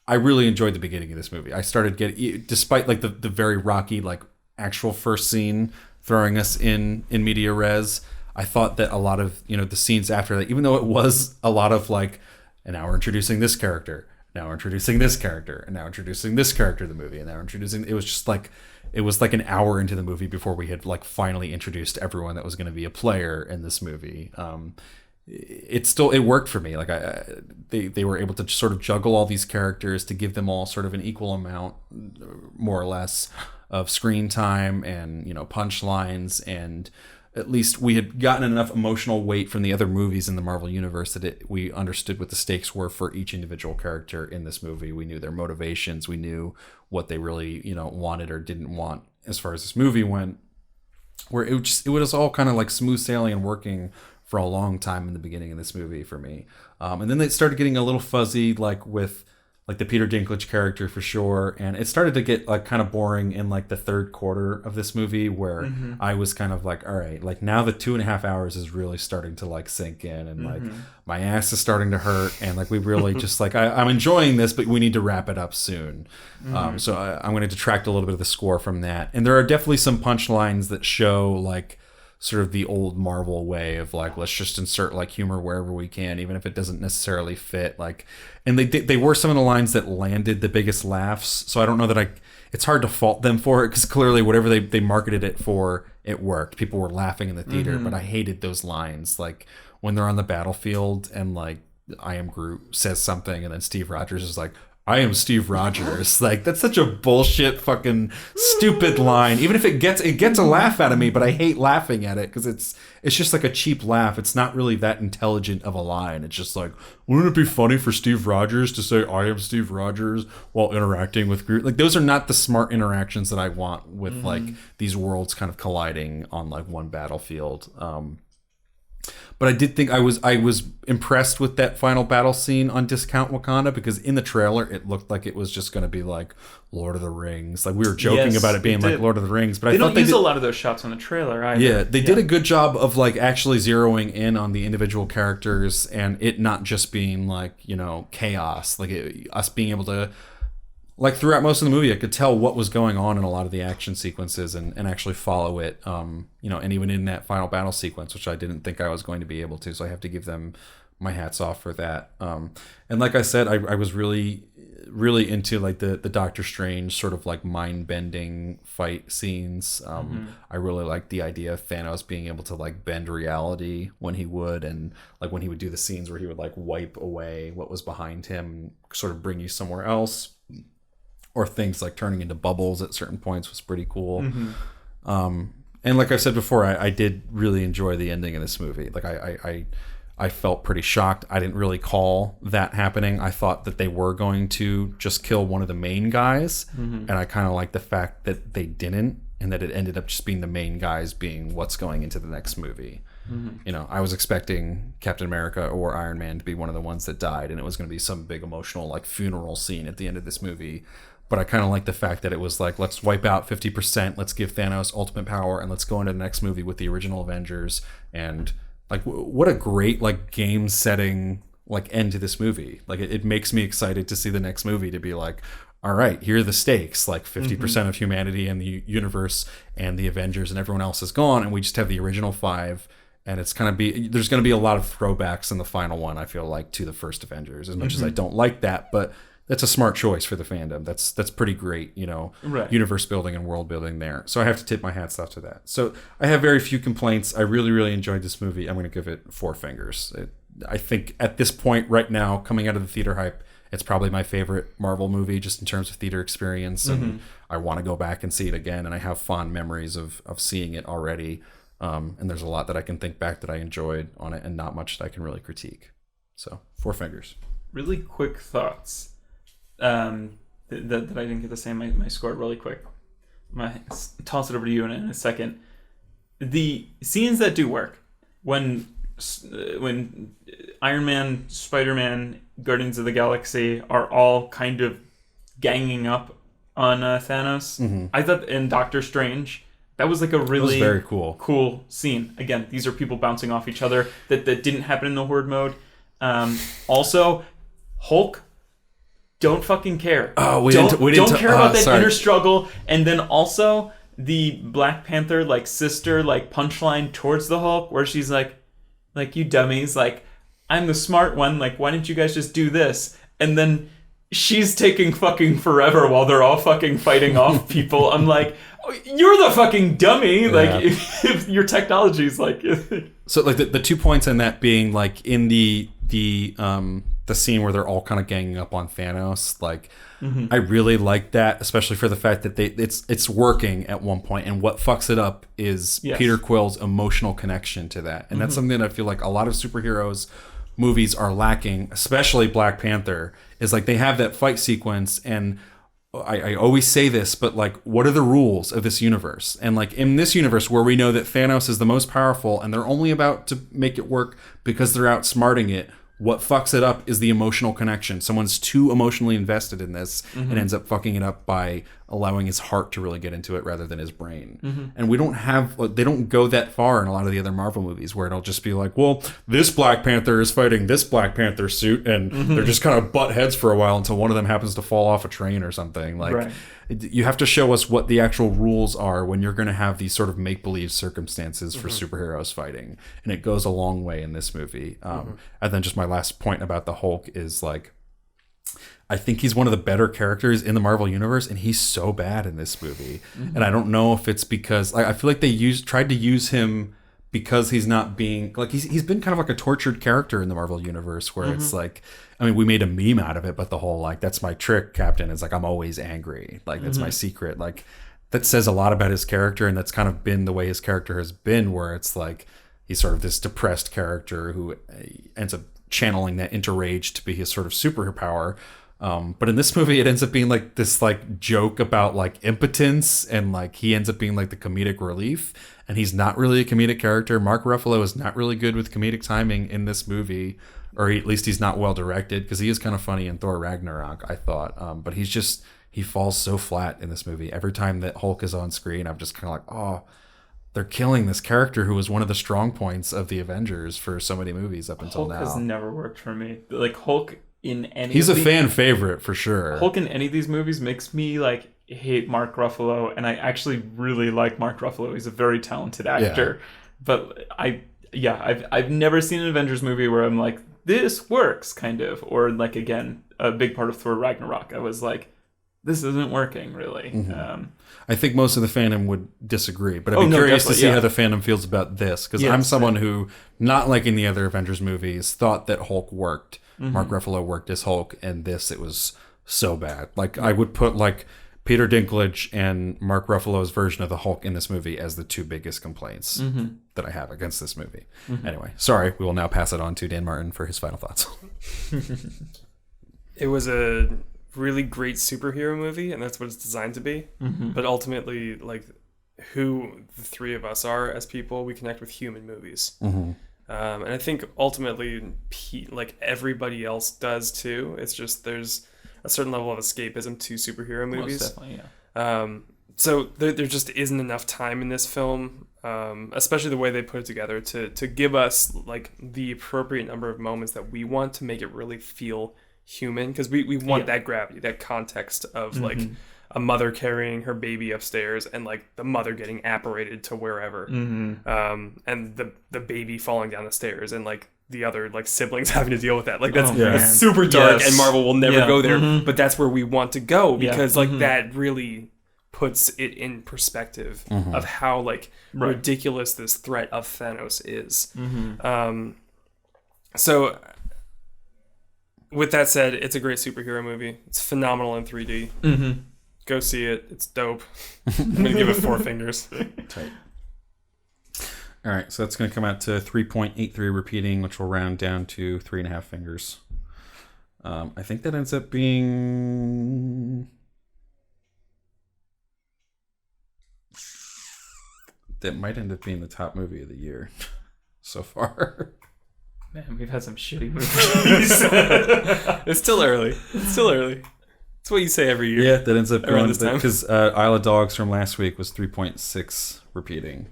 I really enjoyed the beginning of this movie. I started getting, despite like the very rocky like actual first scene throwing us in media res, I thought that a lot of the scenes after that, even though it was a lot of like, and now we're introducing this character, now we're introducing this character, and now introducing this character to the movie, and now we're introducing, it was like an hour into the movie before we had like finally introduced everyone that was going to be a player in this movie. It worked for me. Like they were able to sort of juggle all these characters to give them all sort of an equal amount, more or less, of screen time and punchlines, and at least we had gotten enough emotional weight from the other movies in the Marvel universe that we understood what the stakes were for each individual character in this movie. We knew their motivations. We knew what they really wanted or didn't want as far as this movie went. Where it was all kind of like smooth sailing and working for a long time in the beginning of this movie for me. And then it started getting a little fuzzy, like with like the Peter Dinklage character for sure. And it started to get like kind of boring in like the third quarter of this movie, where I was kind of like, all right, like now the 2.5 hours is really starting to like sink in, and like my ass is starting to hurt. And like we really just like, I'm enjoying this, but we need to wrap it up soon. So I'm going to detract a little bit of the score from that. And there are definitely some punchlines that show like sort of the old Marvel way of like, let's just insert like humor wherever we can, even if it doesn't necessarily fit. Like, and they were some of the lines that landed the biggest laughs. So I don't know that it's hard to fault them for it, because clearly whatever they marketed it for, it worked. People were laughing in the theater, but I hated those lines. Like when they're on the battlefield and like I Am Groot says something, and then Steve Rogers is like, I am Steve Rogers. Like, that's such a bullshit fucking stupid line. Even if it gets a laugh out of me, but I hate laughing at it because it's just like a cheap laugh. It's not really that intelligent of a line. It's just like, wouldn't it be funny for Steve Rogers to say I am Steve Rogers while interacting with Groot? Like, those are not the smart interactions that I want with like these worlds kind of colliding on like one battlefield. But I did think I was impressed with that final battle scene on Discount Wakanda, because in the trailer it looked like it was just going to be like Lord of the Rings. Like we were joking about it being like Lord of the Rings, but I thought they don't use a lot of those shots on the trailer either. Yeah, they did a good job of like actually zeroing in on the individual characters, and it not just being like chaos. Like us being able to, like throughout most of the movie, I could tell what was going on in a lot of the action sequences and actually follow it. And even in that final battle sequence, which I didn't think I was going to be able to. So I have to give them my hats off for that. And like I said, I was really really into like the Doctor Strange sort of like mind bending fight scenes. I really like the idea of Thanos being able to like bend reality when he would, and like when he would do the scenes where he would like wipe away what was behind him, sort of bring you somewhere else, or things like turning into bubbles at certain points was pretty cool. And like I said before, I did really enjoy the ending of this movie. Like I felt pretty shocked. I didn't really call that happening. I thought that they were going to just kill one of the main guys. And I kind of like the fact that they didn't, and that it ended up just being the main guys being what's going into the next movie. You know, I was expecting Captain America or Iron Man to be one of the ones that died, and it was going to be some big emotional like funeral scene at the end of this movie. But I kind of like the fact that it was like, let's wipe out 50%, let's give Thanos ultimate power, and let's go into the next movie with the original Avengers. And like, what a great like game setting like end to this movie. Like it makes me excited to see the next movie, to be like, all right, here are the stakes. Like 50% of humanity and the universe and the Avengers and everyone else is gone, and we just have the original 5. And it's kind of there's going to be a lot of throwbacks in the final one, I feel like, to the first Avengers, as much as I don't like that, but that's a smart choice for the fandom. That's pretty great, you know, universe building and world building there. So I have to tip my hats off to that. So I have very few complaints. I really, really enjoyed this movie. I'm going to give it 4 fingers. I think at this point right now, coming out of the theater hype, it's probably my favorite Marvel movie just in terms of theater experience. And I want to go back and see it again. And I have fond memories of seeing it already. And there's a lot that I can think back that I enjoyed on it, and not much that I can really critique. So 4 fingers. Really quick thoughts. That I didn't get to say my score really quick. Toss it over to you in a second. The scenes that do work, when Iron Man, Spider-Man, Guardians of the Galaxy are all kind of ganging up on Thanos. I thought in Doctor Strange, that was like a really very cool scene. Again, these are people bouncing off each other that didn't happen in the Horde mode. Also, Hulk, don't fucking care. Oh, we don't didn't care about that inner struggle. And then also the Black Panther like sister like punchline towards the Hulk, where she's like you dummies, like I'm the smart one, like why didn't you guys just do this? And then she's taking fucking forever while they're all fucking fighting off people. I'm like, oh, you're the fucking dummy. Like if your technology's like. So like the 2 points in that being like in the scene where they're all kind of ganging up on Thanos, like I really like that, especially for the fact that it's working at one point, and what fucks it up is Peter Quill's emotional connection to that, and that's something that I feel like a lot of superheroes movies are lacking, especially Black Panther, is like they have that fight sequence, and I always say this, but like, what are the rules of this universe? And like in this universe where we know that Thanos is the most powerful and they're only about to make it work because they're outsmarting it, what fucks it up is the emotional connection. Someone's too emotionally invested in this and ends up fucking it up by allowing his heart to really get into it rather than his brain. And we don't have, they don't go that far in a lot of the other Marvel movies where it'll just be like, well, this Black Panther is fighting this Black Panther suit, and they're just kind of butt heads for a while until one of them happens to fall off a train or something. Like, you have to show us what the actual rules are when you're going to have these sort of make-believe circumstances for superheroes fighting. And it goes a long way in this movie. And then just my last point about the Hulk is like, I think he's one of the better characters in the Marvel universe, and he's so bad in this movie. And I don't know if it's because I feel like they tried to use him because he's not being like, he's been kind of like a tortured character in the Marvel universe, where it's like, I mean, we made a meme out of it, but the whole like, that's my trick, Captain, is like, I'm always angry, like that's my secret. Like that says a lot about his character, and that's kind of been the way his character has been, where it's like he's sort of this depressed character who ends up channeling that into rage to be his sort of superpower. But in this movie, it ends up being like this like joke about like impotence, and like he ends up being like the comedic relief, and he's not really a comedic character. Mark Ruffalo is not really good with comedic timing in this movie, or at least he's not well directed, because he is kind of funny in Thor Ragnarok, I thought. But he falls so flat in this movie. Every time that Hulk is on screen, I'm just kind of like, oh, they're killing this character who was one of the strong points of the Avengers for so many movies up until now. Hulk has never worked for me. Like Hulk in any He's a fan favorite for sure. Hulk in any of these movies makes me like hate Mark Ruffalo, and I actually really like Mark Ruffalo. He's a very talented actor. But I've never seen an Avengers movie where I'm like, this works, kind of. Or like, again, a big part of Thor Ragnarok, I was like, this isn't working, really. I think most of the fandom would disagree, but I'd be curious to see how the fandom feels about this, because I'm someone who, not liking the other Avengers movies, thought that Hulk worked. Mark Ruffalo worked as Hulk, and it was so bad. Like, I would put, like, Peter Dinklage and Mark Ruffalo's version of the Hulk in this movie as the two biggest complaints that I have against this movie. Anyway, sorry, we will now pass it on to Dan Martin for his final thoughts. It was a really great superhero movie, and that's what it's designed to be. But ultimately, like, who the three of us are as people, we connect with human movies. And I think ultimately, like, everybody else does too. It's just there's a certain level of escapism to superhero movies. Most definitely, yeah. So there just isn't enough time in this film, especially the way they put it together, to give us, like, the appropriate number of moments that we want to make it really feel human, because we want that gravity, that context of like a mother carrying her baby upstairs and like the mother getting apparated to wherever, and the baby falling down the stairs and like the other like siblings having to deal with that. Like that's super dark, and Marvel will never go there, but that's where we want to go, because like that really puts it in perspective of how like ridiculous this threat of Thanos is. So with that said, it's a great superhero movie. It's phenomenal in 3D. Go see it. It's dope. I'm going to give it 4 fingers. Tight. All right, so that's going to come out to 3.83 repeating, which will round down to 3.5 fingers. I think that ends up being... That might end up being the top movie of the year so far. Man, we've had some shitty movies. It's still early. It's what you say every year. Yeah, that ends up around going this time. because Isle of Dogs from last week was 3.6 repeating.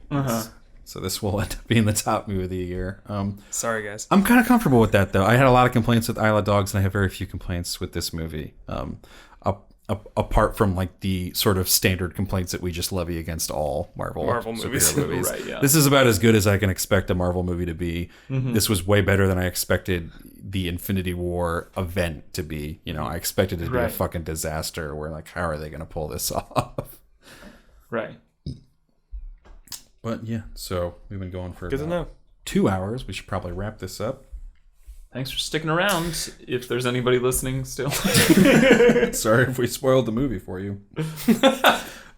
So this will end up being the top movie of the year. Sorry, guys. I'm kind of comfortable with that, though. I had a lot of complaints with Isle of Dogs, and I have very few complaints with this movie. Apart from like the sort of standard complaints that we just levy against all Marvel movies. movies. Right, yeah. This is about as good as I can expect a Marvel movie to be. This was way better than I expected the Infinity War event to be. You know, I expected it to be a fucking disaster. Where like, how are they going to pull this off? Right. But yeah, so we've been going for Good to know. 2 hours. We should probably wrap this up. Thanks for sticking around, if there's anybody listening still. Sorry if we spoiled the movie for you.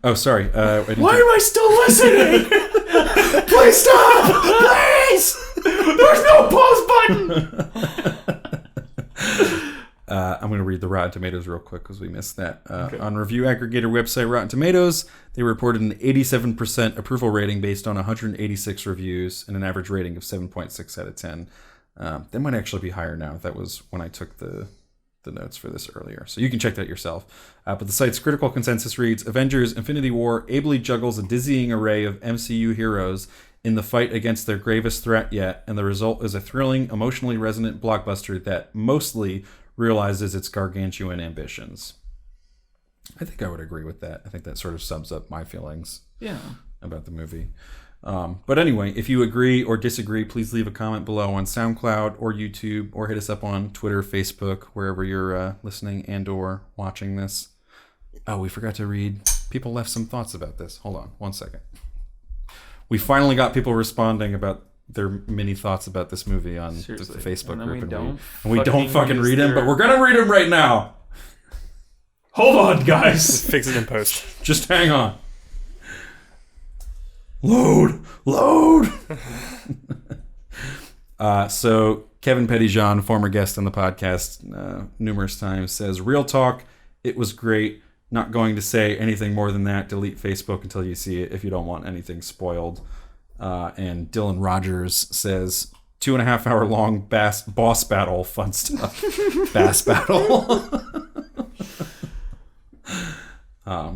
Oh, sorry. Why am I still listening? Please stop! Please! There's no pause button! I'm going to read the Rotten Tomatoes real quick because we missed that. On review aggregator website Rotten Tomatoes, they reported an 87% approval rating based on 186 reviews and an average rating of 7.6 out of 10. That might actually be higher now. That was when I took the notes for this earlier. So you can check that yourself. But the site's critical consensus reads, Avengers Infinity War ably juggles a dizzying array of MCU heroes in the fight against their gravest threat yet, and the result is a thrilling, emotionally resonant blockbuster that mostly realizes its gargantuan ambitions. I think I would agree with that. I think that sort of sums up my feelings about the movie. But anyway, if you agree or disagree, please leave a comment below on SoundCloud or YouTube, or hit us up on Twitter, Facebook, wherever you're listening and or watching this. Oh, we forgot to read. People left some thoughts about this. Hold on 1 second. We finally got people responding about their mini thoughts about this movie on the Facebook group. And we don't fucking read them, but we're going to read them right now. Hold on, guys. Fix it in post. Just hang on. Load. So Kevin Pettyjohn, former guest on the podcast numerous times, says, real talk, it was great. Not going to say anything more than that. Delete Facebook until you see it if you don't want anything spoiled. And Dylan Rogers says, 2.5 hour long boss battle, fun stuff. Bass battle.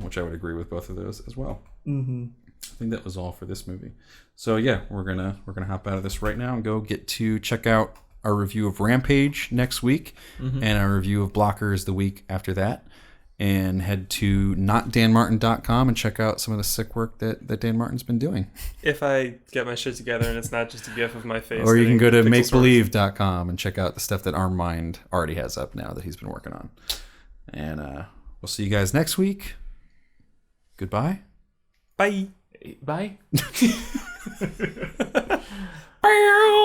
Which I would agree with both of those as well. I think that was all for this movie. So yeah, we're gonna hop out of this right now and go check out our review of Rampage next week, and our review of Blockers the week after that. and head to notdanmartin.com and check out some of the sick work that Dan Martin's been doing. If I get my shit together and it's not just a gif of my face. Or you can go to pixel makebelieve.com and check out the stuff that Armmind already has up now that he's been working on. And we'll see you guys next week. Goodbye. Bye. Bye. Bow.